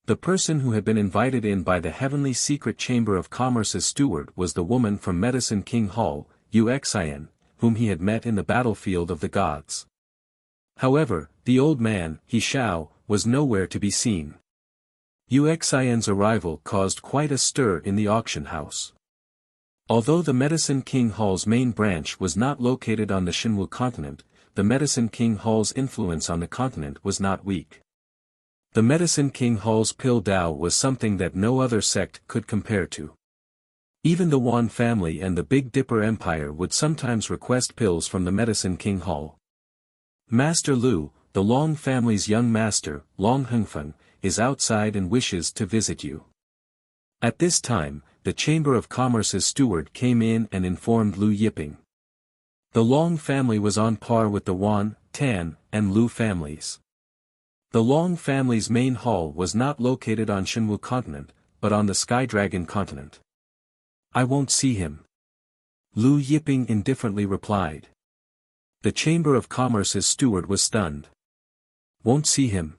The person who had been invited in by the Heavenly Secret Chamber of Commerce's steward was the woman from Medicine King Hall, Wuxia, whom he had met in the battlefield of the gods. However, the old man, He Xiao, was nowhere to be seen. Uxin's arrival caused quite a stir in the auction house. Although the Medicine King Hall's main branch was not located on the Xinwu continent, the Medicine King Hall's influence on the continent was not weak. The Medicine King Hall's pill Dao was something that no other sect could compare to. Even the Wan family and the Big Dipper Empire would sometimes request pills from the Medicine King Hall. Master Lu, the Long family's young master, Long Hengfeng, is outside and wishes to visit you. At this time, the Chamber of Commerce's steward came in and informed Lu Yiping. The Long family was on par with the Wan, Tan, and Lu families. The Long family's main hall was not located on Xinwu continent, but on the Sky Dragon continent. I won't see him. Lu Yiping indifferently replied. The Chamber of Commerce's steward was stunned. Won't see him.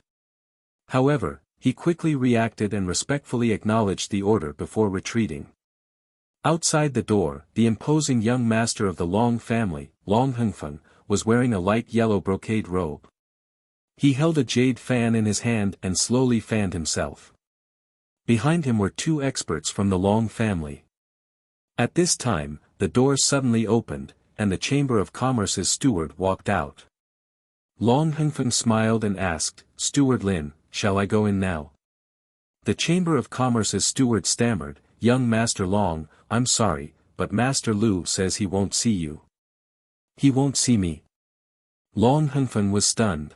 However, he quickly reacted and respectfully acknowledged the order before retreating. Outside the door, the imposing young master of the Long family, Long Hengfeng, was wearing a light yellow brocade robe. He held a jade fan in his hand and slowly fanned himself. Behind him were two experts from the Long family. At this time, the door suddenly opened, and the Chamber of Commerce's steward walked out. Long Hengfeng smiled and asked, "Steward Lin, shall I go in now?" The Chamber of Commerce's steward stammered, "Young Master Long, I'm sorry, but Master Lu says he won't see you." "He won't see me?" Long Hengfeng was stunned.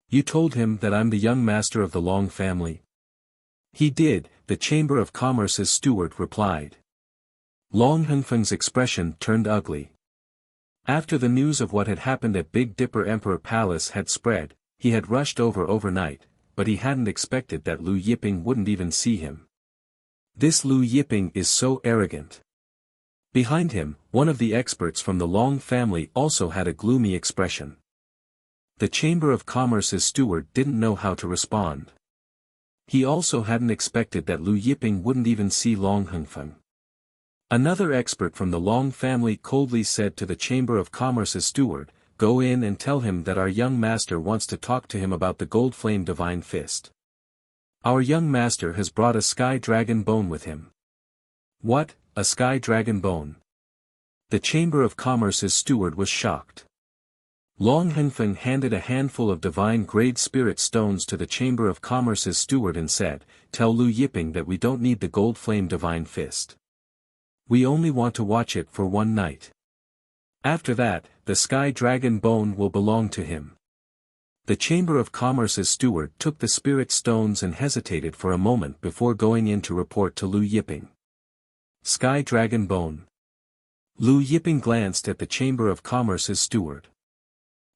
"You told him that I'm the young master of the Long family?" "He did," the Chamber of Commerce's steward replied. Long Hengfeng's expression turned ugly. After the news of what had happened at Big Dipper Emperor Palace had spread, he had rushed over overnight, but he hadn't expected that Lu Yiping wouldn't even see him. This Lu Yiping is so arrogant. Behind him, one of the experts from the Long family also had a gloomy expression. The Chamber of Commerce's steward didn't know how to respond. He also hadn't expected that Lu Yiping wouldn't even see Long Hengfeng. Another expert from the Long family coldly said to the Chamber of Commerce's steward, "Go in and tell him that our young master wants to talk to him about the Gold Flame Divine Fist. Our young master has brought a Sky Dragon bone with him." "What, a Sky Dragon bone?" The Chamber of Commerce's steward was shocked. Long Hengfeng handed a handful of divine-grade spirit stones to the Chamber of Commerce's steward and said, "Tell Lu Yiping that we don't need the Gold Flame Divine Fist. We only want to watch it for one night. After that, the Sky Dragon bone will belong to him." The Chamber of Commerce's steward took the spirit stones and hesitated for a moment before going in to report to Lu Yiping. Sky Dragon bone. Lu Yiping glanced at the Chamber of Commerce's steward.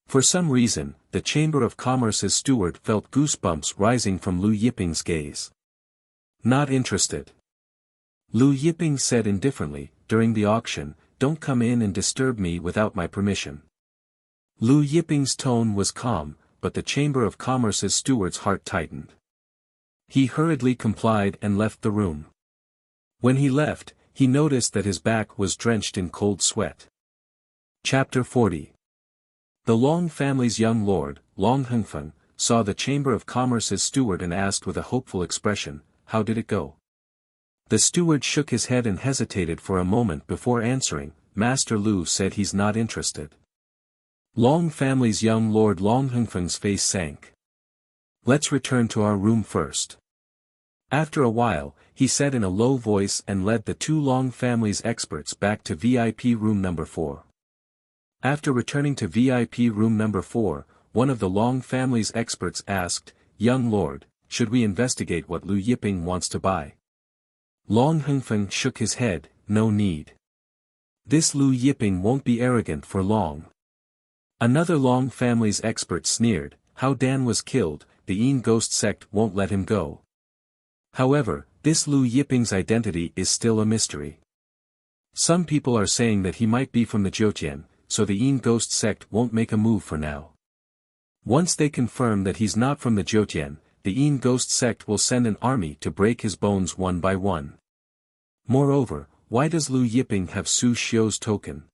For some reason, the Chamber of Commerce's steward felt goosebumps rising from Lu Yiping's gaze. "Not interested." Lu Yiping said indifferently, "During the auction, don't come in and disturb me without my permission." Lu Yiping's tone was calm, but the Chamber of Commerce's steward's heart tightened. He hurriedly complied and left the room. When he left, he noticed that his back was drenched in cold sweat. Chapter 40. The Long family's young lord, Long Hengfeng, saw the Chamber of Commerce's steward and asked with a hopeful expression, "How did it go?" The steward shook his head and hesitated for a moment before answering, "Master Lu said he's not interested." Long family's young lord Long Hengfeng's face sank. "Let's return to our room first." After a while, he said in a low voice and led the two Long family's experts back to VIP room number 4. After returning to VIP room number 4, one of the Long family's experts asked, "Young lord, should we investigate what Lu Yiping wants to buy?" Long Hengfeng shook his head, "No need. This Lu Yiping won't be arrogant for long." Another Long family's expert sneered, "How Dan was killed, the Yin Ghost sect won't let him go. However, this Lu Yiping's identity is still a mystery. Some people are saying that he might be from the Jiutian, so the Yin Ghost sect won't make a move for now. Once they confirm that he's not from the Jiutian, the Yin Ghost sect will send an army to break his bones one by one. Moreover, why does Lu Yiping have Su Xiu's token?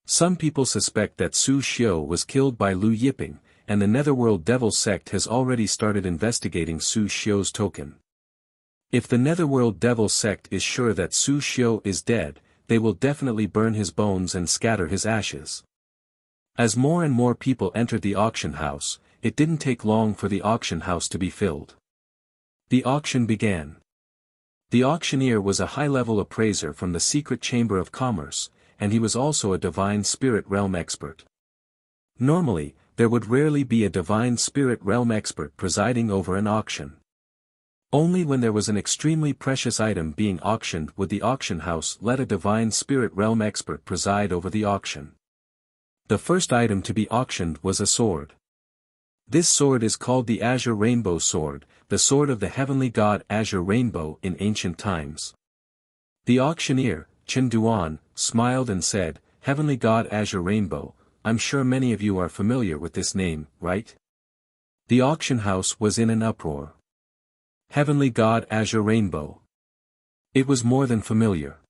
Some people suspect that Su Xiu was killed by Lu Yiping, and the Netherworld Devil sect has already started investigating Su Xiu's token. If the Netherworld Devil sect is sure that Su Xiu is dead, they will definitely burn his bones and scatter his ashes. As more and more people entered the auction house, it didn't take long for the auction house to be filled. The auction began. The auctioneer was a high-level appraiser from the Secret Chamber of Commerce, and he was also a Divine Spirit Realm expert. Normally, there would rarely be a Divine Spirit Realm expert presiding over an auction. Only when there was an extremely precious item being auctioned would the auction house let a Divine Spirit Realm expert preside over the auction. The first item to be auctioned was a sword. This sword is called the Azure Rainbow Sword, the sword of the heavenly god Azure Rainbow in ancient times. The auctioneer, Chen Duan, smiled and said, "Heavenly god Azure Rainbow, I'm sure many of you are familiar with this name, right?" The auction house was in an uproar. Heavenly god Azure Rainbow. It was more than familiar.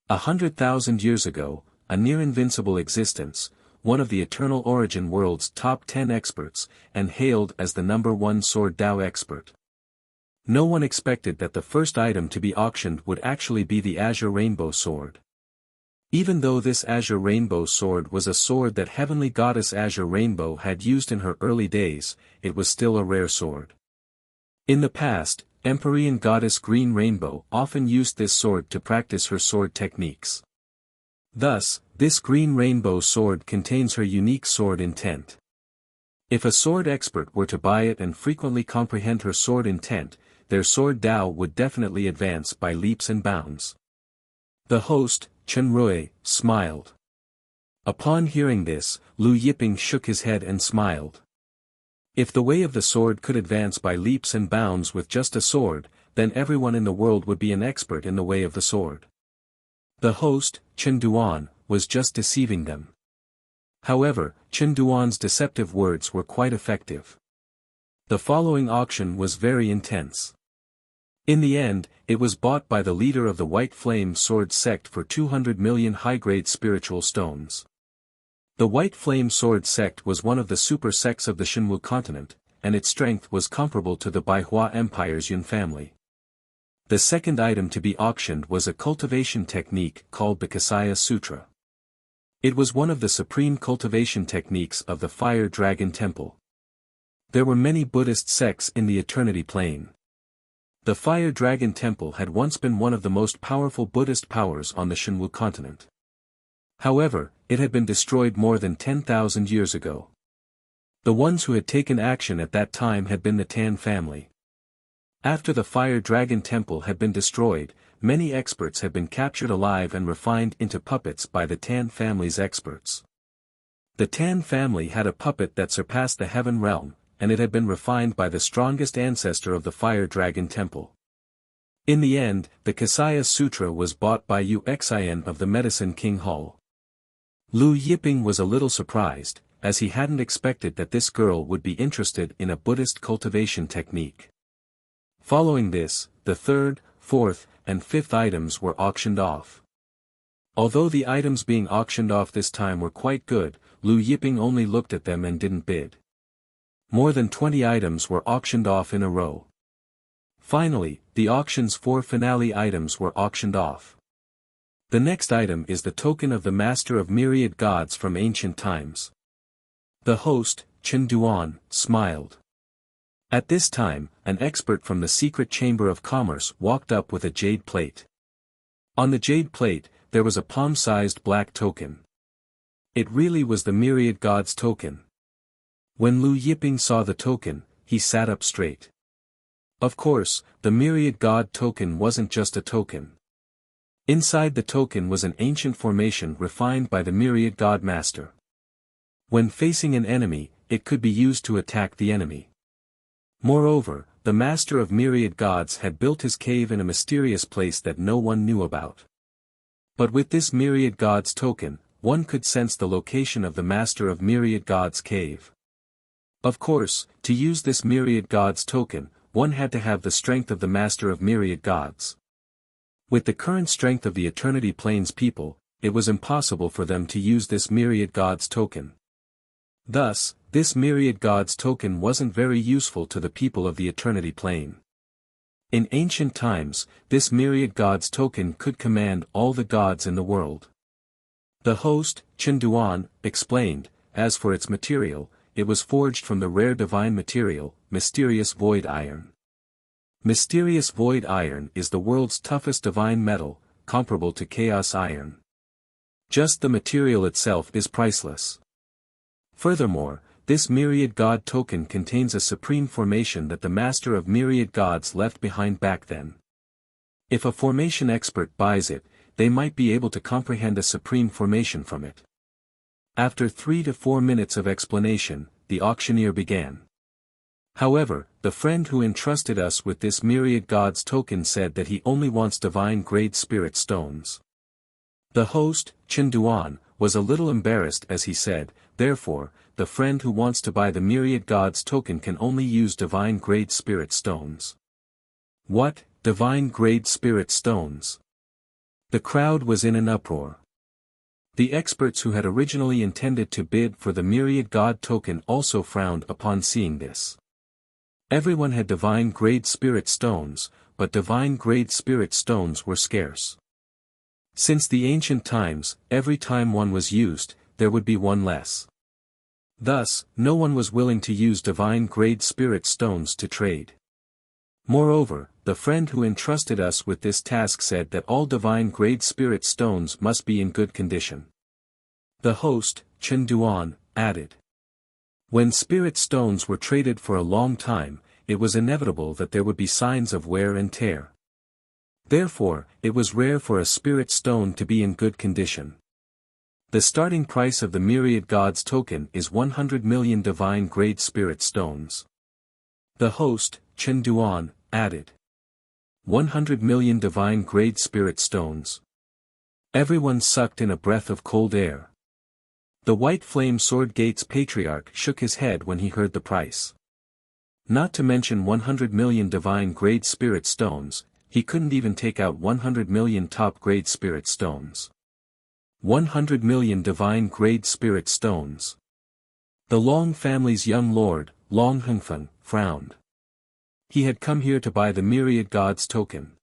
100,000 years ago, a near-invincible existence, one of the Eternal Origin world's top 10 experts, and hailed as the #1 sword Dao expert. No one expected that the first item to be auctioned would actually be the Azure Rainbow Sword. Even though this Azure Rainbow Sword was a sword that Heavenly Goddess Azure Rainbow had used in her early days, it was still a rare sword. In the past, Empyrean Goddess Green Rainbow often used this sword to practice her sword techniques. Thus, this Green Rainbow Sword contains her unique sword intent. If a sword expert were to buy it and frequently comprehend her sword intent, their sword Dao would definitely advance by leaps and bounds. The host, Chen Rui, smiled. Upon hearing this, Lu Yiping shook his head and smiled. If the way of the sword could advance by leaps and bounds with just a sword, then everyone in the world would be an expert in the way of the sword. The host, Chen Duan, was just deceiving them. However, Chen Duan's deceptive words were quite effective. The following auction was very intense. In the end, it was bought by the leader of the White Flame Sword sect for 200 million high-grade spiritual stones. The White Flame Sword sect was one of the super sects of the Shenwu continent, and its strength was comparable to the Baihua Empire's Yun family. The second item to be auctioned was a cultivation technique called the Kasaya Sutra. It was one of the supreme cultivation techniques of the Fire Dragon Temple. There were many Buddhist sects in the Eternity Plane. The Fire Dragon Temple had once been one of the most powerful Buddhist powers on the Shenwu continent. However, it had been destroyed more than 10,000 years ago. The ones who had taken action at that time had been the Tan family. After the Fire Dragon Temple had been destroyed, many experts had been captured alive and refined into puppets by the Tan family's experts. The Tan family had a puppet that surpassed the Heaven Realm, and it had been refined by the strongest ancestor of the Fire Dragon Temple. In the end, the Kasaya Sutra was bought by Yu Xian of the Medicine King Hall. Lu Yiping was a little surprised, as he hadn't expected that this girl would be interested in a Buddhist cultivation technique. Following this, the third, fourth, and fifth items were auctioned off. Although the items being auctioned off this time were quite good, Lu Yiping only looked at them and didn't bid. More than 20 items were auctioned off in a row. Finally, the auction's 4 finale items were auctioned off. The next item is the token of the Master of Myriad Gods from ancient times. The host, Chen Duan, smiled. At this time, an expert from the Secret Chamber of Commerce walked up with a jade plate. On the jade plate, there was a palm-sized black token. It really was the Myriad Gods token. When Lu Yiping saw the token, he sat up straight. Of course, the Myriad God token wasn't just a token. Inside the token was an ancient formation refined by the Myriad God Master. When facing an enemy, it could be used to attack the enemy. Moreover, the Master of Myriad Gods had built his cave in a mysterious place that no one knew about. But with this Myriad Gods token, one could sense the location of the Master of Myriad Gods cave. Of course, to use this Myriad Gods token, one had to have the strength of the Master of Myriad Gods. With the current strength of the Eternity Plane's people, it was impossible for them to use this myriad gods token. Thus, this myriad gods token wasn't very useful to the people of the Eternity Plane. In ancient times, this myriad gods token could command all the gods in the world. The host, Chinduan, explained, as for its material, it was forged from the rare divine material, mysterious void iron. Mysterious void iron is the world's toughest divine metal, comparable to chaos iron. Just the material itself is priceless. Furthermore, this myriad god token contains a supreme formation that the master of myriad gods left behind back then. If a formation expert buys it, they might be able to comprehend a supreme formation from it. After 3 to 4 minutes of explanation, the auctioneer began. However, the friend who entrusted us with this myriad gods token said that he only wants divine grade spirit stones. The host, Chinduan, was a little embarrassed as he said, therefore, the friend who wants to buy the myriad gods token can only use divine grade spirit stones. What, divine grade spirit stones? The crowd was in an uproar. The experts who had originally intended to bid for the myriad god token also frowned upon seeing this. Everyone had divine grade spirit stones, but divine grade spirit stones were scarce. Since the ancient times, every time one was used, there would be one less. Thus, no one was willing to use divine grade spirit stones to trade. Moreover, the friend who entrusted us with this task said that all divine grade spirit stones must be in good condition. The host, Chinduan, added. When spirit stones were traded for a long time, it was inevitable that there would be signs of wear and tear. Therefore, it was rare for a spirit stone to be in good condition. The starting price of the myriad gods token is 100 million divine grade spirit stones. The host, Chinduan, added. 100 million divine grade spirit stones. Everyone sucked in a breath of cold air. The White Flame Sword Gate's patriarch shook his head when he heard the price. Not to mention 100 million divine grade spirit stones, he couldn't even take out 100 million top grade spirit stones. 100 million divine grade spirit stones. The Long family's young lord, Long Hengfeng, frowned. He had come here to buy the myriad gods token.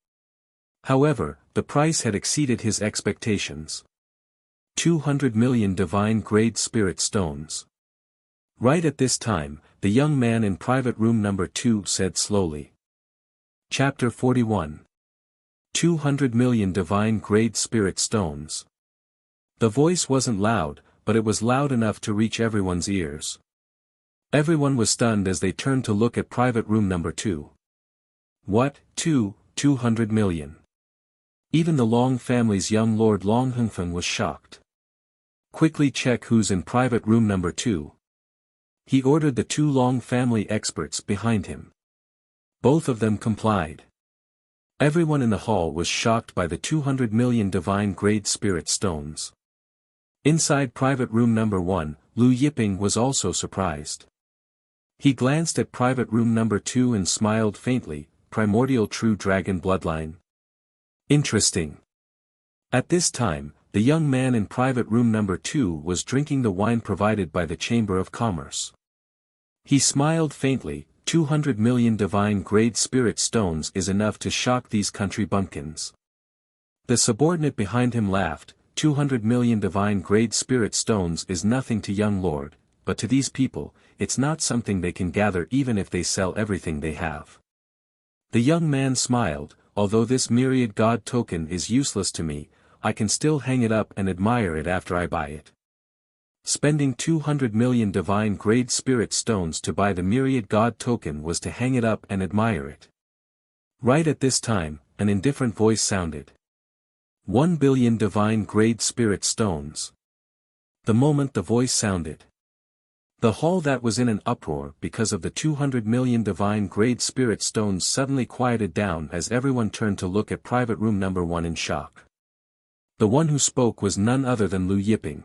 However, the price had exceeded his expectations. 200 million divine grade spirit stones. Right at this time, the young man in private room number 2 said slowly. Chapter 41. 200 million divine grade spirit stones. The voice wasn't loud, but it was loud enough to reach everyone's ears. Everyone was stunned as they turned to look at private room number 2. What, 200 million? Even the Long family's young lord Long Hengfeng was shocked. Quickly check who's in private room number 2. He ordered the 2 Long family experts behind him. Both of them complied. Everyone in the hall was shocked by the 200 million divine grade spirit stones. Inside private room number 1, Lu Yiping was also surprised. He glanced at private room number 2 and smiled faintly, primordial true dragon bloodline. Interesting. At this time, the young man in private room number 2 was drinking the wine provided by the Chamber of Commerce. He smiled faintly. 200 million divine grade spirit stones is enough to shock these country bumpkins. The subordinate behind him laughed. 200 million divine grade spirit stones is nothing to young lord, but to these people, it's not something they can gather even if they sell everything they have. The young man smiled. Although this myriad god token is useless to me, I can still hang it up and admire it after I buy it. Spending 200 million divine grade spirit stones to buy the myriad god token was to hang it up and admire it. Right at this time, an indifferent voice sounded. 1 billion divine grade spirit stones. The moment the voice sounded, the hall that was in an uproar because of the 200 million divine grade spirit stones suddenly quieted down as everyone turned to look at private room number 1 in shock. The one who spoke was none other than Lu Yiping.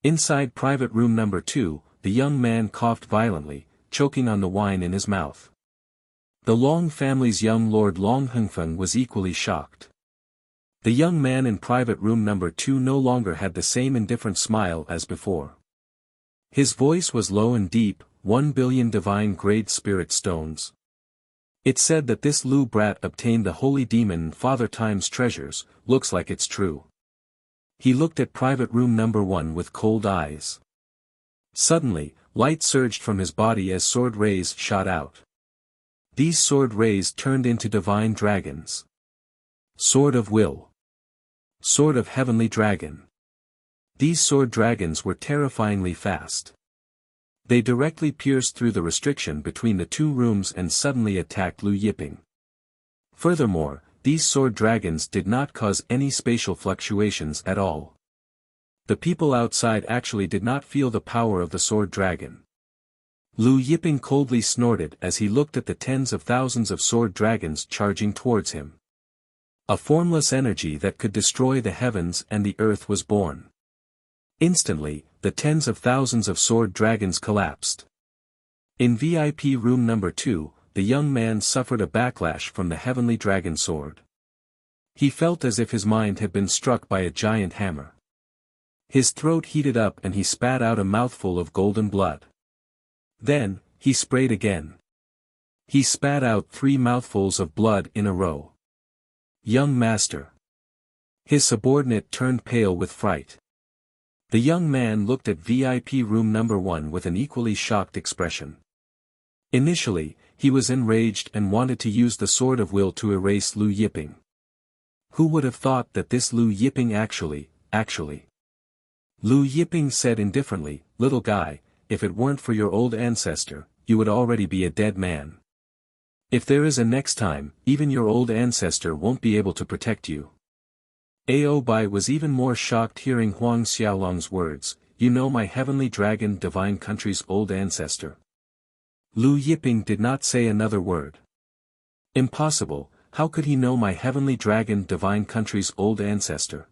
Inside private room number 2, the young man coughed violently, choking on the wine in his mouth. The Long family's young lord Long Hengfeng was equally shocked. The young man in private room number 2 no longer had the same indifferent smile as before. His voice was low and deep, 1 billion divine grade spirit stones. It said that this Lu brat obtained the holy demon and Father Time's treasures, looks like it's true. He looked at private room number 1 with cold eyes. Suddenly, light surged from his body as sword rays shot out. These sword rays turned into divine dragons. Sword of Will. Sword of Heavenly Dragon. These sword dragons were terrifyingly fast. They directly pierced through the restriction between the two rooms and suddenly attacked Lu Yiping. Furthermore, these sword dragons did not cause any spatial fluctuations at all. The people outside actually did not feel the power of the sword dragon. Lu Yiping coldly snorted as he looked at the tens of thousands of sword dragons charging towards him. A formless energy that could destroy the heavens and the earth was born. Instantly, the tens of thousands of sword dragons collapsed. In VIP room number 2, the young man suffered a backlash from the heavenly dragon sword. He felt as if his mind had been struck by a giant hammer. His throat heated up and he spat out a mouthful of golden blood. Then, he sprayed again. He spat out 3 mouthfuls of blood in a row. Young master. His subordinate turned pale with fright. The young man looked at VIP room number 1 with an equally shocked expression. Initially, he was enraged and wanted to use the sword of will to erase Lu Yiping. Who would have thought that this Lu Yiping actually. Lu Yiping said indifferently, "Little guy, if it weren't for your old ancestor, you would already be a dead man. If there is a next time, even your old ancestor won't be able to protect you." Ao Bai was even more shocked hearing Huang Xiaolong's words, "You know my heavenly dragon divine country's old ancestor." Lu Yiping did not say another word. Impossible, how could he know my heavenly dragon divine country's old ancestor?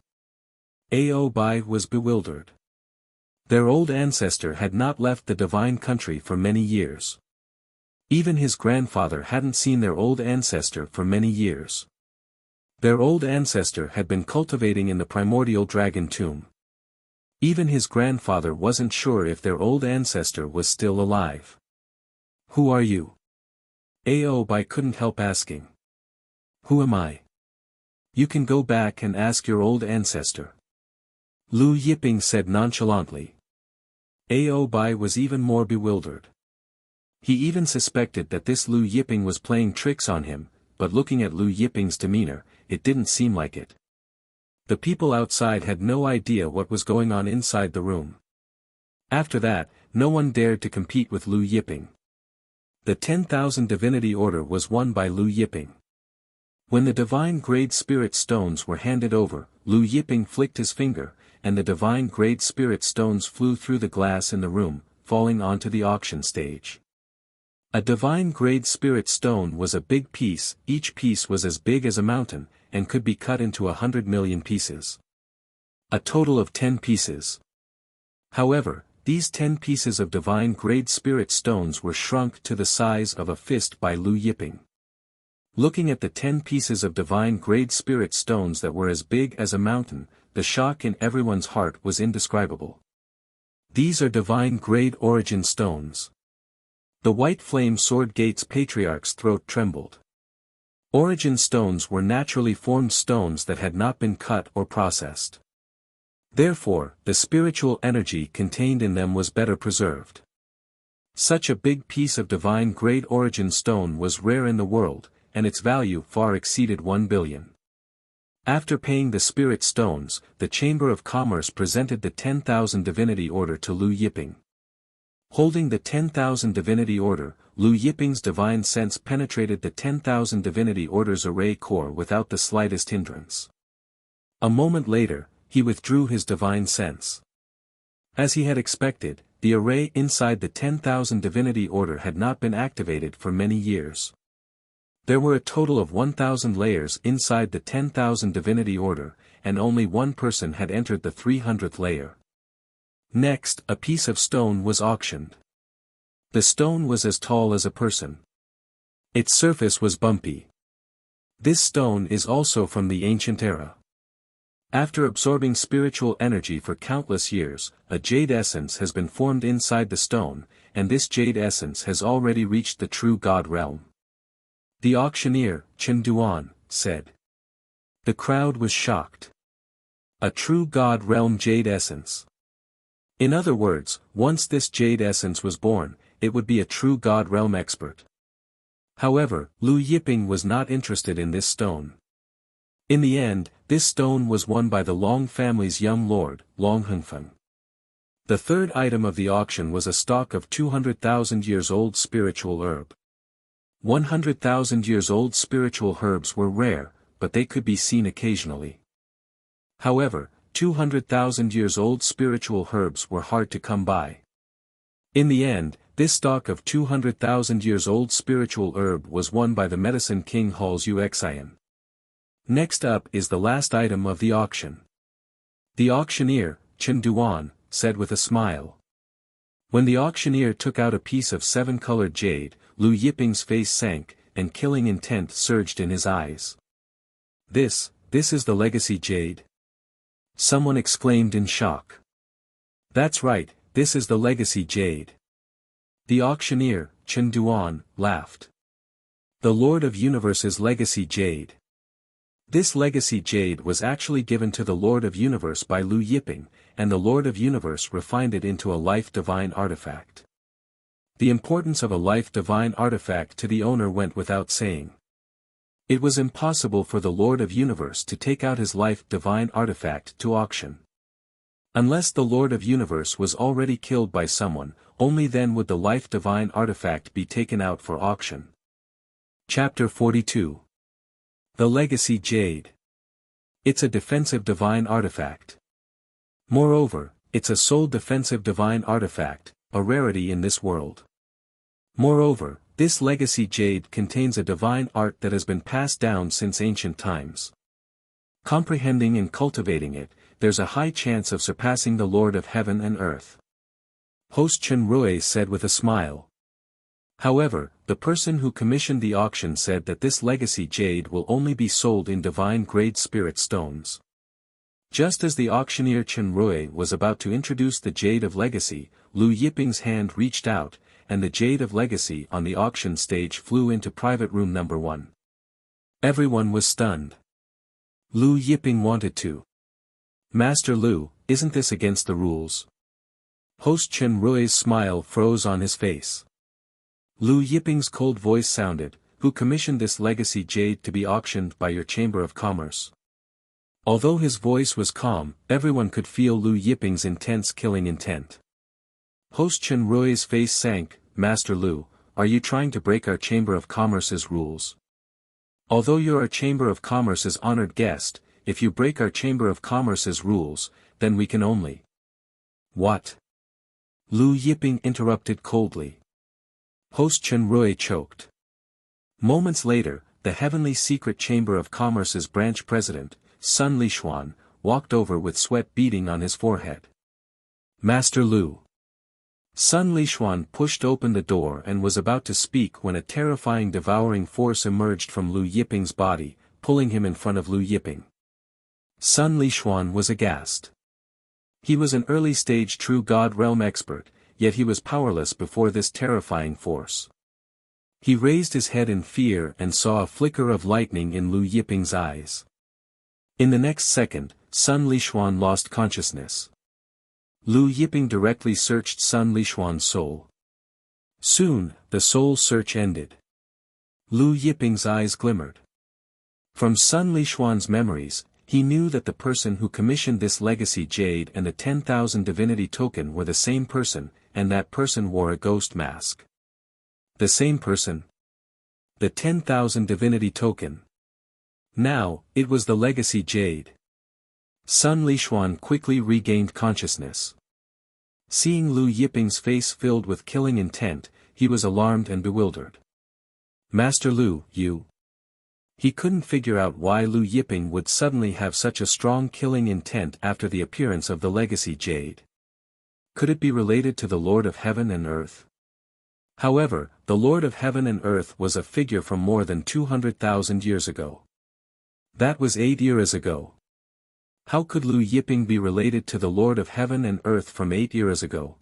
Ao Bai was bewildered. Their old ancestor had not left the divine country for many years. Even his grandfather hadn't seen their old ancestor for many years. Their old ancestor had been cultivating in the primordial dragon tomb. Even his grandfather wasn't sure if their old ancestor was still alive. "Who are you?" Ao Bai couldn't help asking. "Who am I?" "You can go back and ask your old ancestor," Lu Yiping said nonchalantly. Ao Bai was even more bewildered. He even suspected that this Lu Yiping was playing tricks on him, but looking at Lu Yiping's demeanor, it didn't seem like it. The people outside had no idea what was going on inside the room. After that, no one dared to compete with Lu Yiping. The 10,000 divinity order was won by Lu Yiping. When the divine grade spirit stones were handed over, Lu Yiping flicked his finger, and the divine grade spirit stones flew through the glass in the room, falling onto the auction stage. A divine grade spirit stone was a big piece, each piece was as big as a mountain, and could be cut into 100 million pieces. A total of 10 pieces. However, these 10 pieces of divine grade spirit stones were shrunk to the size of a fist by Lu Yiping. Looking at the 10 pieces of divine grade spirit stones that were as big as a mountain, the shock in everyone's heart was indescribable. These are divine grade origin stones. The white flame sword gate's patriarch's throat trembled. Origin stones were naturally formed stones that had not been cut or processed. Therefore, the spiritual energy contained in them was better preserved. Such a big piece of divine grade origin stone was rare in the world, and its value far exceeded 1 billion. After paying the spirit stones, the Chamber of Commerce presented the 10,000 divinity order to Lu Yiping. Holding the 10,000 divinity order, Lu Yiping's divine sense penetrated the 10,000 divinity order's array core without the slightest hindrance. A moment later, he withdrew his divine sense. As he had expected, the array inside the 10,000 divinity order had not been activated for many years. There were a total of 1,000 layers inside the 10,000 divinity order, and only one person had entered the 300th layer. Next, a piece of stone was auctioned. The stone was as tall as a person. Its surface was bumpy. This stone is also from the ancient era. After absorbing spiritual energy for countless years, a jade essence has been formed inside the stone, and this jade essence has already reached the true God realm. The auctioneer, Chen Duan, said. The crowd was shocked. A true God realm jade essence. In other words, once this jade essence was born, it would be a true God realm expert. However, Lu Yiping was not interested in this stone. In the end, this stone was won by the Long family's young lord, Long Hengfeng. The third item of the auction was a stock of 200,000 years old spiritual herb. 100,000 years old spiritual herbs were rare, but they could be seen occasionally. However, 200,000 years old spiritual herbs were hard to come by. In the end, this stock of 200,000 years old spiritual herb was won by the medicine king Hal's Uxian. Next up is the last item of the auction. The auctioneer, Chen Duan, said with a smile. When the auctioneer took out a piece of 7-colored jade, Lu Yiping's face sank, and killing intent surged in his eyes. This is the legacy jade? Someone exclaimed in shock. That's right, this is the legacy jade. The auctioneer, Chen Duan, laughed. The Lord of Universe's legacy jade. This legacy jade was actually given to the Lord of Universe by Lu Yiping, and the Lord of Universe refined it into a life divine artifact. The importance of a life divine artifact to the owner went without saying. It was impossible for the Lord of Universe to take out his life divine artifact to auction. Unless the Lord of Universe was already killed by someone, only then would the life divine artifact be taken out for auction. Chapter 42. The Legacy Jade. It's a defensive divine artifact. Moreover, it's a sole defensive divine artifact, a rarity in this world. Moreover, this legacy jade contains a divine art that has been passed down since ancient times. Comprehending and cultivating it, there's a high chance of surpassing the Lord of Heaven and Earth. Host Chen Rui said with a smile. However, the person who commissioned the auction said that this legacy jade will only be sold in divine-grade spirit stones. Just as the auctioneer Chen Rui was about to introduce the jade of legacy, Lu Yiping's hand reached out, and the jade of legacy on the auction stage flew into private room number 1. Everyone was stunned. Lu Yiping wanted to. Master Lu, isn't this against the rules? Host Chen Rui's smile froze on his face. Lu Yiping's cold voice sounded, who commissioned this legacy jade to be auctioned by your Chamber of Commerce? Although his voice was calm, everyone could feel Lu Yiping's intense killing intent. Host Chen Rui's face sank. Master Lu, are you trying to break our Chamber of Commerce's rules? Although you're our Chamber of Commerce's honored guest, if you break our Chamber of Commerce's rules, then we can only... What? Lu Yiping interrupted coldly. Host Chen Rui choked. Moments later, the Heavenly Secret Chamber of Commerce's branch president, Sun Lishuan, walked over with sweat beading on his forehead. Master Lu. Sun Lishuan pushed open the door and was about to speak when a terrifying devouring force emerged from Lu Yiping's body, pulling him in front of Lu Yiping. Sun Lishuan was aghast. He was an early-stage true God realm expert, yet he was powerless before this terrifying force. He raised his head in fear and saw a flicker of lightning in Lu Yiping's eyes. In the next second, Sun Lishuan lost consciousness. Lu Yiping directly searched Sun Lishuan's soul. Soon, the soul search ended. Lu Yiping's eyes glimmered. From Sun Lishuan's memories, he knew that the person who commissioned this legacy jade and the 10,000 divinity token were the same person, and that person wore a ghost mask. The same person? The 10,000 divinity token. Now, it was the legacy jade. Sun Lishuan quickly regained consciousness. Seeing Lu Yiping's face filled with killing intent, he was alarmed and bewildered. Master Lu, you... He couldn't figure out why Lu Yiping would suddenly have such a strong killing intent after the appearance of the legacy jade. Could it be related to the Lord of Heaven and Earth? However, the Lord of Heaven and Earth was a figure from more than 200,000 years ago. That was 8 years ago. How could Lu Yiping be related to the Lord of Heaven and Earth from 8 years ago?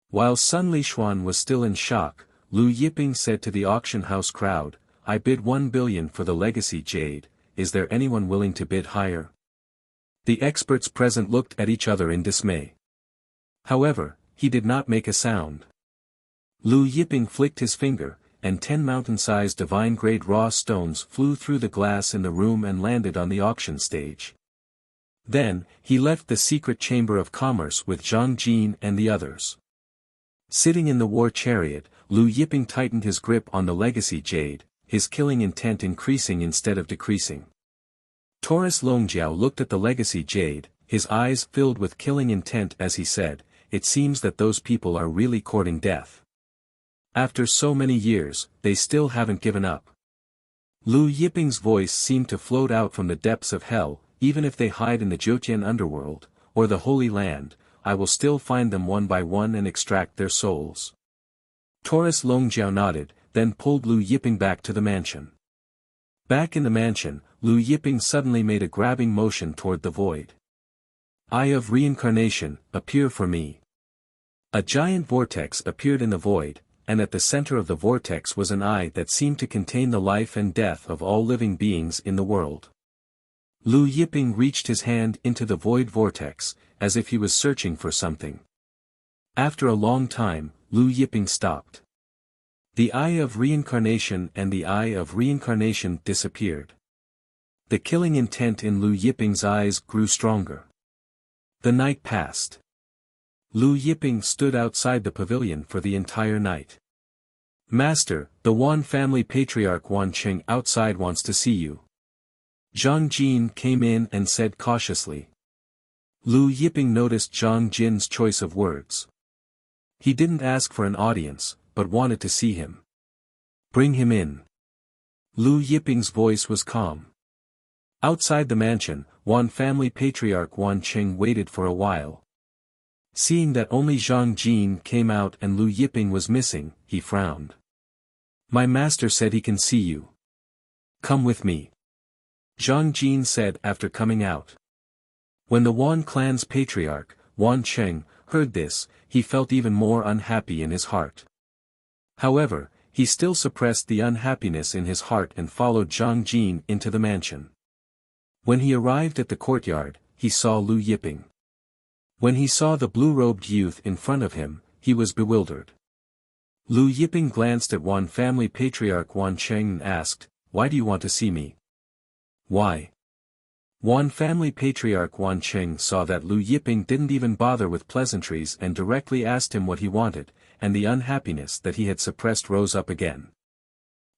While Sun Lishuan was still in shock, Lu Yiping said to the auction house crowd, "I bid 1 billion for the legacy jade, is there anyone willing to bid higher?" The experts present looked at each other in dismay. However, he did not make a sound. Lu Yiping flicked his finger, and 10 mountain-sized divine-grade raw stones flew through the glass in the room and landed on the auction stage. Then, he left the secret chamber of commerce with Zhang Jin and the others. Sitting in the war chariot, Lu Yiping tightened his grip on the legacy jade, his killing intent increasing instead of decreasing. Taurus Longjiao looked at the legacy jade, his eyes filled with killing intent as he said, "It seems that those people are really courting death. After so many years, they still haven't given up." Lu Yiping's voice seemed to float out from the depths of hell, "Even if they hide in the Jotian underworld, or the Holy Land, I will still find them one by one and extract their souls." Taurus Longjiao nodded, then pulled Lu Yiping back to the mansion. Back in the mansion, Lu Yiping suddenly made a grabbing motion toward the void. "Eye of Reincarnation, appear for me." A giant vortex appeared in the void, and at the center of the vortex was an eye that seemed to contain the life and death of all living beings in the world. Lu Yiping reached his hand into the void vortex, as if he was searching for something. After a long time, Lu Yiping stopped. The Eye of Reincarnation and the Eye of Reincarnation disappeared. The killing intent in Lu Yiping's eyes grew stronger. The night passed. Lu Yiping stood outside the pavilion for the entire night. "Master, the Wan family patriarch Wan Qing outside wants to see you." Zhang Jin came in and said cautiously. Lu Yiping noticed Zhang Jin's choice of words. He didn't ask for an audience, but wanted to see him. "Bring him in." Lu Yiping's voice was calm. Outside the mansion, Wan family patriarch Wan Qing waited for a while. Seeing that only Zhang Jin came out and Lu Yiping was missing, he frowned. "My master said he can see you. Come with me," Zhang Jin said after coming out. When the Wan clan's patriarch, Wan Qing, heard this, he felt even more unhappy in his heart. However, he still suppressed the unhappiness in his heart and followed Zhang Jin into the mansion. When he arrived at the courtyard, he saw Lu Yiping. When he saw the blue-robed youth in front of him, he was bewildered. Lu Yiping glanced at Wan family patriarch Wan Qing and asked, "Why do you want to see me?" "Why?" Wan family patriarch Wan Qing saw that Lu Yiping didn't even bother with pleasantries and directly asked him what he wanted, and the unhappiness that he had suppressed rose up again.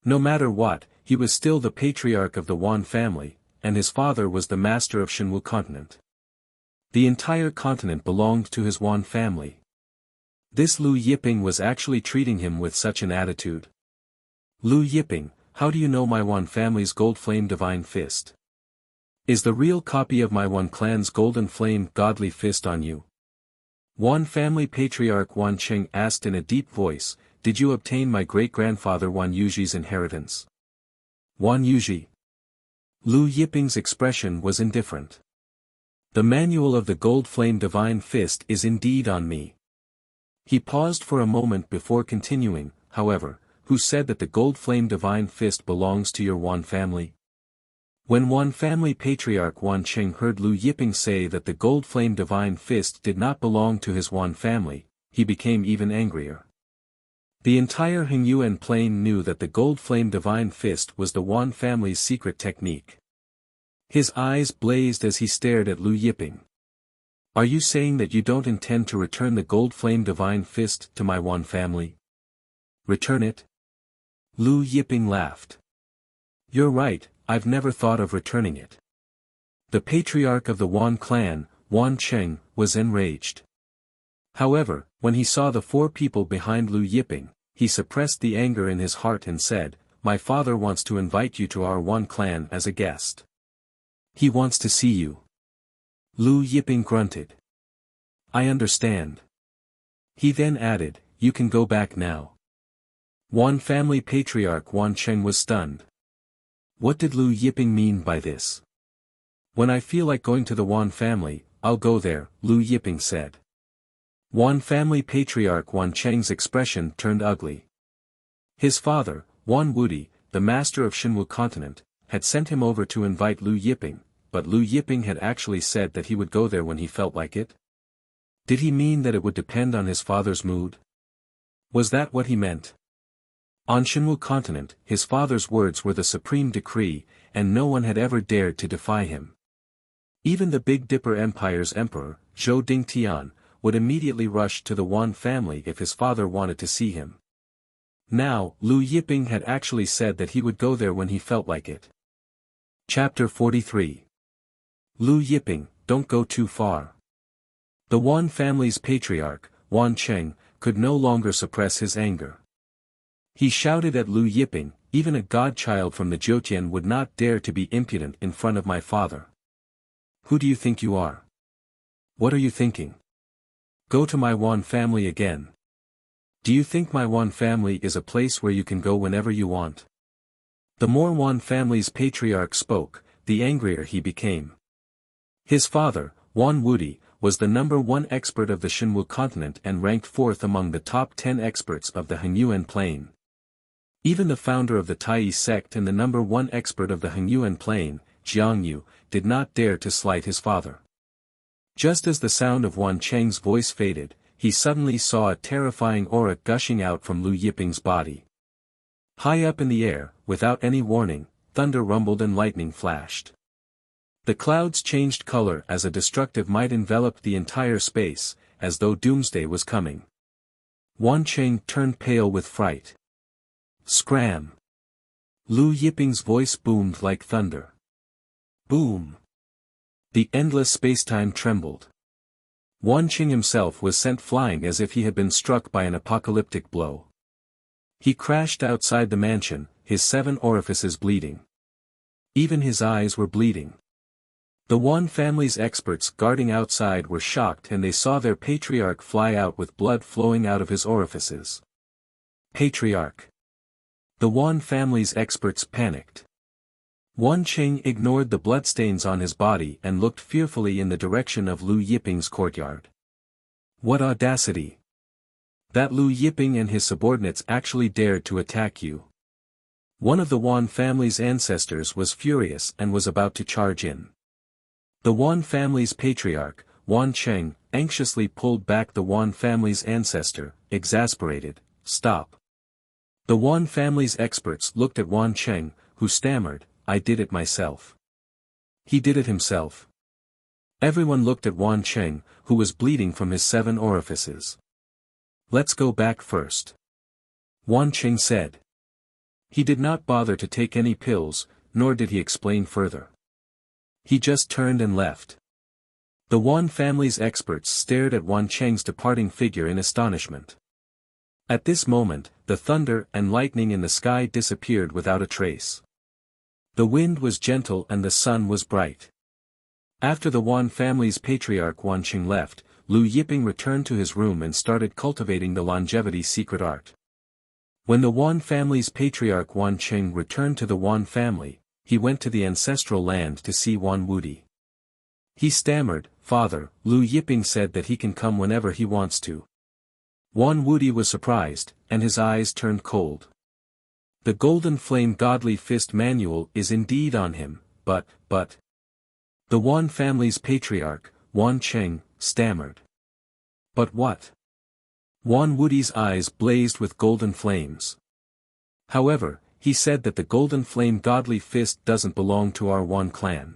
No matter what, he was still the patriarch of the Wan family, and his father was the master of Shenwu continent. The entire continent belonged to his Wan family. This Lu Yiping was actually treating him with such an attitude. "Lu Yiping, how do you know my Wan family's gold flame divine fist? Is the real copy of my Wan clan's golden flame godly fist on you?" Wan family patriarch Wan Qing asked in a deep voice, "Did you obtain my great-grandfather Wan Yuji's inheritance?" "Wan Yuji?" Lu Yiping's expression was indifferent. "The manual of the gold flame divine fist is indeed on me." He paused for a moment before continuing, "However, who said that the gold flame divine fist belongs to your Wan family?" When Wan family patriarch Wan Qing heard Lu Yiping say that the gold flame divine fist did not belong to his Wan family, he became even angrier. The entire Hengyuan plain knew that the gold flame divine fist was the Wan family's secret technique. His eyes blazed as he stared at Lu Yiping. "Are you saying that you don't intend to return the gold flame divine fist to my Wan family?" "Return it?" Lu Yiping laughed. "You're right, I've never thought of returning it." The patriarch of the Wan clan, Wan Qing, was enraged. However, when he saw the 4 people behind Lu Yiping, he suppressed the anger in his heart and said, "My father wants to invite you to our Wan clan as a guest. He wants to see you." Lu Yiping grunted. "I understand." He then added, "You can go back now." Wan family patriarch Wan Qing was stunned. What did Lu Yiping mean by this? When I feel like going to the Wan family, I'll go there, Lu Yiping said. Wan family patriarch Wan Cheng's expression turned ugly. His father, Wan Wudi, the master of Shinwu continent, had sent him over to invite Lu Yiping, but Lu Yiping had actually said that he would go there when he felt like it? Did he mean that it would depend on his father's mood? Was that what he meant? On Shinwu continent, his father's words were the supreme decree, and no one had ever dared to defy him. Even the Big Dipper Empire's emperor, Zhou Dingtian, would immediately rush to the Wan family if his father wanted to see him. Now, Lu Yiping had actually said that he would go there when he felt like it. Chapter 43. Lu Yiping, don't go too far. The Wan family's patriarch, Wan Cheng, could no longer suppress his anger. He shouted at Lu Yiping, even a godchild from the Jiutian would not dare to be impudent in front of my father. Who do you think you are? What are you thinking? Go to my Wan family again. Do you think my Wan family is a place where you can go whenever you want? The more Wan family's patriarch spoke, the angrier he became. His father, Wan Wudi, was the #1 expert of the Shinwu continent and ranked 4th among the top 10 experts of the Hengyuan plain. Even the founder of the Tai sect and the #1 expert of the Hengyuan plain, Jiangyu, did not dare to slight his father. Just as the sound of Wan Cheng's voice faded, he suddenly saw a terrifying aura gushing out from Lu Yiping's body. High up in the air, without any warning, thunder rumbled and lightning flashed. The clouds changed color as a destructive might enveloped the entire space, as though doomsday was coming. Wan Cheng turned pale with fright. Scram! Lu Yiping's voice boomed like thunder. Boom! The endless spacetime trembled. Wan Cheng himself was sent flying as if he had been struck by an apocalyptic blow. He crashed outside the mansion, his 7 orifices bleeding. Even his eyes were bleeding. The Wan family's experts guarding outside were shocked and they saw their patriarch fly out with blood flowing out of his orifices. Patriarch! The Wan family's experts panicked. Wan Cheng ignored the bloodstains on his body and looked fearfully in the direction of Lu Yiping's courtyard. What audacity! That Lu Yiping and his subordinates actually dared to attack you. One of the Wan family's ancestors was furious and was about to charge in. The Wan family's patriarch, Wan Cheng, anxiously pulled back the Wan family's ancestor, exasperated. Stop! The Wan family's experts looked at Wan Cheng, who stammered, I did it myself. He did it himself. Everyone looked at Wan Cheng, who was bleeding from his 7 orifices. Let's go back first. Wan Cheng said. He did not bother to take any pills, nor did he explain further. He just turned and left. The Wan family's experts stared at Wan Cheng's departing figure in astonishment. At this moment, the thunder and lightning in the sky disappeared without a trace. The wind was gentle and the sun was bright. After the Wan family's patriarch Wan Cheng left, Lu Yiping returned to his room and started cultivating the longevity secret art. When the Wan family's patriarch Wan Cheng returned to the Wan family, he went to the ancestral land to see Wan Wudi. He stammered, Father, Lu Yiping said that he can come whenever he wants to. Wan Wudi was surprised, and his eyes turned cold. The Golden Flame Godly Fist manual is indeed on him, but... The Wan family's patriarch, Wan Cheng, stammered. But what? Wan Wudi's eyes blazed with golden flames. However, he said that the Golden Flame Godly Fist doesn't belong to our Wan clan.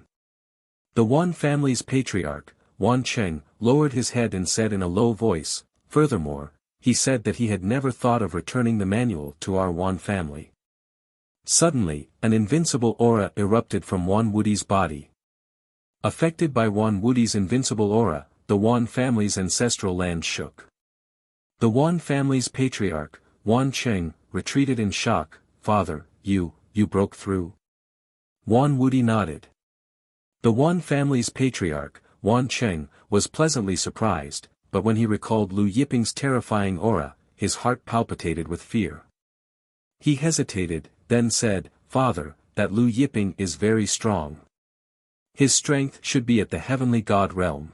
The Wan family's patriarch, Wan Cheng, lowered his head and said in a low voice, furthermore, he said that he had never thought of returning the manual to our Wan family. Suddenly, an invincible aura erupted from Wan Wudi's body. Affected by Wan Wudi's invincible aura, the Wan family's ancestral land shook. The Wan family's patriarch, Wan Cheng, retreated in shock. Father, you broke through? Wan Wudi nodded. The Wan family's patriarch, Wan Cheng, was pleasantly surprised, but when he recalled Lu Yiping's terrifying aura, his heart palpitated with fear. He hesitated, then said, Father, that Lu Yiping is very strong. His strength should be at the heavenly god realm.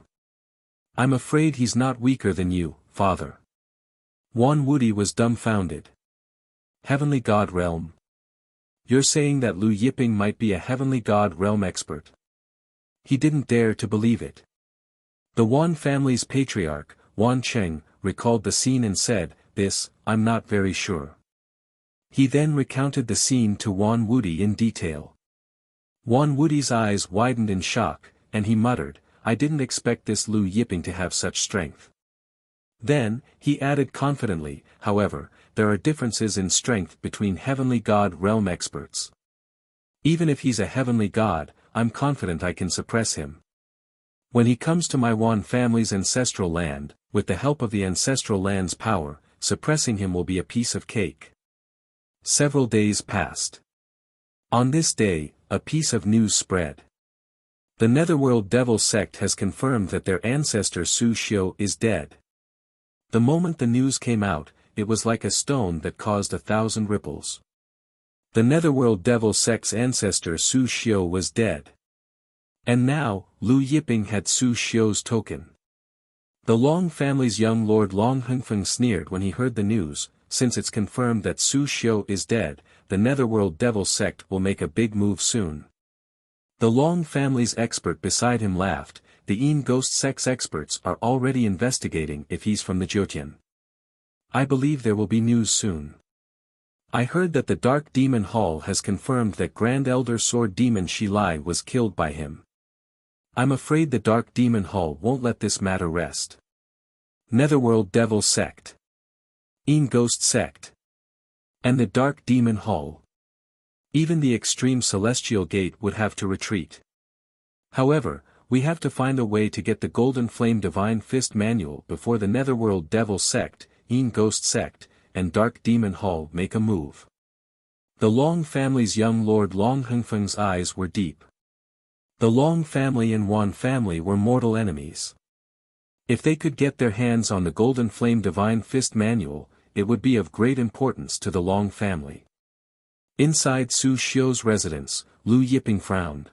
I'm afraid he's not weaker than you, father. Wan Wudi was dumbfounded. Heavenly god realm? You're saying that Lu Yiping might be a heavenly god realm expert? He didn't dare to believe it. The Wan family's patriarch, Wan Cheng, recalled the scene and said, "This, I'm not very sure." He then recounted the scene to Wan Wudi in detail. Wan Wudi's eyes widened in shock, and he muttered, "I didn't expect this Lu Yiping to have such strength." Then, he added confidently, "However, there are differences in strength between heavenly god realm experts. Even if he's a heavenly god, I'm confident I can suppress him. When he comes to my Wan family's ancestral land, with the help of the ancestral land's power, suppressing him will be a piece of cake." Several days passed. On this day, a piece of news spread. The Netherworld Devil sect has confirmed that their ancestor Su Xiu is dead. The moment the news came out, it was like a stone that caused 1,000 ripples. The Netherworld Devil sect's ancestor Su Xiu was dead. And now, Lu Yiping had Su Xiu's token. The Long family's young lord Long Hengfeng sneered when he heard the news. Since it's confirmed that Su Xiu is dead, the Netherworld Devil sect will make a big move soon. The Long family's expert beside him laughed. The Yin Ghost sect's experts are already investigating if he's from the Jyotian. I believe there will be news soon. I heard that the Dark Demon Hall has confirmed that Grand Elder Sword Demon Shilai was killed by him. I'm afraid the Dark Demon Hall won't let this matter rest. Netherworld Devil sect, Yin Ghost sect, and the Dark Demon Hall. Even the Extreme Celestial Gate would have to retreat. However, we have to find a way to get the Golden Flame Divine Fist Manual before the Netherworld Devil sect, Yin Ghost sect, and Dark Demon Hall make a move. The Long family's young lord Long Hengfeng's eyes were deep. The Long family and Wan family were mortal enemies. If they could get their hands on the Golden Flame Divine Fist Manual, it would be of great importance to the Long family. Inside Su Xiu's residence, Lu Yiping frowned.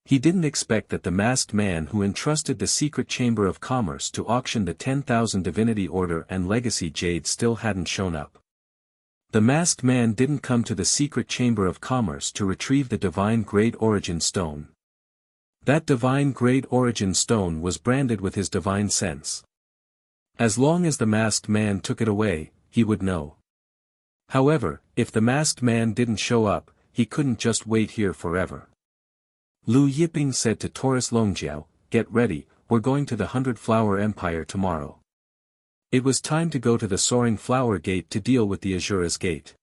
He didn't expect that the masked man who entrusted the Secret Chamber of Commerce to auction the 10,000 Divinity Order and Legacy Jade still hadn't shown up. The masked man didn't come to the Secret Chamber of Commerce to retrieve the Divine Grade Origin Stone. That Divine Grade Origin Stone was branded with his divine sense. As long as the masked man took it away, he would know. However, if the masked man didn't show up, he couldn't just wait here forever. Lu Yiping said to Taurus Longjiao, "Get ready, we're going to the 100-Flower Empire tomorrow." It was time to go to the Soaring Flower Gate to deal with the Azura's Gate.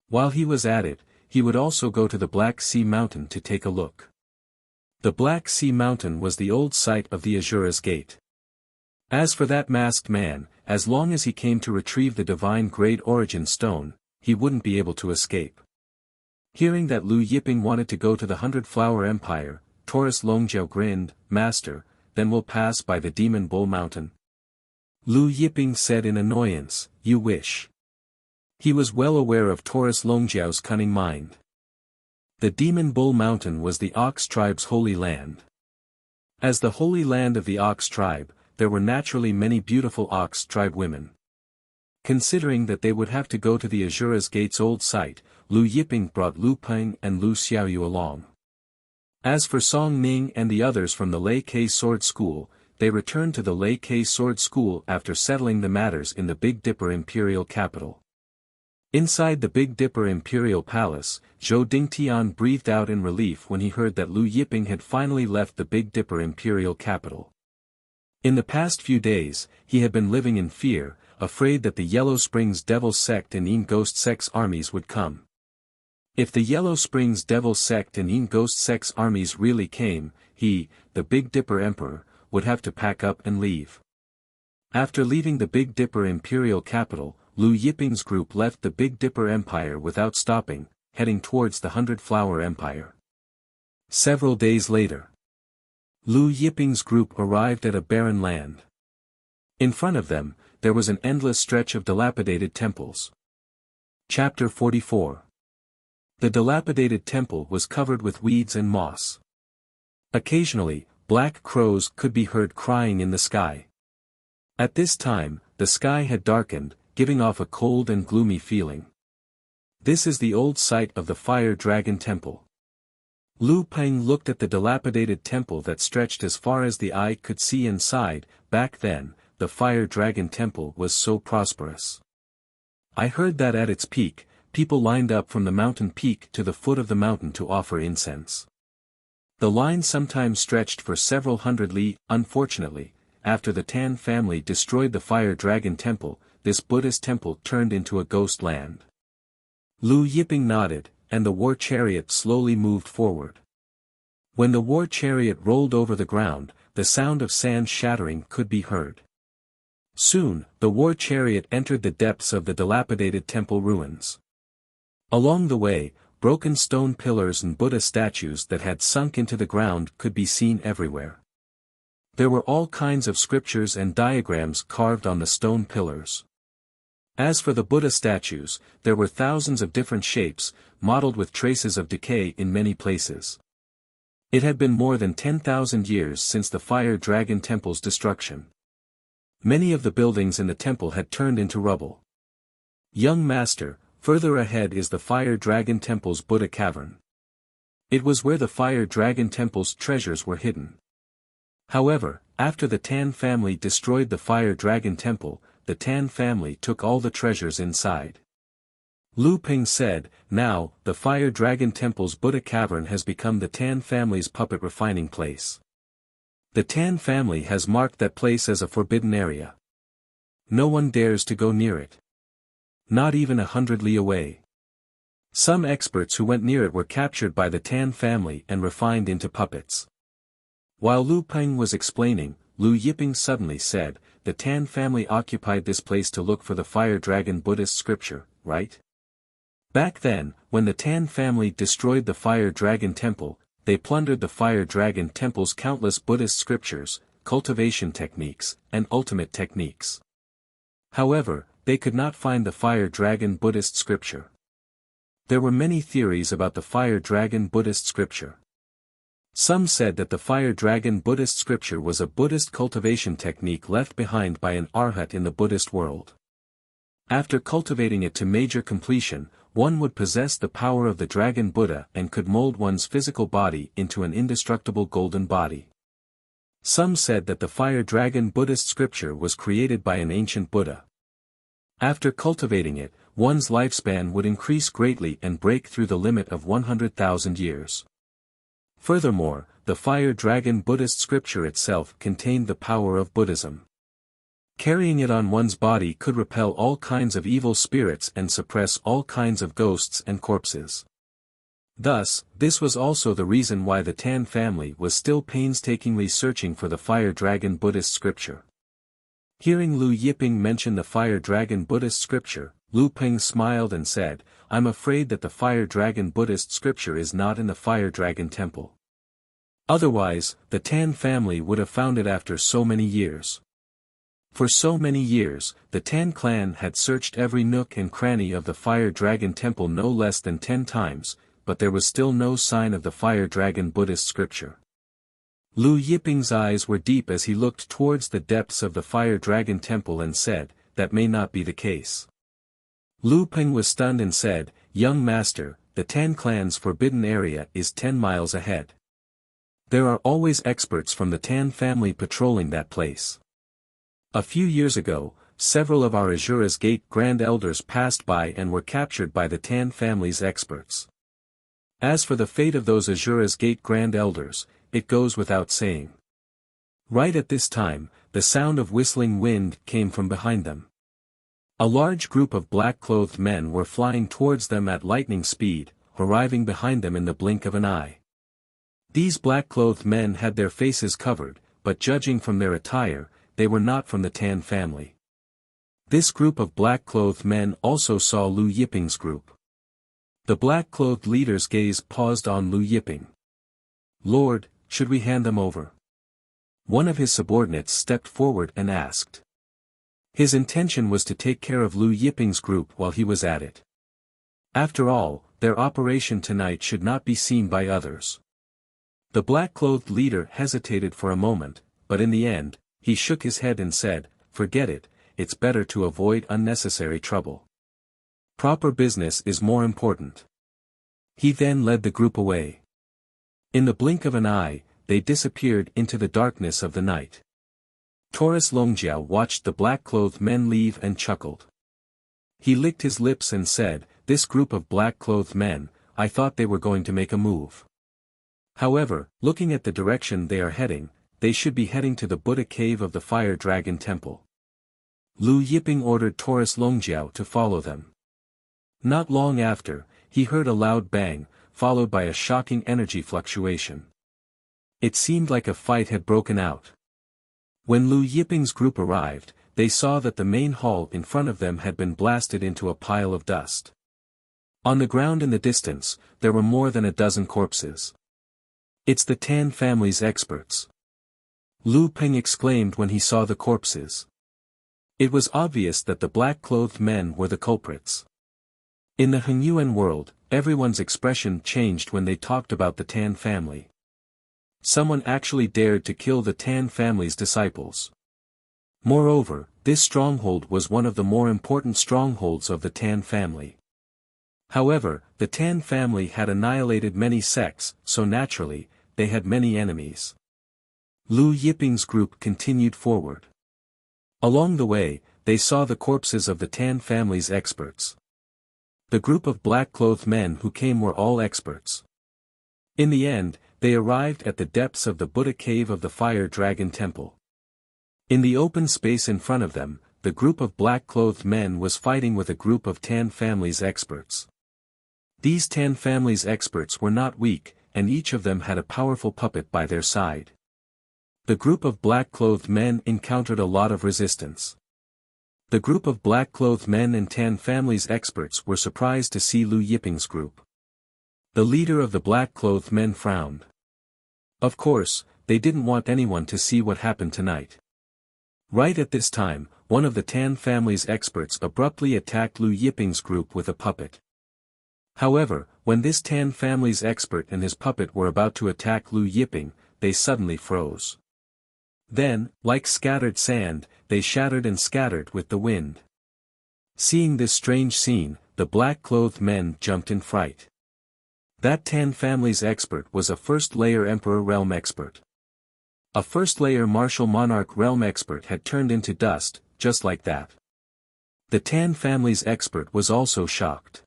While he was at it, he would also go to the Black Sea Mountain to take a look. The Black Sea Mountain was the old site of the Azura's Gate. As for that masked man, as long as he came to retrieve the Divine Grade Origin Stone, he wouldn't be able to escape. Hearing that Lu Yiping wanted to go to the 100-Flower Empire, Taurus Longjiao grinned, "Master, then we'll pass by the Demon Bull Mountain." Lu Yiping said in annoyance, "You wish." He was well aware of Taurus Longjiao's cunning mind. The Demon Bull Mountain was the Ox tribe's holy land. As the holy land of the Ox tribe, there were naturally many beautiful Ox tribe women. Considering that they would have to go to the Azura's Gate's old site, Lu Yiping brought Lu Peng and Lu Xiaoyu along. As for Song Ning and the others from the Lei Ke Sword School, they returned to the Lei Ke Sword School after settling the matters in the Big Dipper Imperial capital. Inside the Big Dipper Imperial Palace, Zhou Dingtian breathed out in relief when he heard that Lu Yiping had finally left the Big Dipper Imperial capital. In the past few days, he had been living in fear, afraid that the Yellow Springs Devil Sect and Yin Ghost Sect's armies would come. If the Yellow Springs Devil Sect and Yin Ghost Sect's armies really came, he, the Big Dipper Emperor, would have to pack up and leave. After leaving the Big Dipper Imperial capital, Lu Yiping's group left the Big Dipper Empire without stopping, heading towards the 100-Flower Empire. Several days later, Lu Yiping's group arrived at a barren land. In front of them, there was an endless stretch of dilapidated temples. Chapter 44. The dilapidated temple was covered with weeds and moss. Occasionally, black crows could be heard crying in the sky. At this time, the sky had darkened, giving off a cold and gloomy feeling. This is the old site of the Fire Dragon Temple. Lu Peng looked at the dilapidated temple that stretched as far as the eye could see and sighed. Back then, the Fire Dragon Temple was so prosperous. I heard that at its peak, people lined up from the mountain peak to the foot of the mountain to offer incense. The line sometimes stretched for several hundred li. Unfortunately, after the Tan family destroyed the Fire Dragon Temple, this Buddhist temple turned into a ghost land. Lu Yiping nodded, and the war chariot slowly moved forward. When the war chariot rolled over the ground, the sound of sand shattering could be heard. Soon, the war chariot entered the depths of the dilapidated temple ruins. Along the way, broken stone pillars and Buddha statues that had sunk into the ground could be seen everywhere. There were all kinds of scriptures and diagrams carved on the stone pillars. As for the Buddha statues, there were thousands of different shapes, modeled with traces of decay in many places. It had been more than 10,000 years since the Fire Dragon Temple's destruction. Many of the buildings in the temple had turned into rubble. Young Master, further ahead is the Fire Dragon Temple's Buddha Cavern. It was where the Fire Dragon Temple's treasures were hidden. However, after the Tan family destroyed the Fire Dragon Temple, the Tan family took all the treasures inside. Lu Ping said, "Now, the Fire Dragon Temple's Buddha Cavern has become the Tan family's puppet refining place. The Tan family has marked that place as a forbidden area. No one dares to go near it. Not even 100 li away." Some experts who went near it were captured by the Tan family and refined into puppets. While Lu Peng was explaining, Lu Yiping suddenly said, "The Tan family occupied this place to look for the Fire Dragon Buddhist scripture, right?" Back then, when the Tan family destroyed the Fire Dragon Temple, they plundered the Fire Dragon Temple's countless Buddhist scriptures, cultivation techniques, and ultimate techniques. However, they could not find the Fire Dragon Buddhist scripture. There were many theories about the Fire Dragon Buddhist scripture. Some said that the Fire Dragon Buddhist scripture was a Buddhist cultivation technique left behind by an arhat in the Buddhist world. After cultivating it to major completion, one would possess the power of the Dragon Buddha and could mold one's physical body into an indestructible golden body. Some said that the Fire Dragon Buddhist scripture was created by an ancient Buddha. After cultivating it, one's lifespan would increase greatly and break through the limit of 100,000 years. Furthermore, the Fire Dragon Buddhist scripture itself contained the power of Buddhism. Carrying it on one's body could repel all kinds of evil spirits and suppress all kinds of ghosts and corpses. Thus, this was also the reason why the Tan family was still painstakingly searching for the Fire Dragon Buddhist scripture. Hearing Lu Yiping mention the Fire Dragon Buddhist scripture, Lu Peng smiled and said, "I'm afraid that the Fire Dragon Buddhist scripture is not in the Fire Dragon Temple. Otherwise, the Tan family would have found it after so many years." For so many years, the Tan clan had searched every nook and cranny of the Fire Dragon Temple no less than 10 times, but there was still no sign of the Fire Dragon Buddhist scripture. Lu Yiping's eyes were deep as he looked towards the depths of the Fire Dragon Temple and said, "That may not be the case." Lu Peng was stunned and said, "Young master, the Tan clan's forbidden area is 10 miles ahead. There are always experts from the Tan family patrolling that place. A few years ago, several of our Azura's Gate Grand Elders passed by and were captured by the Tan family's experts. As for the fate of those Azura's Gate Grand Elders, it goes without saying." Right at this time, the sound of whistling wind came from behind them. A large group of black-clothed men were flying towards them at lightning speed, arriving behind them in the blink of an eye. These black-clothed men had their faces covered, but judging from their attire, they were not from the Tan family. This group of black-clothed men also saw Lu Yiping's group. The black-clothed leader's gaze paused on Lu Yiping. "Lord, should we hand them over?" One of his subordinates stepped forward and asked. His intention was to take care of Lu Yiping's group while he was at it. After all, their operation tonight should not be seen by others. The black-clothed leader hesitated for a moment, but in the end, he shook his head and said, "Forget it, it's better to avoid unnecessary trouble. Proper business is more important." He then led the group away. In the blink of an eye, they disappeared into the darkness of the night. Taurus Longjiao watched the black-clothed men leave and chuckled. He licked his lips and said, "This group of black-clothed men, I thought they were going to make a move. However, looking at the direction they are heading, they should be heading to the Buddha cave of the Fire Dragon Temple." Lu Yiping ordered Taurus Longjiao to follow them. Not long after, he heard a loud bang, followed by a shocking energy fluctuation. It seemed like a fight had broken out. When Lu Yiping's group arrived, they saw that the main hall in front of them had been blasted into a pile of dust. On the ground in the distance, there were more than a dozen corpses. "It's the Tan family's experts," Lu Peng exclaimed when he saw the corpses. It was obvious that the black-clothed men were the culprits. In the Hengyuan world, everyone's expression changed when they talked about the Tan family. Someone actually dared to kill the Tan family's disciples. Moreover, this stronghold was one of the more important strongholds of the Tan family. However, the Tan family had annihilated many sects, so naturally, they had many enemies. Lu Yiping's group continued forward. Along the way, they saw the corpses of the Tan family's experts. The group of black-clothed men who came were all experts. In the end, they arrived at the depths of the Buddha cave of the Fire Dragon Temple. In the open space in front of them, the group of black-clothed men was fighting with a group of Tan family's experts. These Tan family's experts were not weak, and each of them had a powerful puppet by their side. The group of black-clothed men encountered a lot of resistance. The group of black-clothed men and Tan family's experts were surprised to see Lu Yiping's group. The leader of the black-clothed men frowned. Of course, they didn't want anyone to see what happened tonight. Right at this time, one of the Tan family's experts abruptly attacked Lu Yiping's group with a puppet. However, when this Tan family's expert and his puppet were about to attack Lu Yiping, they suddenly froze. Then, like scattered sand, they shattered and scattered with the wind. Seeing this strange scene, the black-clothed men jumped in fright. That Tan family's expert was a first-layer Emperor Realm expert. A first-layer Martial Monarch Realm expert had turned into dust, just like that. The Tan family's expert was also shocked.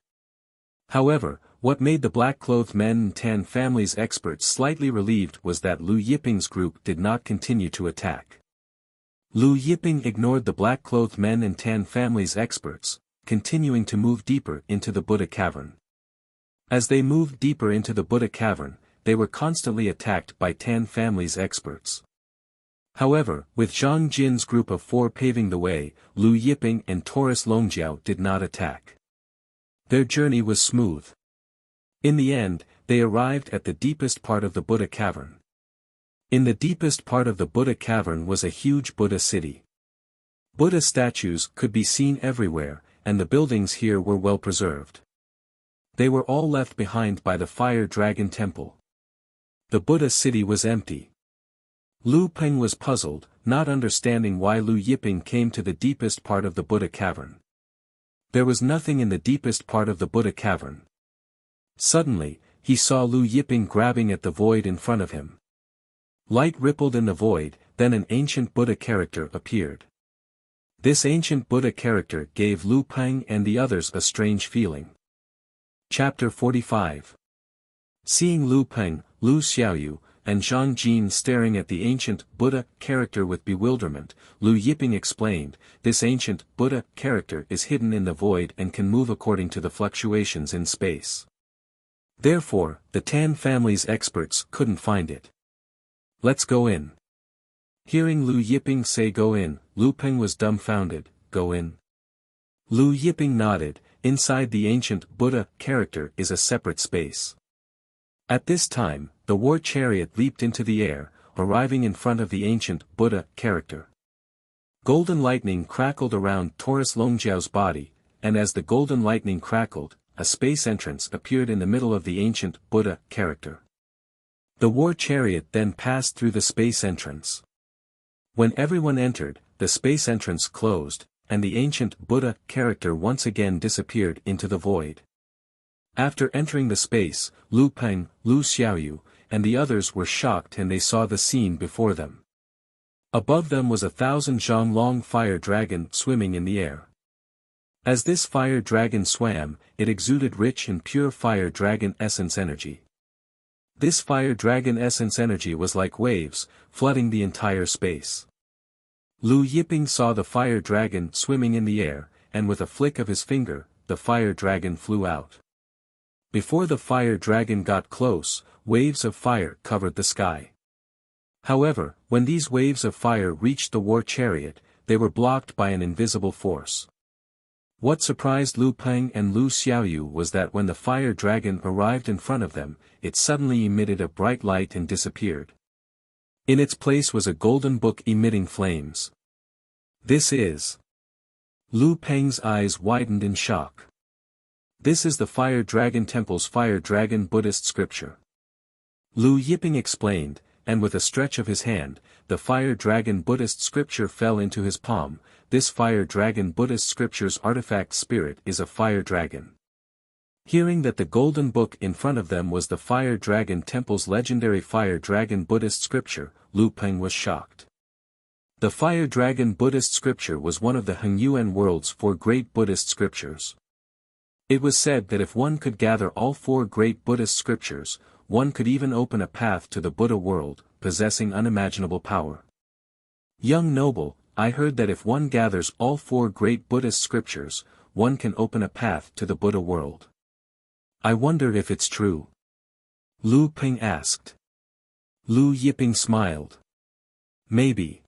However, what made the black-clothed men and Tan family's experts slightly relieved was that Lu Yiping's group did not continue to attack. Lu Yiping ignored the black-clothed men and Tan family's experts, continuing to move deeper into the Buddha cavern. As they moved deeper into the Buddha cavern, they were constantly attacked by Tan family's experts. However, with Zhang Jin's group of 4 paving the way, Lu Yiping and Taurus Longjiao did not attack. Their journey was smooth. In the end, they arrived at the deepest part of the Buddha cavern. In the deepest part of the Buddha cavern was a huge Buddha city. Buddha statues could be seen everywhere, and the buildings here were well preserved. They were all left behind by the Fire Dragon Temple. The Buddha city was empty. Lu Peng was puzzled, not understanding why Lu Yiping came to the deepest part of the Buddha cavern. There was nothing in the deepest part of the Buddha cavern. Suddenly, he saw Lu Yiping grabbing at the void in front of him. Light rippled in the void, then an ancient Buddha character appeared. This ancient Buddha character gave Lu Peng and the others a strange feeling. Chapter 45. Seeing Lu Peng, Lu Xiaoyu, and Zhang Jin staring at the ancient Buddha character with bewilderment, Lu Yiping explained, "This ancient Buddha character is hidden in the void and can move according to the fluctuations in space. Therefore, the Tan family's experts couldn't find it. Let's go in." Hearing Lu Yiping say go in, Lu Peng was dumbfounded. Go in? Lu Yiping nodded. Inside the ancient Buddha character is a separate space. At this time, the war chariot leaped into the air, arriving in front of the ancient Buddha character. Golden lightning crackled around Taurus Longjiao's body, and as the golden lightning crackled, a space entrance appeared in the middle of the ancient Buddha character. The war chariot then passed through the space entrance. When everyone entered, the space entrance closed, and the ancient Buddha character once again disappeared into the void. After entering the space, Lu Peng, Lu Xiaoyu, and the others were shocked and they saw the scene before them. Above them was 1,000 zhang-long fire dragon swimming in the air. As this fire dragon swam, it exuded rich and pure fire dragon essence energy. This fire dragon essence energy was like waves, flooding the entire space. Lu Yiping saw the fire dragon swimming in the air, and with a flick of his finger, the fire dragon flew out. Before the fire dragon got close, waves of fire covered the sky. However, when these waves of fire reached the war chariot, they were blocked by an invisible force. What surprised Lu Peng and Lu Xiaoyu was that when the fire dragon arrived in front of them, it suddenly emitted a bright light and disappeared. In its place was a golden book emitting flames. This is... Lu Peng's eyes widened in shock. This is the Fire Dragon Temple's Fire Dragon Buddhist scripture. Lu Yiping explained, and with a stretch of his hand, the Fire Dragon Buddhist scripture fell into his palm. This Fire Dragon Buddhist scripture's artifact spirit is a fire dragon. Hearing that the golden book in front of them was the Fire Dragon Temple's legendary Fire Dragon Buddhist scripture, Lu Peng was shocked. The Fire Dragon Buddhist scripture was one of the Hengyuan world's 4 great Buddhist scriptures. It was said that if one could gather all 4 great Buddhist scriptures, one could even open a path to the Buddha world, possessing unimaginable power. Young noble, I heard that if one gathers all 4 great Buddhist scriptures, one can open a path to the Buddha world. I wonder if it's true. Lu Peng asked. Lu Yiping smiled. Maybe.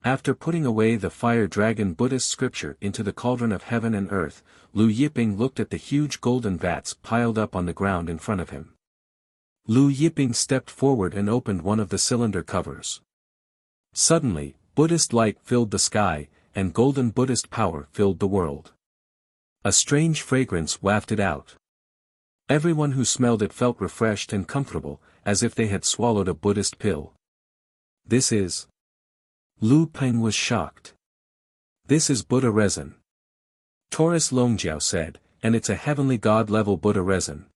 After putting away the Fire Dragon Buddhist scripture into the cauldron of heaven and earth, Lu Yiping looked at the huge golden vats piled up on the ground in front of him. Lu Yiping stepped forward and opened one of the cylinder covers. Suddenly, Buddhist light filled the sky, and golden Buddhist power filled the world. A strange fragrance wafted out. Everyone who smelled it felt refreshed and comfortable, as if they had swallowed a Buddhist pill. This is... Lu Peng was shocked. This is Buddha resin. Taurus Longjiao said, and it's a heavenly god level Buddha resin.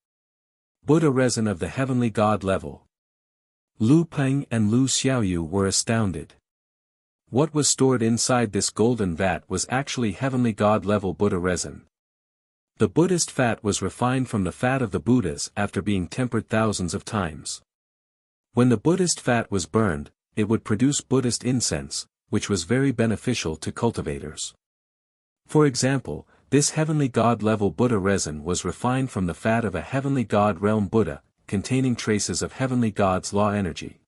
Buddha resin of the heavenly god level. Lu Peng and Lu Xiaoyu were astounded. What was stored inside this golden vat was actually heavenly god level Buddha resin. The Buddhist fat was refined from the fat of the Buddhas after being tempered thousands of times. When the Buddhist fat was burned, it would produce Buddhist incense, which was very beneficial to cultivators. For example, this heavenly god level Buddha resin was refined from the fat of a heavenly god realm Buddha, containing traces of heavenly god's law energy.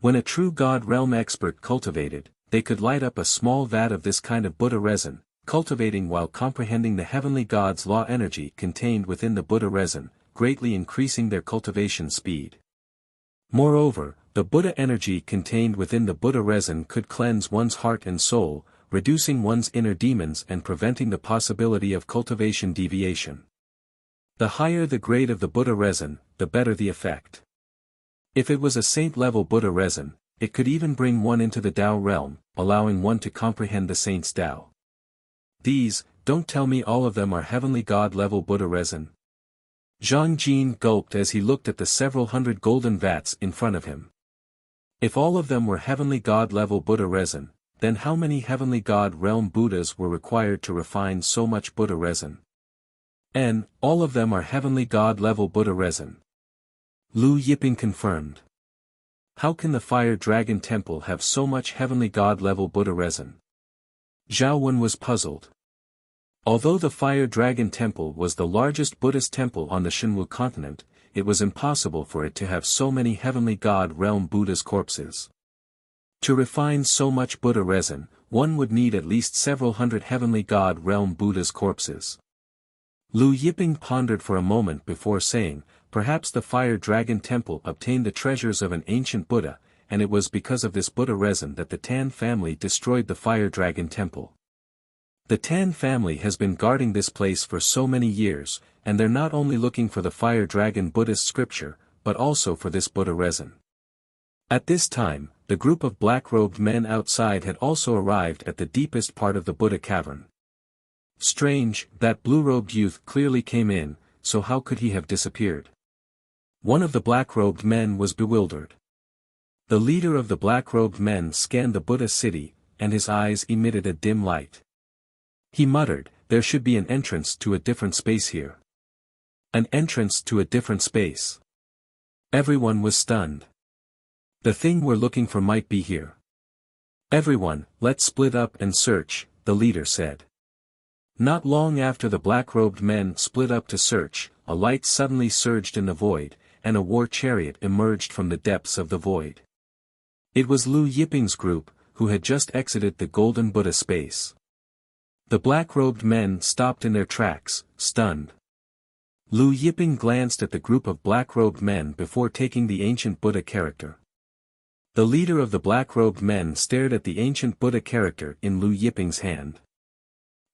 When a true god realm expert cultivated, they could light up a small vat of this kind of Buddha resin, cultivating while comprehending the heavenly god's law energy contained within the Buddha resin, greatly increasing their cultivation speed. Moreover, the Buddha energy contained within the Buddha resin could cleanse one's heart and soul, reducing one's inner demons and preventing the possibility of cultivation deviation. The higher the grade of the Buddha resin, the better the effect. If it was a saint-level Buddha resin, it could even bring one into the Tao realm, allowing one to comprehend the saint's Tao. These, don't tell me all of them are heavenly god-level Buddha resin. Zhang Jin gulped as he looked at the several hundred golden vats in front of him. If all of them were heavenly god-level Buddha resin, then how many heavenly god realm Buddhas were required to refine so much Buddha resin? And, all of them are heavenly god level Buddha resin. Lu Yiping confirmed. How can the Fire Dragon Temple have so much heavenly god level Buddha resin? Zhao Wen was puzzled. Although the Fire Dragon Temple was the largest Buddhist temple on the Shenwu continent, it was impossible for it to have so many heavenly god realm Buddha's corpses. To refine so much Buddha resin, one would need at least several hundred heavenly god realm Buddha's corpses. Lu Yiping pondered for a moment before saying, perhaps the Fire Dragon Temple obtained the treasures of an ancient Buddha, and it was because of this Buddha resin that the Tan family destroyed the Fire Dragon Temple. The Tan family has been guarding this place for so many years, and they're not only looking for the Fire Dragon Buddhist scripture, but also for this Buddha resin. At this time, the group of black-robed men outside had also arrived at the deepest part of the Buddha cavern. Strange, that blue-robed youth clearly came in, so how could he have disappeared? One of the black-robed men was bewildered. The leader of the black-robed men scanned the Buddha city, and his eyes emitted a dim light. He muttered, "There should be an entrance to a different space here." An entrance to a different space. Everyone was stunned. The thing we're looking for might be here. "Everyone, let's split up and search," the leader said. Not long after the black-robed men split up to search, a light suddenly surged in the void, and a war chariot emerged from the depths of the void. It was Lu Yiping's group, who had just exited the Golden Buddha space. The black-robed men stopped in their tracks, stunned. Lu Yiping glanced at the group of black-robed men before taking the ancient Buddha character. The leader of the black-robed men stared at the ancient Buddha character in Lu Yiping's hand.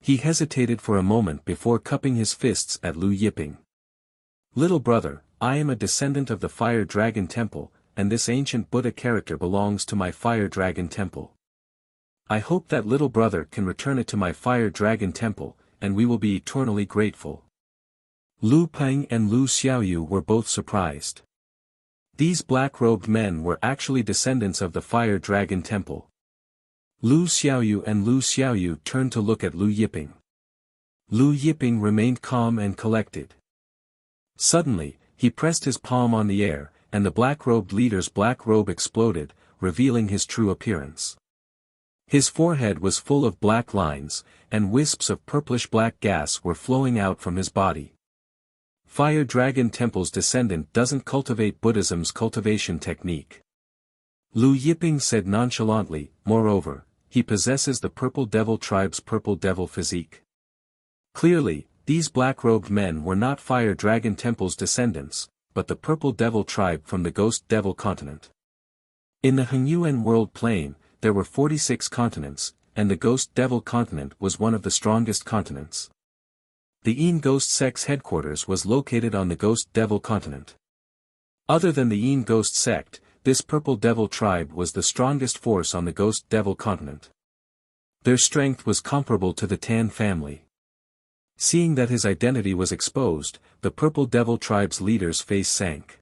He hesitated for a moment before cupping his fists at Lu Yiping. "Little brother, I am a descendant of the Fire Dragon Temple, and this ancient Buddha character belongs to my Fire Dragon Temple. I hope that little brother can return it to my Fire Dragon Temple, and we will be eternally grateful." Lu Peng and Lu Xiaoyu were both surprised. These black-robed men were actually descendants of the Fire Dragon Temple. Lu Xiaoyu and Lu Xiaoyu turned to look at Lu Yiping. Lu Yiping remained calm and collected. Suddenly, he pressed his palm on the air, and the black-robed leader's black robe exploded, revealing his true appearance. His forehead was full of black lines, and wisps of purplish-black gas were flowing out from his body. Fire Dragon Temple's descendant doesn't cultivate Buddhism's cultivation technique. Lu Yiping said nonchalantly, moreover, he possesses the Purple Devil tribe's Purple Devil physique. Clearly, these black-robed men were not Fire Dragon Temple's descendants, but the Purple Devil tribe from the Ghost Devil continent. In the Hengyuan world plane, there were 46 continents, and the Ghost Devil continent was one of the strongest continents. The Yin Ghost sect's headquarters was located on the Ghost Devil continent. Other than the Yin Ghost sect, this Purple Devil tribe was the strongest force on the Ghost Devil continent. Their strength was comparable to the Tan family. Seeing that his identity was exposed, the Purple Devil tribe's leader's face sank.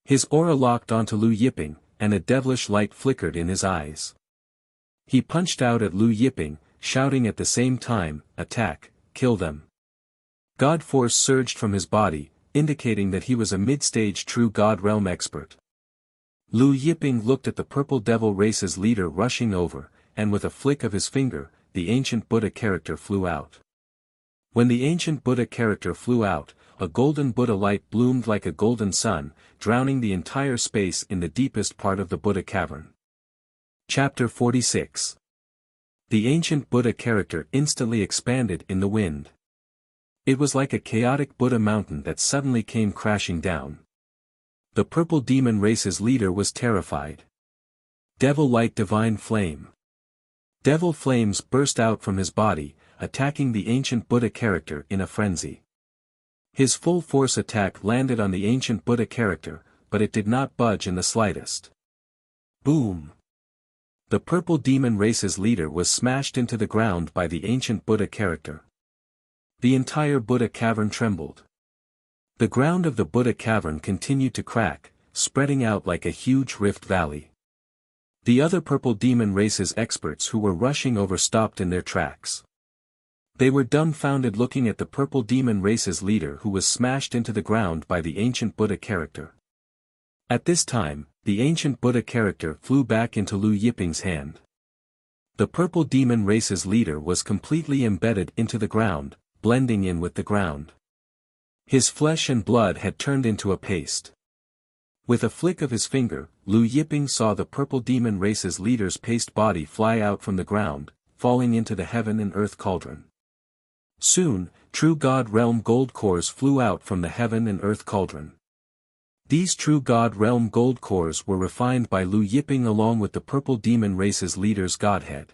His aura locked onto Lu Yiping, and a devilish light flickered in his eyes. He punched out at Lu Yiping, shouting at the same time, "Attack, kill them." God force surged from his body, indicating that he was a mid-stage true God realm expert. Lu Yiping looked at the Purple Devil race's leader rushing over, and with a flick of his finger, the ancient Buddha character flew out. When the ancient Buddha character flew out, a golden Buddha light bloomed like a golden sun, drowning the entire space in the deepest part of the Buddha cavern. Chapter 46. The ancient Buddha character instantly expanded in the wind. It was like a chaotic Buddha mountain that suddenly came crashing down. The purple demon race's leader was terrified. Devil light divine flame. Devil flames burst out from his body, attacking the ancient Buddha character in a frenzy. His full force attack landed on the ancient Buddha character, but it did not budge in the slightest. Boom! The purple demon race's leader was smashed into the ground by the ancient Buddha character. The entire Buddha cavern trembled. The ground of the Buddha cavern continued to crack, spreading out like a huge rift valley. The other purple demon race's experts who were rushing over stopped in their tracks. They were dumbfounded looking at the purple demon race's leader who was smashed into the ground by the ancient Buddha character. At this time, the ancient Buddha character flew back into Lu Yiping's hand. The purple demon race's leader was completely embedded into the ground, blending in with the ground. His flesh and blood had turned into a paste. With a flick of his finger, Lu Yiping saw the purple demon race's leader's paste body fly out from the ground, falling into the heaven and earth cauldron. Soon, true God realm gold cores flew out from the heaven and earth cauldron. These true God realm gold cores were refined by Lu Yiping along with the purple demon race's leader's godhead.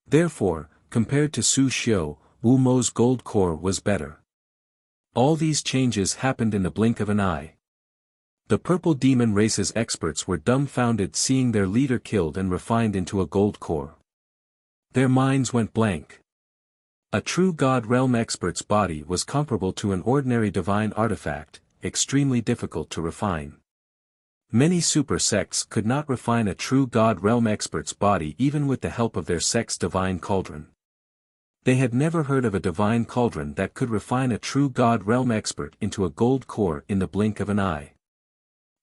Therefore, compared to Su Xiu, Wu Mo's gold core was better. All these changes happened in the blink of an eye. The purple demon race's experts were dumbfounded seeing their leader killed and refined into a gold core. Their minds went blank. A true God Realm expert's body was comparable to an ordinary divine artifact, extremely difficult to refine. Many super sects could not refine a true God Realm expert's body even with the help of their sect's divine cauldron. They had never heard of a divine cauldron that could refine a true God Realm expert into a gold core in the blink of an eye.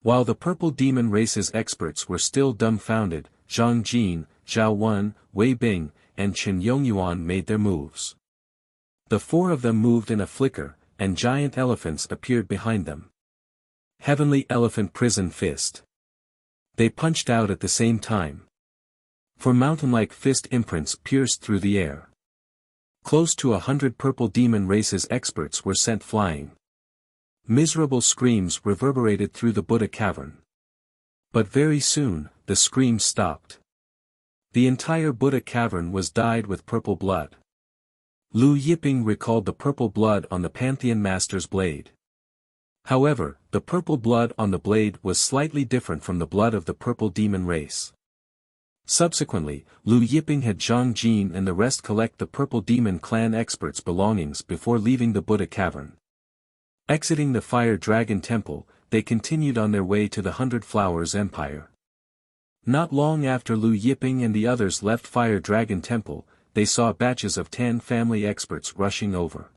While the purple demon race's experts were still dumbfounded, Zhang Jin, Zhao Wen, Wei Bing, and Chen Yongyuan made their moves. The four of them moved in a flicker, and giant elephants appeared behind them. Heavenly Elephant Prison Fist. They punched out at the same time. For mountain-like fist imprints pierced through the air. Close to 100 purple demon race's experts were sent flying. Miserable screams reverberated through the Buddha cavern. But very soon, the screams stopped. The entire Buddha cavern was dyed with purple blood. Lu Yiping recalled the purple blood on the Pantheon Master's blade. However, the purple blood on the blade was slightly different from the blood of the purple demon race. Subsequently, Lu Yiping had Zhang Jin and the rest collect the purple demon clan experts' belongings before leaving the Buddha cavern. Exiting the Fire Dragon Temple, they continued on their way to the Hundred Flowers Empire. Not long after Lu Yiping and the others left Fire Dragon Temple, they saw batches of Tan family experts rushing over.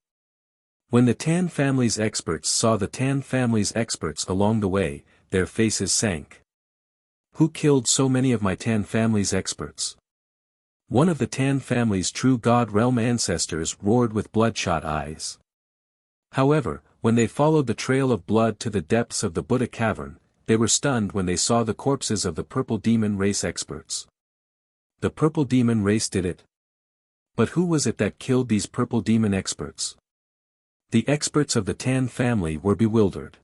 When the Tan family's experts saw the Tan family's experts along the way, their faces sank. Who killed so many of my Tan family's experts? One of the Tan family's true God Realm ancestors roared with bloodshot eyes. However, when they followed the trail of blood to the depths of the Buddha cavern, they were stunned when they saw the corpses of the purple demon race experts. The purple demon race did it. But who was it that killed these purple demon experts? The experts of the Tan family were bewildered.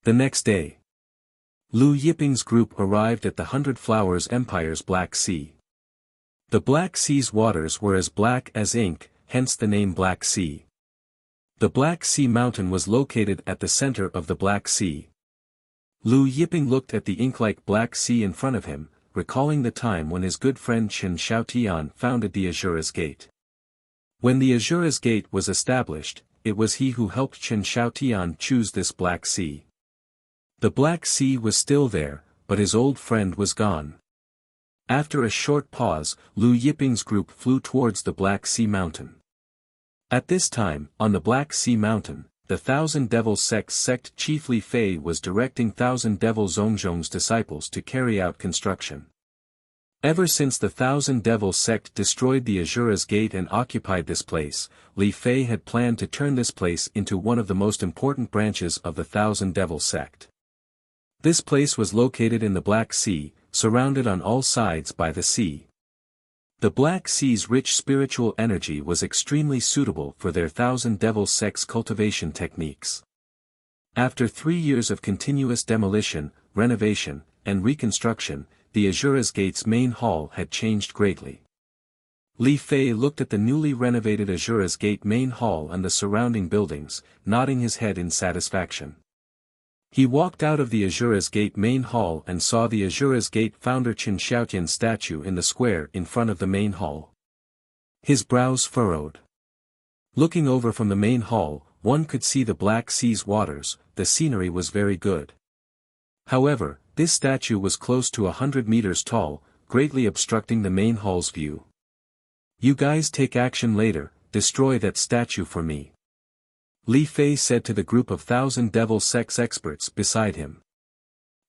The next day, Lu Yiping's group arrived at the Hundred Flowers Empire's Black Sea. The Black Sea's waters were as black as ink, hence the name Black Sea. The Black Sea Mountain was located at the center of the Black Sea. Lu Yiping looked at the ink-like Black Sea in front of him, recalling the time when his good friend Chen Xiaotian founded the Azura's Gate. When the Azura's Gate was established, it was he who helped Chen Xiaotian choose this Black Sea. The Black Sea was still there, but his old friend was gone. After a short pause, Lu Yiping's group flew towards the Black Sea Mountain. At this time, on the Black Sea Mountain, the Thousand Devils sect chief Li Fei was directing Thousand Devil Zhongzhong's disciples to carry out construction. Ever since the Thousand Devil sect destroyed the Azura's Gate and occupied this place, Li Fei had planned to turn this place into one of the most important branches of the Thousand Devil sect. This place was located in the Black Sea, surrounded on all sides by the sea. The Black Sea's rich spiritual energy was extremely suitable for their Thousand Devil sect's cultivation techniques. After 3 years of continuous demolition, renovation, and reconstruction, the Azura's Gate's main hall had changed greatly. Li Fei looked at the newly renovated Azura's Gate main hall and the surrounding buildings, nodding his head in satisfaction. He walked out of the Azura's Gate main hall and saw the Azura's Gate founder Chen Xiaotian's statue in the square in front of the main hall. His brows furrowed. Looking over from the main hall, one could see the Black Sea's waters. The scenery was very good. However, this statue was close to 100 meters tall, greatly obstructing the main hall's view. You guys take action later, destroy that statue for me. Li Fei said to the group of Thousand Devil sect's experts beside him.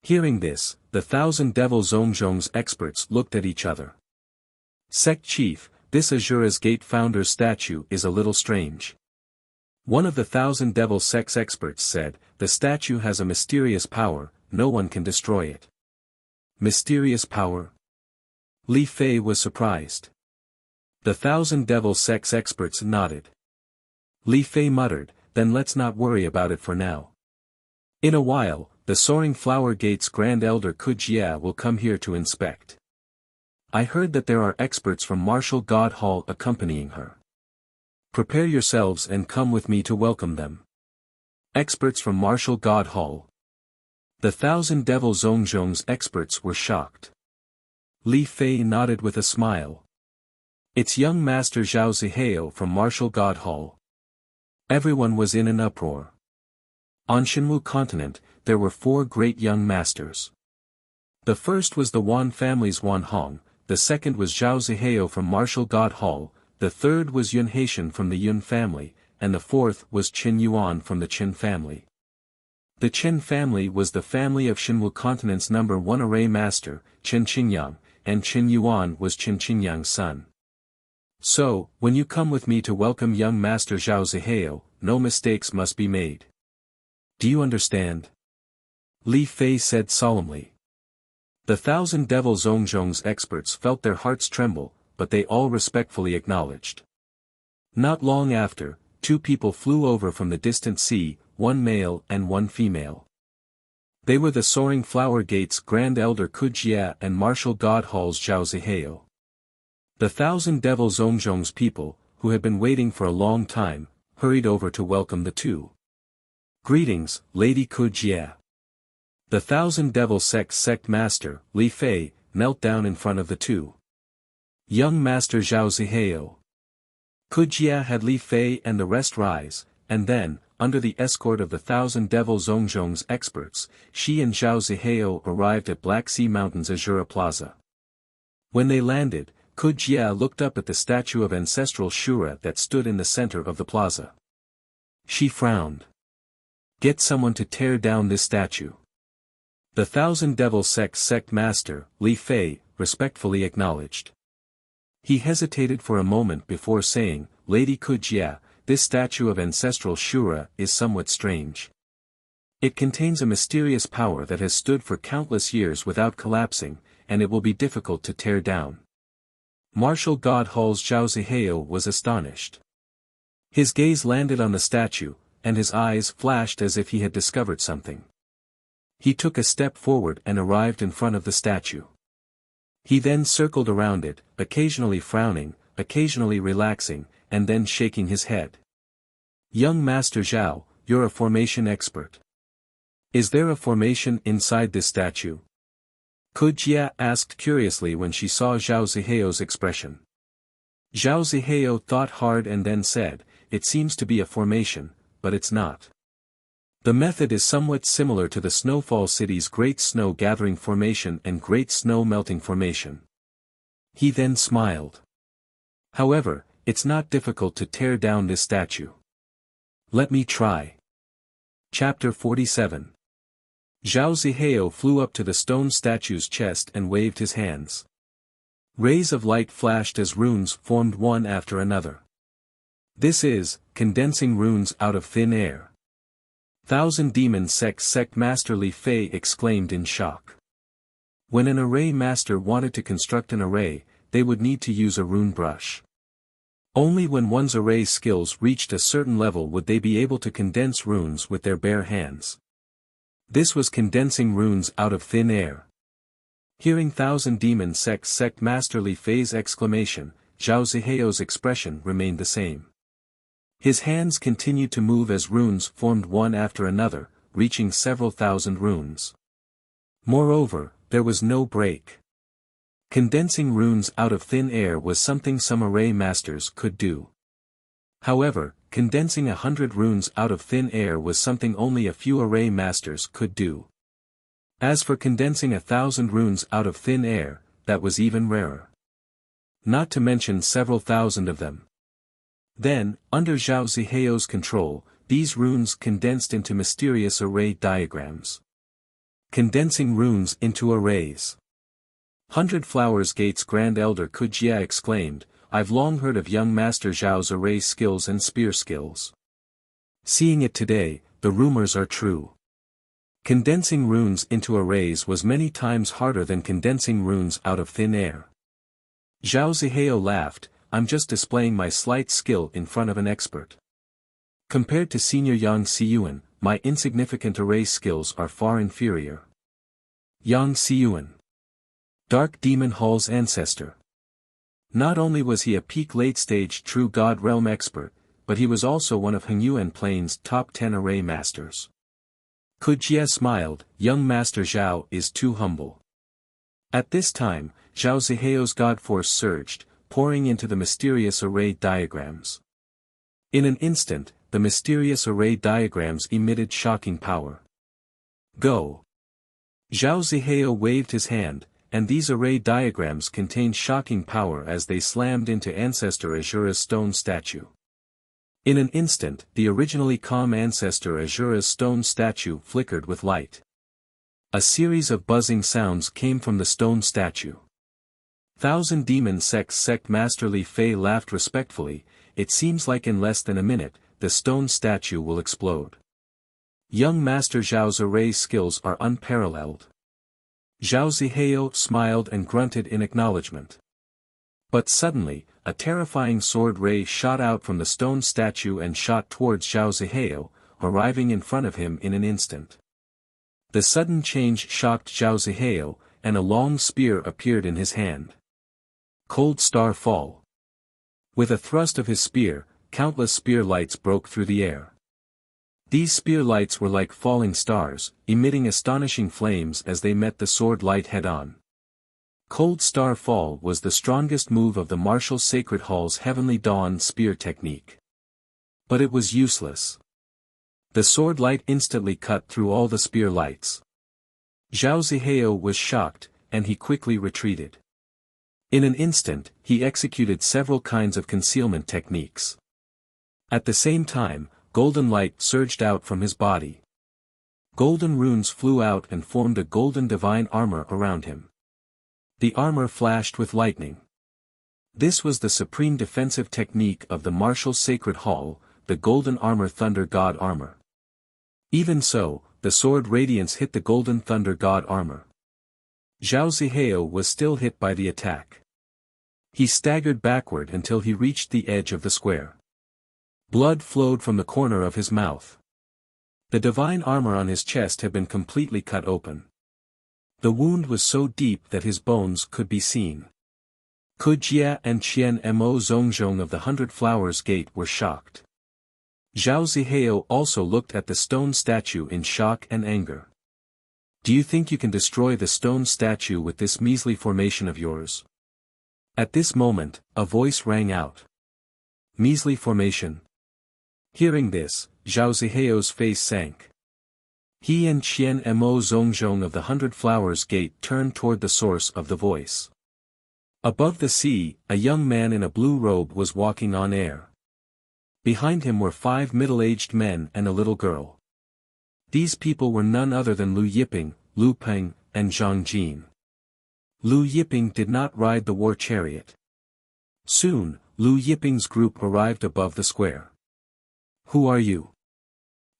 Hearing this, the Thousand Devil Zhongzhong's experts looked at each other. Sect Chief, this Azura's Gate founder's statue is a little strange. One of the Thousand Devil sect's experts said, the statue has a mysterious power, no one can destroy it. Mysterious power? Li Fei was surprised. The Thousand Devil sect's experts nodded. Li Fei muttered, then let's not worry about it for now. In a while, the Soaring Flower Gate's Grand Elder Kujia will come here to inspect. I heard that there are experts from Martial God Hall accompanying her. Prepare yourselves and come with me to welcome them. Experts from Martial God Hall. The Thousand Devil Zhongzhong's experts were shocked. Li Fei nodded with a smile. It's young Master Zhao Zihao from Martial God Hall. Everyone was in an uproar. On Shenwu continent, there were 4 great young masters. The first was the Wan family's Wan Hong, the second was Zhao Zihao from Martial God Hall, the third was Yun Haitian from the Yun family, and the fourth was Qin Yuan from the Qin family. The Qin family was the family of Shenwu continent's number 1 array master, Qin Qingyang, and Qin Yuan was Qin Qingyang's son. So, when you come with me to welcome young Master Zhao Zihao, no mistakes must be made. Do you understand? Li Fei said solemnly. The Thousand Devil Zhongzhong's experts felt their hearts tremble, but they all respectfully acknowledged. Not long after, 2 people flew over from the distant sea, 1 male and 1 female. They were the Soaring Flower Gate's Grand Elder Kujia and Martial God Hall's Zhao Zihao. The Thousand Devil Zhongzhong's people, who had been waiting for a long time, hurried over to welcome the 2. Greetings, Lady Kujia. The Thousand Devil sect master, Li Fei, knelt down in front of the 2. Young Master Zhao Zihao. Kujia had Li Fei and the rest rise, and then, under the escort of the Thousand Devil Zhongzhong's experts, she and Zhao Zihao arrived at Black Sea Mountain's Azura Plaza. When they landed, Kujia looked up at the statue of ancestral Shura that stood in the center of the plaza. She frowned. Get someone to tear down this statue. The Thousand Devil sect master, Li Fei, respectfully acknowledged. He hesitated for a moment before saying, Lady Kujia, this statue of ancestral Shura is somewhat strange. It contains a mysterious power that has stood for countless years without collapsing, and it will be difficult to tear down. Martial God Hall's Zhao Zihao was astonished. His gaze landed on the statue, and his eyes flashed as if he had discovered something. He took a step forward and arrived in front of the statue. He then circled around it, occasionally frowning, occasionally relaxing, and then shaking his head. Young Master Zhao, you're a formation expert. Is there a formation inside this statue? Kujia asked curiously when she saw Zhao Zihao's expression. Zhao Zihao thought hard and then said, it seems to be a formation, but it's not. The method is somewhat similar to the Snowfall City's Great Snow Gathering Formation and Great Snow Melting Formation. He then smiled. However, it's not difficult to tear down this statue. Let me try. Chapter 47. Zhao Zihao flew up to the stone statue's chest and waved his hands. Rays of light flashed as runes formed one after another. This is, condensing runes out of thin air. Thousand Demon sect master Li Fei exclaimed in shock. When an array master wanted to construct an array, they would need to use a rune brush. Only when one's array skills reached a certain level would they be able to condense runes with their bare hands. This was condensing runes out of thin air. Hearing Thousand Demon sect master Li Fei's exclamation, Zhao Zihao's expression remained the same. His hands continued to move as runes formed one after another, reaching several thousand runes. Moreover, there was no break. Condensing runes out of thin air was something some array masters could do. However, condensing 100 runes out of thin air was something only a few array masters could do. As for condensing 1,000 runes out of thin air, that was even rarer. Not to mention several thousand of them. Then, under Zhao Zihao's control, these runes condensed into mysterious array diagrams. Condensing runes into arrays. 100 Flowers Gate's Grand Elder Kujia exclaimed, I've long heard of young Master Zhao's array skills and spear skills. Seeing it today, the rumors are true. Condensing runes into arrays was many times harder than condensing runes out of thin air. Zhao Zihao laughed, I'm just displaying my slight skill in front of an expert. Compared to Senior Yang Xiyuan, my insignificant array skills are far inferior. Yang Xiyuan. Dark Demon Hall's ancestor. Not only was he a peak late-stage True God Realm expert, but he was also one of Hengyuan Plain's top 10 array masters. Kujie smiled, young Master Zhao is too humble. At this time, Zhao Ziheo's god force surged, pouring into the mysterious array diagrams. In an instant, the mysterious array diagrams emitted shocking power. Go! Zhao Ziheo waved his hand, and these array diagrams contained shocking power as they slammed into Ancestor Azura's stone statue. In an instant, the originally calm Ancestor Azura's stone statue flickered with light. A series of buzzing sounds came from the stone statue. Thousand Demon Sect Master Li Fei laughed respectfully. It seems like in less than a minute, the stone statue will explode. Young Master Zhao's array skills are unparalleled. Zhao Ziheo smiled and grunted in acknowledgement. But suddenly, a terrifying sword ray shot out from the stone statue and shot towards Zhao Ziheo, arriving in front of him in an instant. The sudden change shocked Zhao Ziheo, and a long spear appeared in his hand. Cold Star Fall. With a thrust of his spear, countless spear lights broke through the air. These spear lights were like falling stars, emitting astonishing flames as they met the sword light head-on. Cold Star Fall was the strongest move of the Martial Sacred Hall's Heavenly Dawn spear technique. But it was useless. The sword light instantly cut through all the spear lights. Zhao Ziheo was shocked, and he quickly retreated. In an instant, he executed several kinds of concealment techniques. At the same time, golden light surged out from his body. Golden runes flew out and formed a golden divine armor around him. The armor flashed with lightning. This was the supreme defensive technique of the Martial Sacred Hall, the Golden Armor Thunder God Armor. Even so, the sword radiance hit the Golden Thunder God Armor. Zhao Ziheo was still hit by the attack. He staggered backward until he reached the edge of the square. Blood flowed from the corner of his mouth. The divine armor on his chest had been completely cut open. The wound was so deep that his bones could be seen. Kujia and Qian Mo Zhongzhong of the 100 Flowers Gate were shocked. Zhao Ziheo also looked at the stone statue in shock and anger. Do you think you can destroy the stone statue with this measly formation of yours? At this moment, a voice rang out. Measly formation. Hearing this, Zhao Ziheo's face sank. He and Qian Mo Zhongzhong of the 100 Flowers Gate turned toward the source of the voice. Above the sea, a young man in a blue robe was walking on air. Behind him were 5 middle-aged men and a little girl. These people were none other than Lu Yiping, Lu Peng, and Zhang Jin. Lu Yiping did not ride the war chariot. Soon, Lu Yiping's group arrived above the square. Who are you?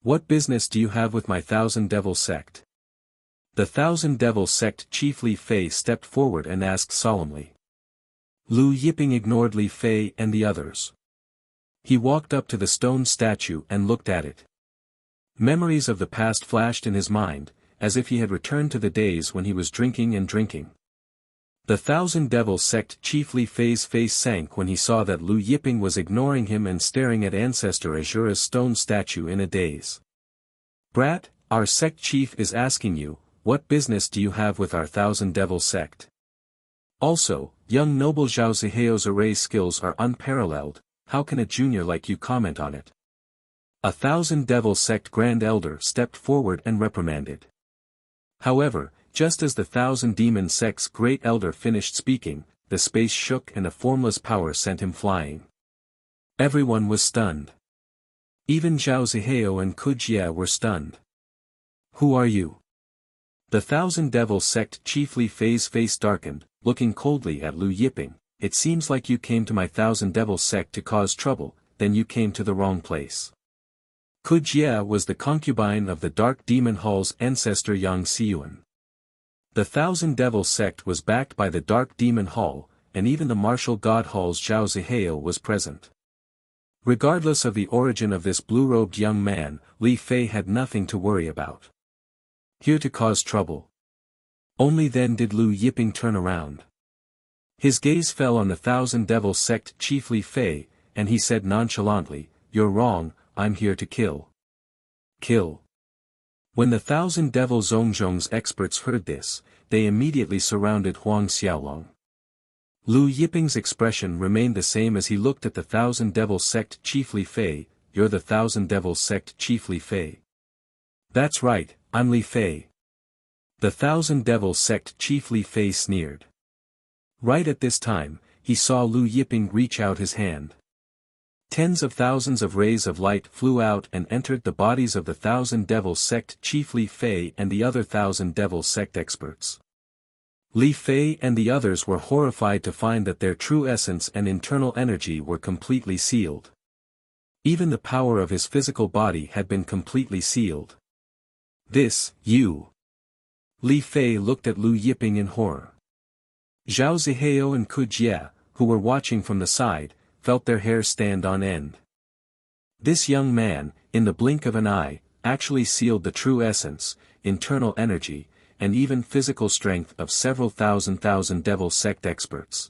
What business do you have with my Thousand Devil Sect? The Thousand Devil Sect chief Li Fei stepped forward and asked solemnly. Lu Yiping ignored Li Fei and the others. He walked up to the stone statue and looked at it. Memories of the past flashed in his mind, as if he had returned to the days when he was drinking and drinking. The Thousand Devil Sect chief Li Fei's face sank when he saw that Lu Yiping was ignoring him and staring at Ancestor Azura's stone statue in a daze. Brat, our sect chief is asking you, what business do you have with our Thousand Devil Sect? Also, young noble Zhao Ziheo's array skills are unparalleled, how can a junior like you comment on it? A Thousand Devil Sect Grand Elder stepped forward and reprimanded. However, just as the Thousand Demon Sect's Great Elder finished speaking, the space shook and a formless power sent him flying. Everyone was stunned. Even Zhao Ziheo and Kujia were stunned. Who are you? The Thousand Devil Sect chief Li Fei's face darkened, looking coldly at Lu Yiping. It seems like you came to my Thousand Devil Sect to cause trouble, then you came to the wrong place. Kujia was the concubine of the Dark Demon Hall's ancestor Yang Xiyuan. The Thousand Devil Sect was backed by the Dark Demon Hall, and even the Martial God Hall's Zhao Ziheo was present. Regardless of the origin of this blue-robed young man, Li Fei had nothing to worry about. Here to cause trouble. Only then did Lu Yiping turn around. His gaze fell on the Thousand Devil Sect chief Li Fei, and he said nonchalantly, "You're wrong, I'm here to kill." Kill. When the Thousand Devil Zhongzhong's experts heard this, they immediately surrounded Huang Xiaolong. Lu Yiping's expression remained the same as he looked at the Thousand Devil Sect Chief Li Fei. "You're the Thousand Devil Sect Chief Li Fei." "That's right, I'm Li Fei." The Thousand Devil Sect Chief Li Fei sneered. Right at this time, he saw Lu Yiping reach out his hand. Tens of thousands of rays of light flew out and entered the bodies of the Thousand Devil Sect Chief Li Fei and the other Thousand Devil Sect experts. Li Fei and the others were horrified to find that their true essence and internal energy were completely sealed. Even the power of his physical body had been completely sealed. "This, you." Li Fei looked at Lu Yiping in horror. Zhao Zihao and Ku Jie, who were watching from the side, felt their hair stand on end. This young man, in the blink of an eye, actually sealed the true essence, internal energy, and even physical strength of several thousand Devil Sect experts.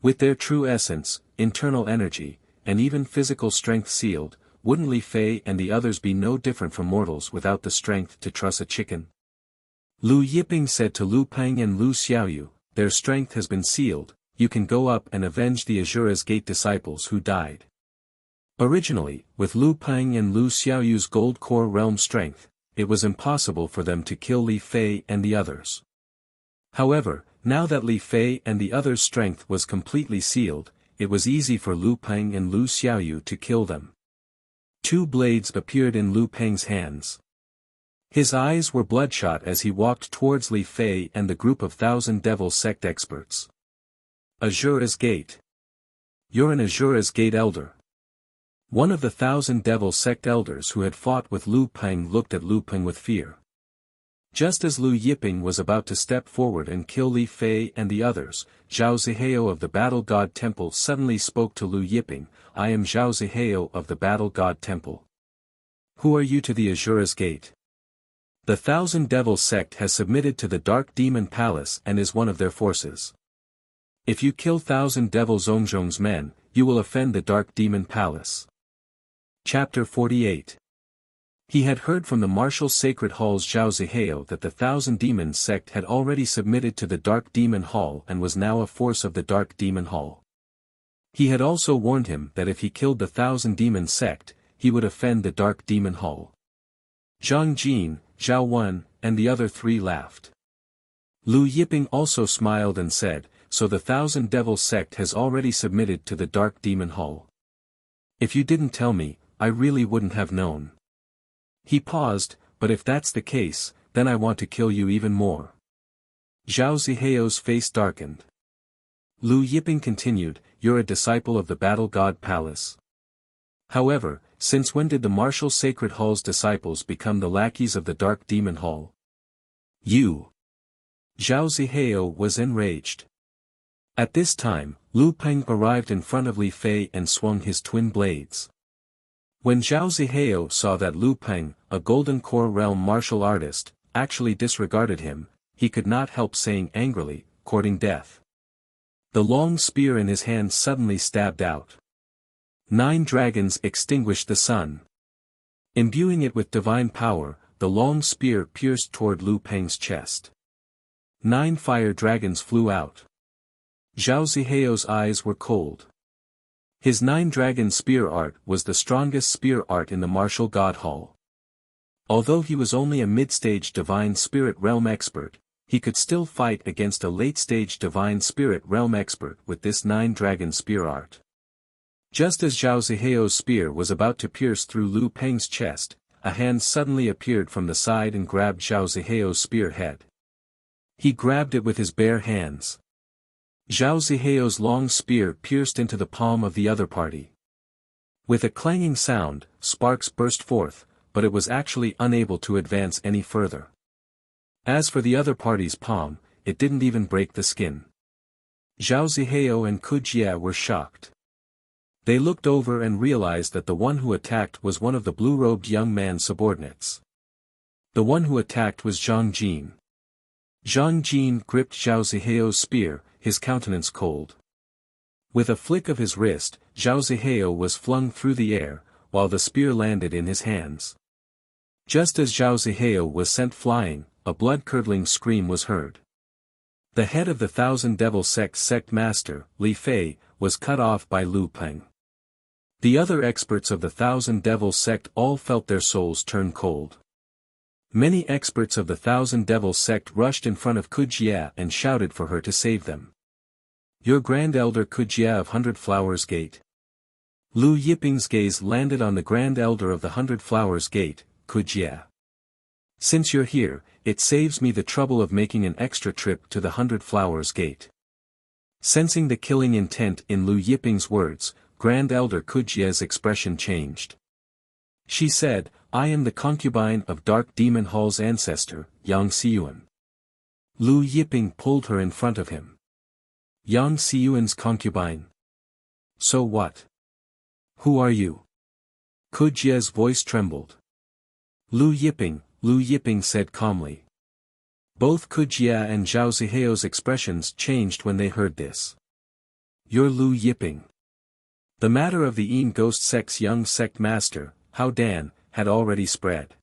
With their true essence, internal energy, and even physical strength sealed, wouldn't Li Fei and the others be no different from mortals without the strength to truss a chicken? Lu Yiping said to Lu Peng and Lu Xiaoyu, "Their strength has been sealed, you can go up and avenge the Azura's Gate disciples who died." Originally, with Lu Peng and Lu Xiaoyu's gold core realm strength, it was impossible for them to kill Li Fei and the others. However, now that Li Fei and the others' strength was completely sealed, it was easy for Lu Peng and Lu Xiaoyu to kill them. Two blades appeared in Lu Peng's hands. His eyes were bloodshot as he walked towards Li Fei and the group of Thousand Devil Sect experts. "Azura's Gate. You're an Azura's Gate elder." One of the Thousand Devil Sect elders who had fought with Lu Peng looked at Lu Peng with fear. Just as Lu Yiping was about to step forward and kill Li Fei and the others, Zhao Zihao of the Battle God Temple suddenly spoke to Lu Yiping, "I am Zhao Zihao of the Battle God Temple. Who are you to the Azura's Gate?" "The Thousand Devil Sect has submitted to the Dark Demon Palace and is one of their forces. If you kill Thousand Devil Zhongzhong's men, you will offend the Dark Demon Palace." Chapter 48. He had heard from the Martial Sacred Hall's Zhao Zihao that the Thousand Demon Sect had already submitted to the Dark Demon Hall and was now a force of the Dark Demon Hall. He had also warned him that if he killed the Thousand Demon Sect, he would offend the Dark Demon Hall. Zhang Jin, Zhao Wen, and the other three laughed. Lu Yiping also smiled and said, "So the Thousand Devil Sect has already submitted to the Dark Demon Hall. If you didn't tell me, I really wouldn't have known." He paused, "But if that's the case, then I want to kill you even more." Zhao Zihao's face darkened. Lu Yiping continued, "You're a disciple of the Battle God Palace. However, since when did the Martial Sacred Hall's disciples become the lackeys of the Dark Demon Hall?" "You." Zhao Zihao was enraged. At this time, Lu Peng arrived in front of Li Fei and swung his twin blades. When Zhao Zihao saw that Lu Peng, a Golden Core Realm martial artist, actually disregarded him, he could not help saying angrily, "Courting death." The long spear in his hand suddenly stabbed out. 9 dragons extinguished the sun. Imbuing it with divine power, the long spear pierced toward Lu Peng's chest. 9 fire dragons flew out. Zhao Zihao's eyes were cold. His 9-dragon spear art was the strongest spear art in the Martial God Hall. Although he was only a mid-stage Divine Spirit Realm expert, he could still fight against a late-stage Divine Spirit Realm expert with this 9-dragon spear art. Just as Zhao Zihao's spear was about to pierce through Lu Peng's chest, a hand suddenly appeared from the side and grabbed Zhao Zihao's spear head. He grabbed it with his bare hands. Zhao Zihao's long spear pierced into the palm of the other party. With a clanging sound, sparks burst forth, but it was actually unable to advance any further. As for the other party's palm, it didn't even break the skin. Zhao Zihao and Ku Jie were shocked. They looked over and realized that the one who attacked was one of the blue-robed young man's subordinates. The one who attacked was Zhang Jin. Zhang Jin gripped Zhao Zihao's spear, his countenance cold. With a flick of his wrist, Zhao Zihao was flung through the air, while the spear landed in his hands. Just as Zhao Zihao was sent flying, a blood-curdling scream was heard. The head of the Thousand Devil sect master, Li Fei, was cut off by Lu Peng. The other experts of the Thousand Devil sect all felt their souls turn cold. Many experts of the Thousand Devil sect rushed in front of Kujia and shouted for her to save them. Your Grand Elder Kujia of Hundred Flowers Gate. Lu Yiping's gaze landed on the Grand Elder of the Hundred Flowers Gate, Kujia. Since you're here, it saves me the trouble of making an extra trip to the Hundred Flowers Gate. Sensing the killing intent in Lu Yiping's words, Grand Elder Kujia's expression changed. She said, I am the concubine of Dark Demon Hall's ancestor, Yang Xiyuan. Lu Yiping pulled her in front of him. Yang Xiyuan's concubine? So what? Who are you? Kujia's voice trembled. Lu Yiping said calmly. Both Kujia and Zhao Zihao's expressions changed when they heard this. You're Lu Yiping. The matter of the Yin Ghost Sect's young sect master, Hao Dan, had already spread.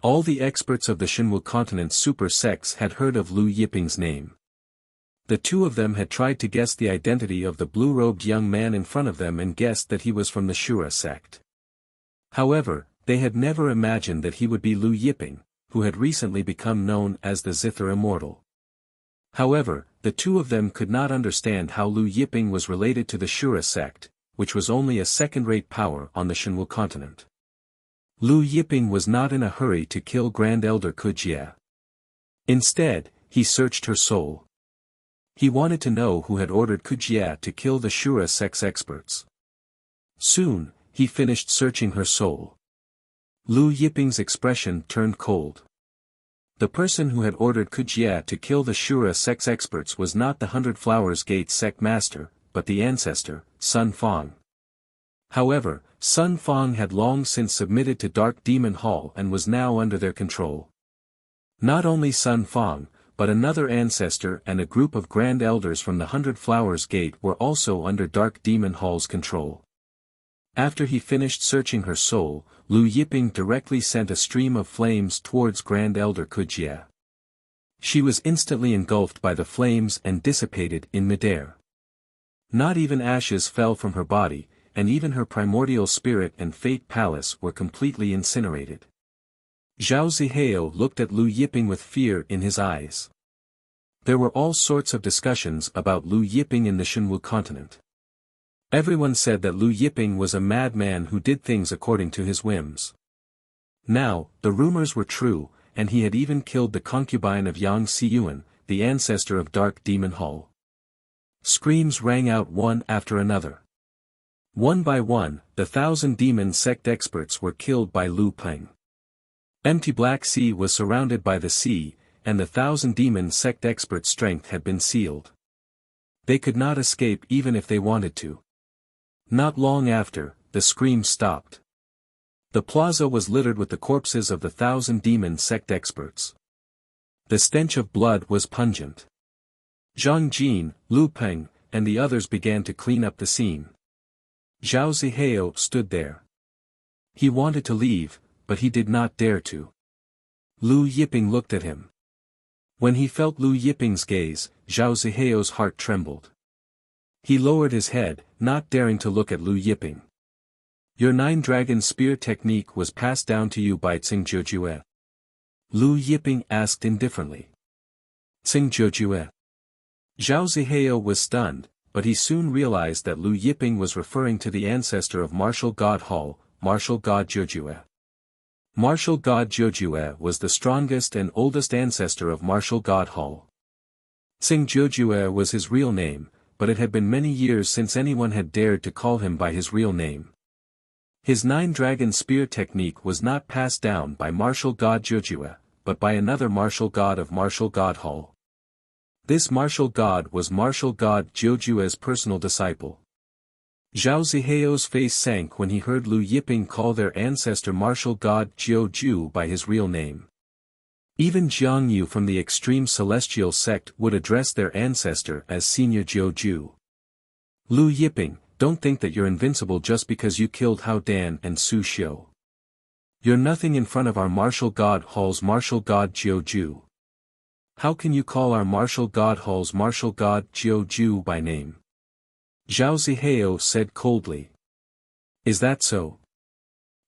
All the experts of the Shenwu continent's super sects had heard of Lu Yiping's name. The two of them had tried to guess the identity of the blue-robed young man in front of them and guessed that he was from the Shura sect. However, they had never imagined that he would be Lu Yiping, who had recently become known as the Zither Immortal. However, the two of them could not understand how Lu Yiping was related to the Shura sect, which was only a second-rate power on the Shenwu continent. Lu Yiping was not in a hurry to kill Grand Elder Kujia. Instead, he searched her soul. He wanted to know who had ordered Kujia to kill the Shura sect's experts. Soon, he finished searching her soul. Lu Yiping's expression turned cold. The person who had ordered Kujia to kill the Shura sect's experts was not the Hundred Flowers Gate sect master, but the ancestor, Sun Fang. However, Sun Fang had long since submitted to Dark Demon Hall and was now under their control. Not only Sun Fang, but another ancestor and a group of Grand Elders from the Hundred Flowers Gate were also under Dark Demon Hall's control. After he finished searching her soul, Lu Yiping directly sent a stream of flames towards Grand Elder Kujia. She was instantly engulfed by the flames and dissipated in midair. Not even ashes fell from her body, and even her primordial spirit and fate palace were completely incinerated. Zhao Zihao looked at Lu Yiping with fear in his eyes. There were all sorts of discussions about Lu Yiping in the Shenwu continent. Everyone said that Lu Yiping was a madman who did things according to his whims. Now, the rumors were true, and he had even killed the concubine of Yang Xiyuan, the ancestor of Dark Demon Hall. Screams rang out one after another. One by one, the Thousand Demon sect experts were killed by Lu Peng. Empty Black Sea was surrounded by the sea, and the Thousand Demon sect experts' strength had been sealed. They could not escape even if they wanted to. Not long after, the screams stopped. The plaza was littered with the corpses of the Thousand Demon sect experts. The stench of blood was pungent. Zhang Jin, Lu Peng, and the others began to clean up the scene. Zhao Zihao stood there. He wanted to leave, but he did not dare to. Lu Yiping looked at him. When he felt Lu Yiping's gaze, Zhao Zihao's heart trembled. He lowered his head, not daring to look at Lu Yiping. Your Nine-Dragon Spear technique was passed down to you by Tsing-Jiujue. Lu Yiping asked indifferently. Tsing-Jiujue. Zhao Zihao was stunned, but he soon realized that Lu Yiping was referring to the ancestor of Martial God Hall, Martial God Jiujue. Martial God Jiujue was the strongest and oldest ancestor of Martial God Hall. Tsing-Jiujue was his real name, but it had been many years since anyone had dared to call him by his real name. His Nine-Dragon Spear technique was not passed down by Martial God Jiujue, but by another Martial God of Martial God Hall. This Martial God was Martial God Jiojue's personal disciple. Zhao Zihao's face sank when he heard Lu Yiping call their ancestor Martial God Jioju by his real name. Even Jiang Yu from the extreme celestial sect would address their ancestor as Senior Jioju. Lu Yiping, don't think that you're invincible just because you killed Hao Dan and Su Xiu. You're nothing in front of our martial god hall's martial god Jiu. How can you call our martial god hall's martial god Jiu by name? Zhao Zihao said coldly. Is that so?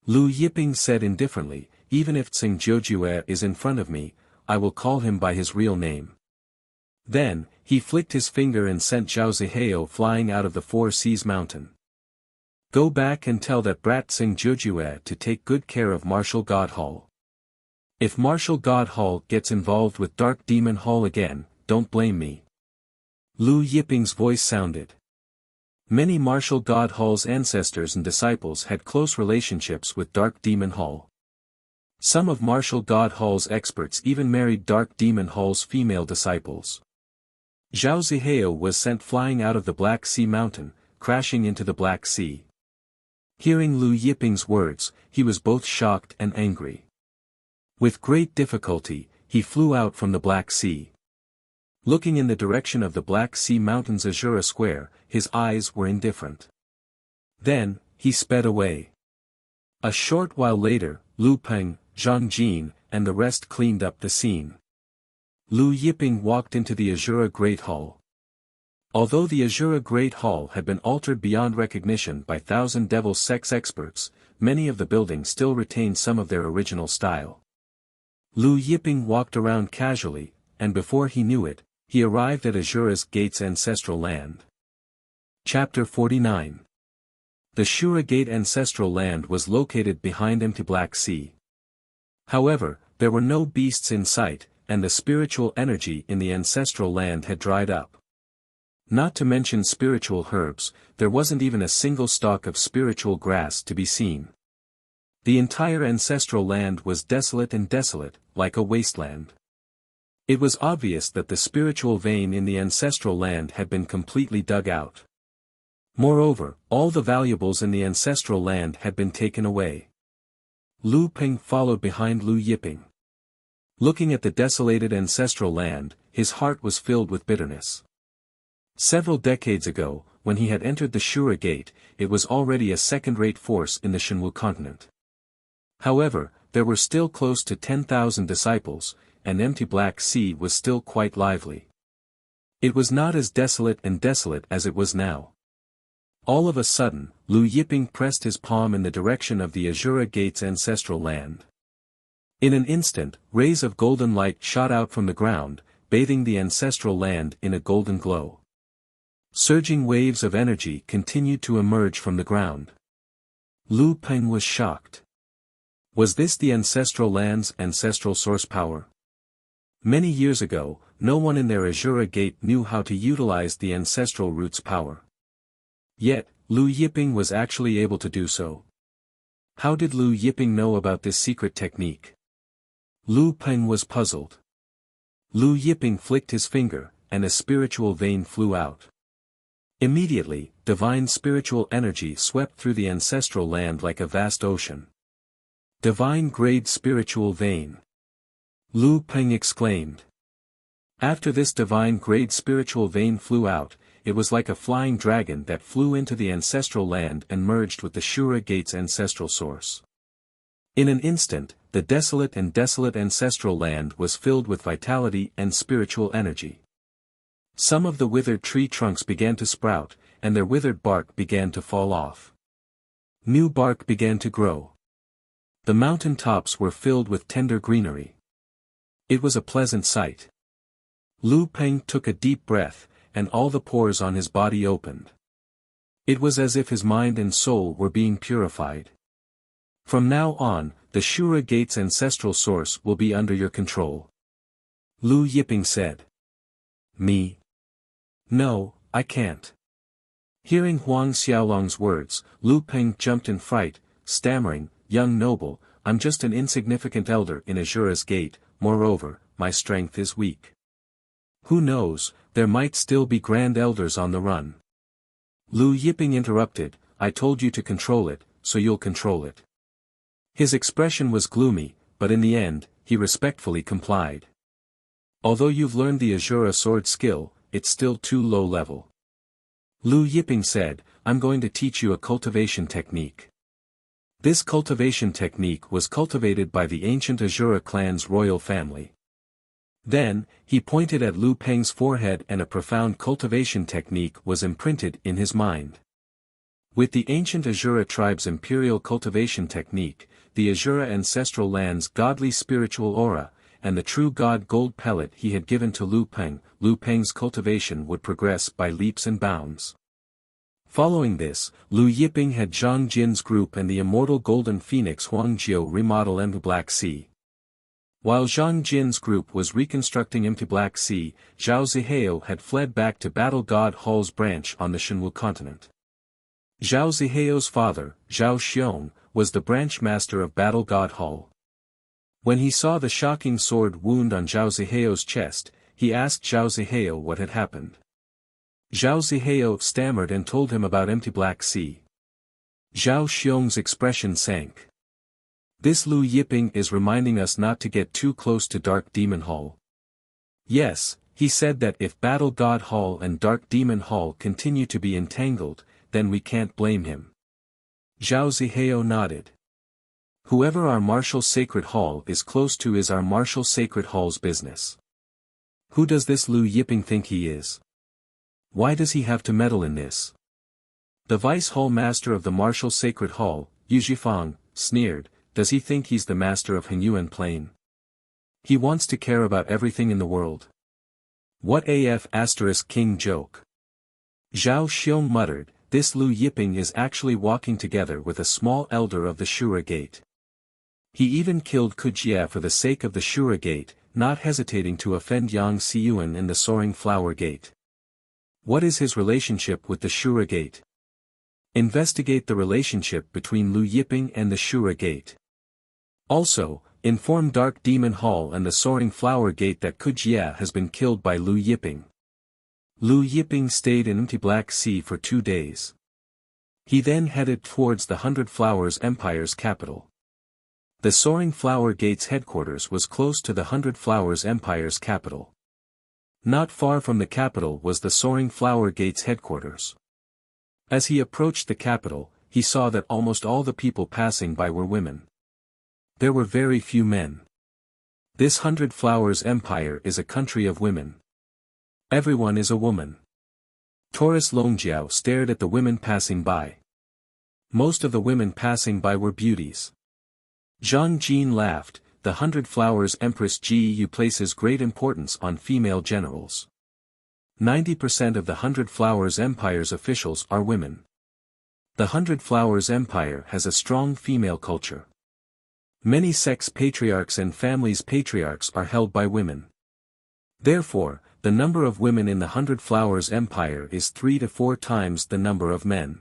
Lu Yiping said indifferently, even if Tsing Jiujue is in front of me, I will call him by his real name. Then, he flicked his finger and sent Zhao Zihao flying out of the Four Seas mountain. Go back and tell that brat Tsing Jiujue to take good care of Martial God Hall. If Martial God Hall gets involved with Dark Demon Hall again, don't blame me. Lu Yiping's voice sounded. Many Martial God Hall's ancestors and disciples had close relationships with Dark Demon Hall. Some of Martial God Hall's experts even married Dark Demon Hall's female disciples. Zhao Zihao was sent flying out of the Black Sea Mountain, crashing into the Black Sea. Hearing Lu Yiping's words, he was both shocked and angry. With great difficulty, he flew out from the Black Sea. Looking in the direction of the Black Sea Mountain's Azura Square, his eyes were indifferent. Then, he sped away. A short while later, Lu Peng, Zhang Jin, and the rest cleaned up the scene. Lu Yiping walked into the Azura Great Hall. Although the Azura Great Hall had been altered beyond recognition by Thousand Devil sex experts, many of the buildings still retained some of their original style. Lu Yiping walked around casually, and before he knew it, he arrived at Azura's Gate's ancestral land. Chapter 49. The Shura Gate ancestral land was located behind empty Black Sea. However, there were no beasts in sight, and the spiritual energy in the ancestral land had dried up. Not to mention spiritual herbs, there wasn't even a single stalk of spiritual grass to be seen. The entire ancestral land was desolate and desolate, like a wasteland. It was obvious that the spiritual vein in the ancestral land had been completely dug out. Moreover, all the valuables in the ancestral land had been taken away. Lu Peng followed behind Lu Yiping. Looking at the desolated ancestral land, his heart was filled with bitterness. Several decades ago, when he had entered the Shura Gate, it was already a second-rate force in the Shenwu continent. However, there were still close to 10,000 disciples, and empty Black Sea was still quite lively. It was not as desolate as it was now. All of a sudden, Lu Yiping pressed his palm in the direction of the Azura Gate's ancestral land. In an instant, rays of golden light shot out from the ground, bathing the ancestral land in a golden glow. Surging waves of energy continued to emerge from the ground. Lu Peng was shocked. Was this the ancestral land's ancestral source power? Many years ago, no one in their Azura Gate knew how to utilize the ancestral root's power. Yet, Lu Yiping was actually able to do so. How did Lu Yiping know about this secret technique? Lu Peng was puzzled. Lu Yiping flicked his finger, and a spiritual vein flew out. Immediately, divine spiritual energy swept through the ancestral land like a vast ocean. Divine-grade spiritual vein. Lu Peng exclaimed. After this divine-grade spiritual vein flew out, it was like a flying dragon that flew into the ancestral land and merged with the Shura Gate's ancestral source. In an instant, the desolate ancestral land was filled with vitality and spiritual energy. Some of the withered tree trunks began to sprout, and their withered bark began to fall off. New bark began to grow. The mountain tops were filled with tender greenery. It was a pleasant sight. Lu Peng took a deep breath, and all the pores on his body opened. It was as if his mind and soul were being purified. From now on, the Shura Gate's ancestral source will be under your control. Lu Yiping said. Me? No, I can't. Hearing Huang Xiaolong's words, Lu Peng jumped in fright, stammering, young noble, I'm just an insignificant elder in Azura's Gate, moreover, my strength is weak. Who knows, there might still be grand elders on the run. Lu Yiping interrupted, I told you to control it, so you'll control it. His expression was gloomy, but in the end, he respectfully complied. Although you've learned the Azura sword skill, it's still too low level. Lu Yiping said, I'm going to teach you a cultivation technique. This cultivation technique was cultivated by the ancient Azura clan's royal family. Then, he pointed at Lu Peng's forehead and a profound cultivation technique was imprinted in his mind. With the ancient Azura tribe's imperial cultivation technique, the Azura ancestral land's godly spiritual aura, and the true god gold pellet he had given to Lu Peng's cultivation would progress by leaps and bounds. Following this, Lu Yiping had Zhang Jin's group and the immortal golden phoenix Huang Jiu remodel Empty Black Sea. While Zhang Jin's group was reconstructing Empty Black Sea, Zhao Zihao had fled back to Battle God Hall's branch on the Shenwu continent. Zhao Zihao's father, Zhao Xiong, was the branch master of Battle God Hall. When he saw the shocking sword wound on Zhao Zihao's chest, he asked Zhao Zihao what had happened. Zhao Zihao stammered and told him about Empty Black Sea. Zhao Xiong's expression sank. This Lu Yiping is reminding us not to get too close to Dark Demon Hall. Yes, he said that if Battle God Hall and Dark Demon Hall continue to be entangled, then we can't blame him. Zhao Zihao nodded. Whoever our martial sacred hall is close to is our martial sacred hall's business. Who does this Lu Yiping think he is? Why does he have to meddle in this? The vice hall master of the martial sacred hall, Yu Zhifang, sneered, does he think he's the master of Henyuan Plain? He wants to care about everything in the world. What AF** king joke? Zhao Xiong muttered, this Lu Yiping is actually walking together with a small elder of the Shura Gate. He even killed Kujia for the sake of the Shura Gate, not hesitating to offend Yang Xiyuan in the Soaring Flower Gate. What is his relationship with the Shura Gate? Investigate the relationship between Lu Yiping and the Shura Gate. Also, inform Dark Demon Hall and the Soaring Flower Gate that Kujia has been killed by Lu Yiping. Lu Yiping stayed in Empty Black Sea for 2 days. He then headed towards the Hundred Flowers Empire's capital. The Soaring Flower Gate's headquarters was close to the Hundred Flowers Empire's capital. Not far from the capital was the Soaring Flower Gate's headquarters. As he approached the capital, he saw that almost all the people passing by were women. There were very few men. This Hundred Flowers Empire is a country of women. Everyone is a woman. Taurus Longjiao stared at the women passing by. Most of the women passing by were beauties. Zhang Jin laughed. The Hundred Flowers Empress Gu places great importance on female generals. 90% of the Hundred Flowers Empire's officials are women. The Hundred Flowers Empire has a strong female culture. Many sects patriarchs and families patriarchs are held by women. Therefore, the number of women in the Hundred Flowers Empire is 3 to 4 times the number of men.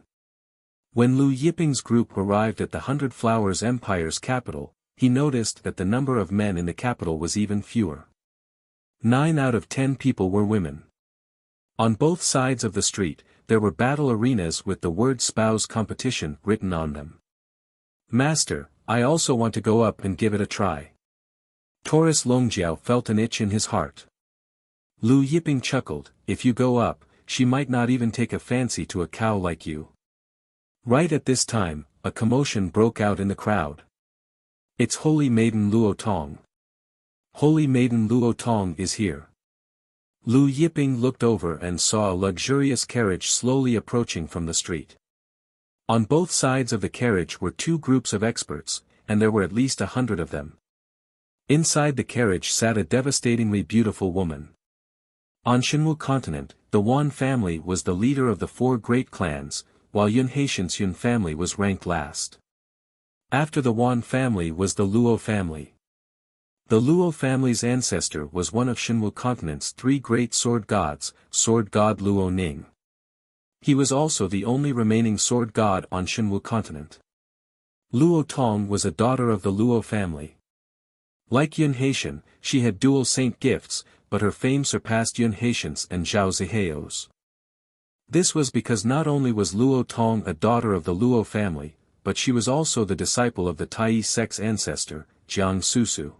When Lu Yiping's group arrived at the Hundred Flowers Empire's capital, he noticed that the number of men in the capital was even fewer. 9 out of 10 people were women. On both sides of the street, there were battle arenas with the word spouse competition written on them. Master, I also want to go up and give it a try. Taurus Longjiao felt an itch in his heart. Lu Yiping chuckled, if you go up, she might not even take a fancy to a cow like you. Right at this time, a commotion broke out in the crowd. It's Holy Maiden Luo Tong. Holy Maiden Luo Tong is here. Lu Yiping looked over and saw a luxurious carriage slowly approaching from the street. On both sides of the carriage were 2 groups of experts, and there were at least 100 of them. Inside the carriage sat a devastatingly beautiful woman. On Shenwu continent, the Wan family was the leader of the 4 great clans, while Yun Haitian's Yun family was ranked last. After the Wan family was the Luo family. The Luo family's ancestor was one of Shenwu continent's 3 great sword gods, sword god Luo Ning. He was also the only remaining sword god on Shenwu continent. Luo Tong was a daughter of the Luo family. Like Yun Haitian, she had dual saint gifts, but her fame surpassed Yun Haitian's and Zhao Zihao's. This was because not only was Luo Tong a daughter of the Luo family, but she was also the disciple of the Tai sect's ancestor, Jiang Susu.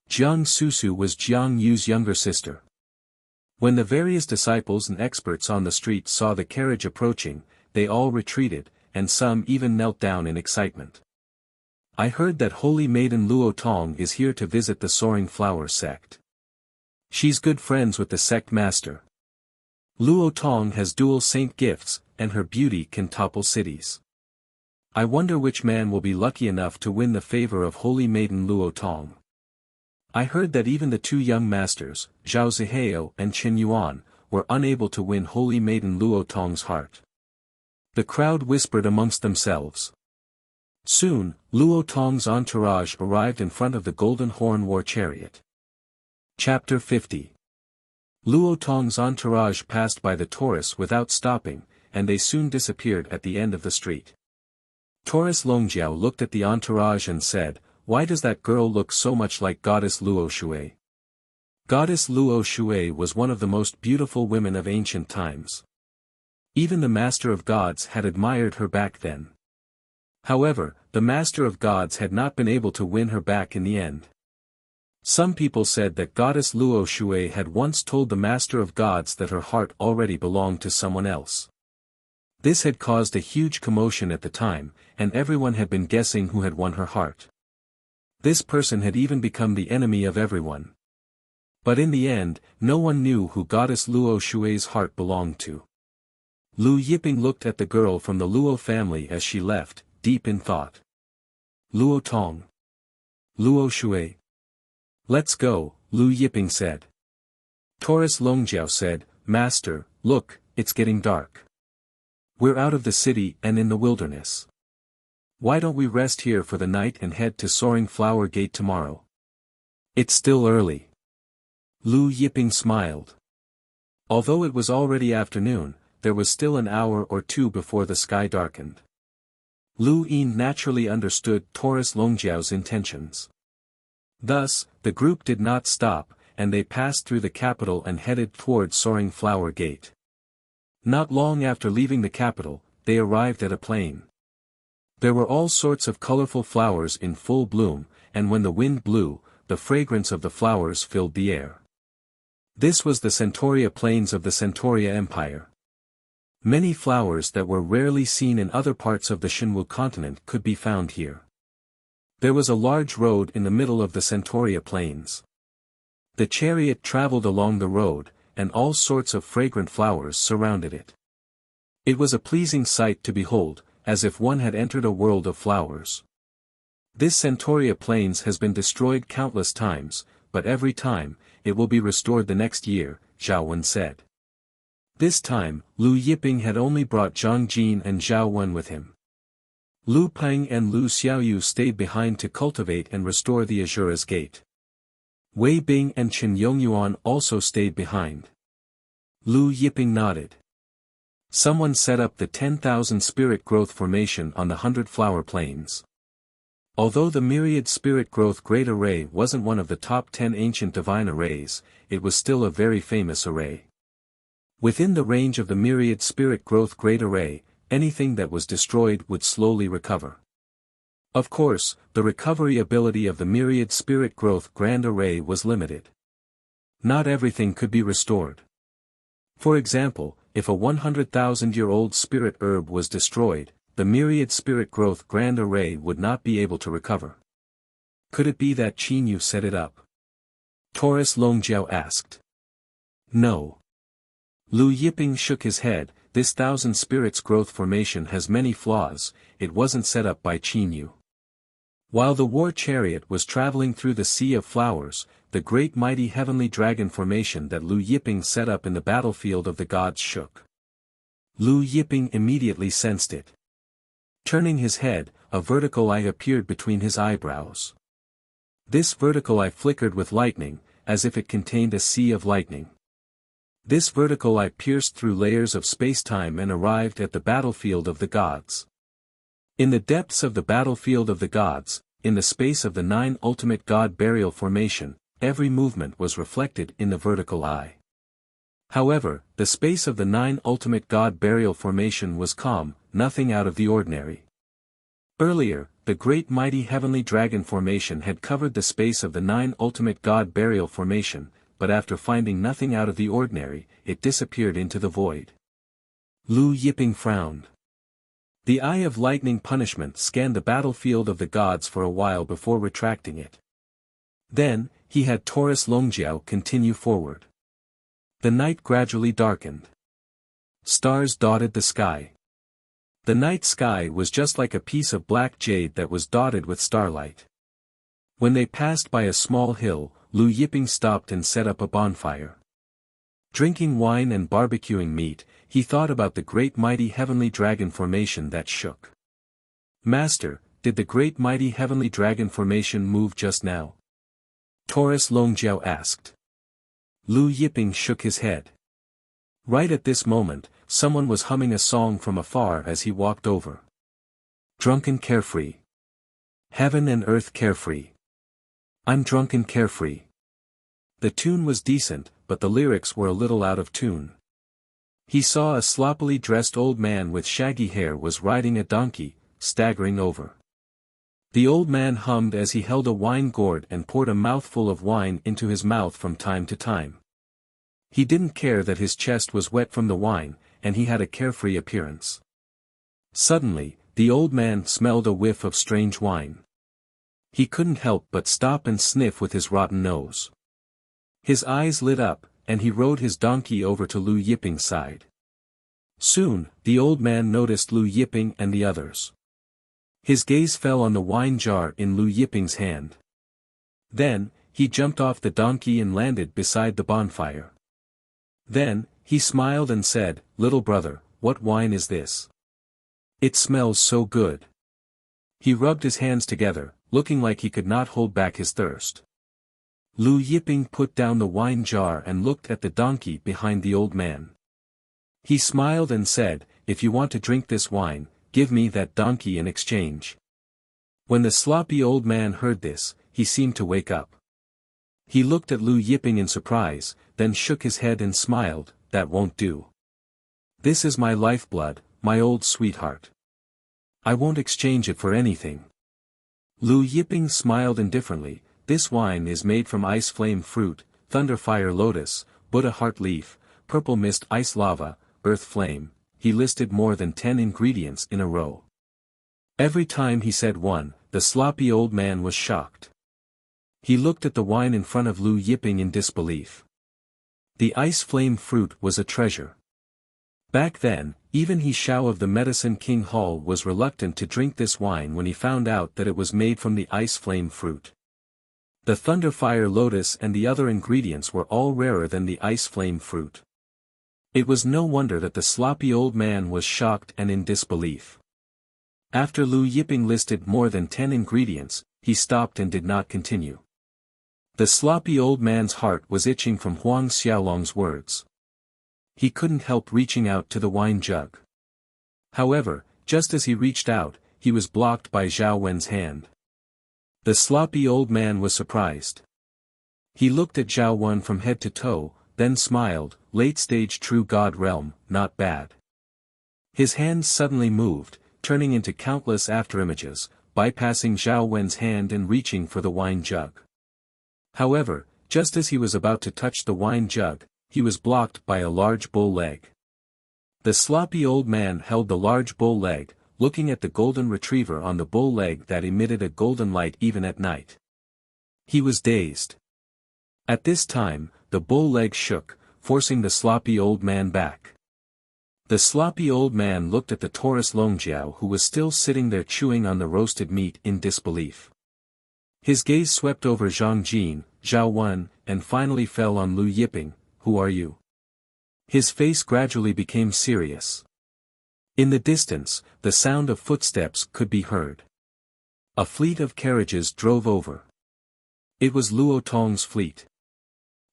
Jiang Susu was Jiang Yu's younger sister. When the various disciples and experts on the street saw the carriage approaching, they all retreated, and some even knelt down in excitement. I heard that holy maiden Luo Tong is here to visit the Soaring Flower sect. She's good friends with the sect master. Luo Tong has dual saint gifts, and her beauty can topple cities. I wonder which man will be lucky enough to win the favor of holy maiden Luo Tong. I heard that even the two young masters, Zhao Zihao and Qin Yuan, were unable to win holy maiden Luo Tong's heart. The crowd whispered amongst themselves. Soon, Luo Tong's entourage arrived in front of the Golden Horn war chariot. Chapter 50. Luo Tong's entourage passed by the Taurus without stopping, and they soon disappeared at the end of the street. Taurus Longjiao looked at the entourage and said, "Why does that girl look so much like Goddess Luo Shui?" Goddess Luo Shui was one of the most beautiful women of ancient times. Even the Master of Gods had admired her back then. However, the Master of Gods had not been able to win her back in the end. Some people said that Goddess Luo Shui had once told the Master of Gods that her heart already belonged to someone else. This had caused a huge commotion at the time, and everyone had been guessing who had won her heart. This person had even become the enemy of everyone. But in the end, no one knew who Goddess Luo Shui's heart belonged to. Lu Yiping looked at the girl from the Luo family as she left, deep in thought. Luo Tong. Luo Shui. Let's go, Lu Yiping said. Taurus Longjiao said, "Master, look, it's getting dark. We're out of the city and in the wilderness. Why don't we rest here for the night and head to Soaring Flower Gate tomorrow? It's still early." Lu Yiping smiled. Although it was already afternoon, there was still an hour or two before the sky darkened. Lu Yin naturally understood Taurus Longjiao's intentions. Thus, the group did not stop, and they passed through the capital and headed toward Soaring Flower Gate. Not long after leaving the capital, they arrived at a plain. There were all sorts of colorful flowers in full bloom, and when the wind blew, the fragrance of the flowers filled the air. This was the Centauria Plains of the Centauria Empire. Many flowers that were rarely seen in other parts of the Shenwu continent could be found here. There was a large road in the middle of the Centauria Plains. The chariot traveled along the road, and all sorts of fragrant flowers surrounded it. It was a pleasing sight to behold, as if one had entered a world of flowers. This Centauria Plains has been destroyed countless times, but every time, it will be restored the next year, Zhao Wen said. This time, Lu Yiping had only brought Zhang Jin and Zhao Wen with him. Lu Peng and Lu Xiaoyu stayed behind to cultivate and restore the Azura's Gate. Wei Bing and Chen Yongyuan also stayed behind. Lu Yiping nodded. Someone set up the 10,000 spirit growth formation on the 100 flower plains. Although the myriad spirit growth great array wasn't one of the top 10 ancient divine arrays, it was still a very famous array. Within the range of the myriad spirit growth great array, anything that was destroyed would slowly recover. Of course, the recovery ability of the myriad spirit growth grand array was limited. Not everything could be restored. For example, if a 100,000-year-old spirit herb was destroyed, the myriad spirit growth grand array would not be able to recover. Could it be that Qin Yu set it up? Taurus Longjiao asked. No. Lu Yiping shook his head. This 1,000 spirits growth formation has many flaws, it wasn't set up by Qin Yu. While the war chariot was traveling through the sea of flowers, the great mighty heavenly dragon formation that Lu Yiping set up in the battlefield of the gods shook. Lu Yiping immediately sensed it. Turning his head, a vertical eye appeared between his eyebrows. This vertical eye flickered with lightning, as if it contained a sea of lightning. This vertical eye pierced through layers of space-time and arrived at the battlefield of the gods. In the depths of the battlefield of the gods, in the space of the 9 ultimate god burial formation, every movement was reflected in the vertical eye. However, the space of the 9 ultimate god burial formation was calm, nothing out of the ordinary. Earlier, the great mighty heavenly dragon formation had covered the space of the 9 ultimate god burial formation, but after finding nothing out of the ordinary, it disappeared into the void. Lu Yiping frowned. The eye of lightning punishment scanned the battlefield of the gods for a while before retracting it. Then, he had Taurus Longjiao continue forward. The night gradually darkened. Stars dotted the sky. The night sky was just like a piece of black jade that was dotted with starlight. When they passed by a small hill, Lu Yiping stopped and set up a bonfire. Drinking wine and barbecuing meat, he thought about the great mighty heavenly dragon formation that shook. Master, did the great mighty heavenly dragon formation move just now? Taurus Longjiao asked. Lu Yiping shook his head. Right at this moment, someone was humming a song from afar as he walked over. Drunken carefree. Heaven and earth carefree. I'm drunken carefree. The tune was decent, but the lyrics were a little out of tune. He saw a sloppily dressed old man with shaggy hair was riding a donkey, staggering over. The old man hummed as he held a wine gourd and poured a mouthful of wine into his mouth from time to time. He didn't care that his chest was wet from the wine, and he had a carefree appearance. Suddenly, the old man smelled a whiff of strange wine. He couldn't help but stop and sniff with his rotten nose. His eyes lit up, and he rode his donkey over to Lu Yiping's side. Soon, the old man noticed Lu Yiping and the others. His gaze fell on the wine jar in Lu Yiping's hand. Then, he jumped off the donkey and landed beside the bonfire. Then, he smiled and said, "Little brother, what wine is this? It smells so good." He rubbed his hands together, looking like he could not hold back his thirst. Lu Yiping put down the wine jar and looked at the donkey behind the old man. He smiled and said, "If you want to drink this wine, give me that donkey in exchange." When the sloppy old man heard this, he seemed to wake up. He looked at Lu Yiping in surprise, then shook his head and smiled, "That won't do. This is my lifeblood, my old sweetheart. I won't exchange it for anything." Lu Yiping smiled indifferently. "This wine is made from ice flame fruit, thunder fire lotus, Buddha heart leaf, purple mist ice lava, earth flame." He listed more than 10 ingredients in a row. Every time he said one, the sloppy old man was shocked. He looked at the wine in front of Lu Yiping in disbelief. The ice flame fruit was a treasure. Back then, even He Shao of the Medicine King Hall was reluctant to drink this wine when he found out that it was made from the ice flame fruit. The thunder fire lotus and the other ingredients were all rarer than the ice flame fruit. It was no wonder that the sloppy old man was shocked and in disbelief. After Lu Yiping listed more than 10 ingredients, he stopped and did not continue. The sloppy old man's heart was itching from Huang Xiaolong's words. He couldn't help reaching out to the wine jug. However, just as he reached out, he was blocked by Zhao Wen's hand. The sloppy old man was surprised. He looked at Zhao Wen from head to toe, then smiled, "Late-stage true god realm, not bad." His hands suddenly moved, turning into countless afterimages, bypassing Zhao Wen's hand and reaching for the wine jug. However, just as he was about to touch the wine jug, he was blocked by a large bull leg. The sloppy old man held the large bull leg, looking at the golden retriever on the bull leg that emitted a golden light even at night. He was dazed. At this time, the bull leg shook, forcing the sloppy old man back. The sloppy old man looked at the Taurus Longjiao who was still sitting there chewing on the roasted meat in disbelief. His gaze swept over Zhang Jin, Zhao Wen, and finally fell on Lu Yiping. "Who are you?" His face gradually became serious. In the distance, the sound of footsteps could be heard. A fleet of carriages drove over. It was Luo Tong's fleet.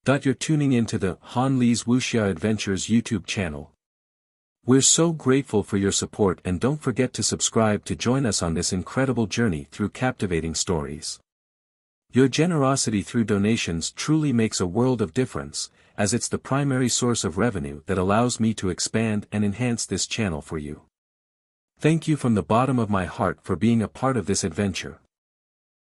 You're tuning into the Han Li's Wuxia Adventures YouTube channel. We're so grateful for your support, and don't forget to subscribe to join us on this incredible journey through captivating stories. Your generosity through donations truly makes a world of difference, as it's the primary source of revenue that allows me to expand and enhance this channel for you. Thank you from the bottom of my heart for being a part of this adventure.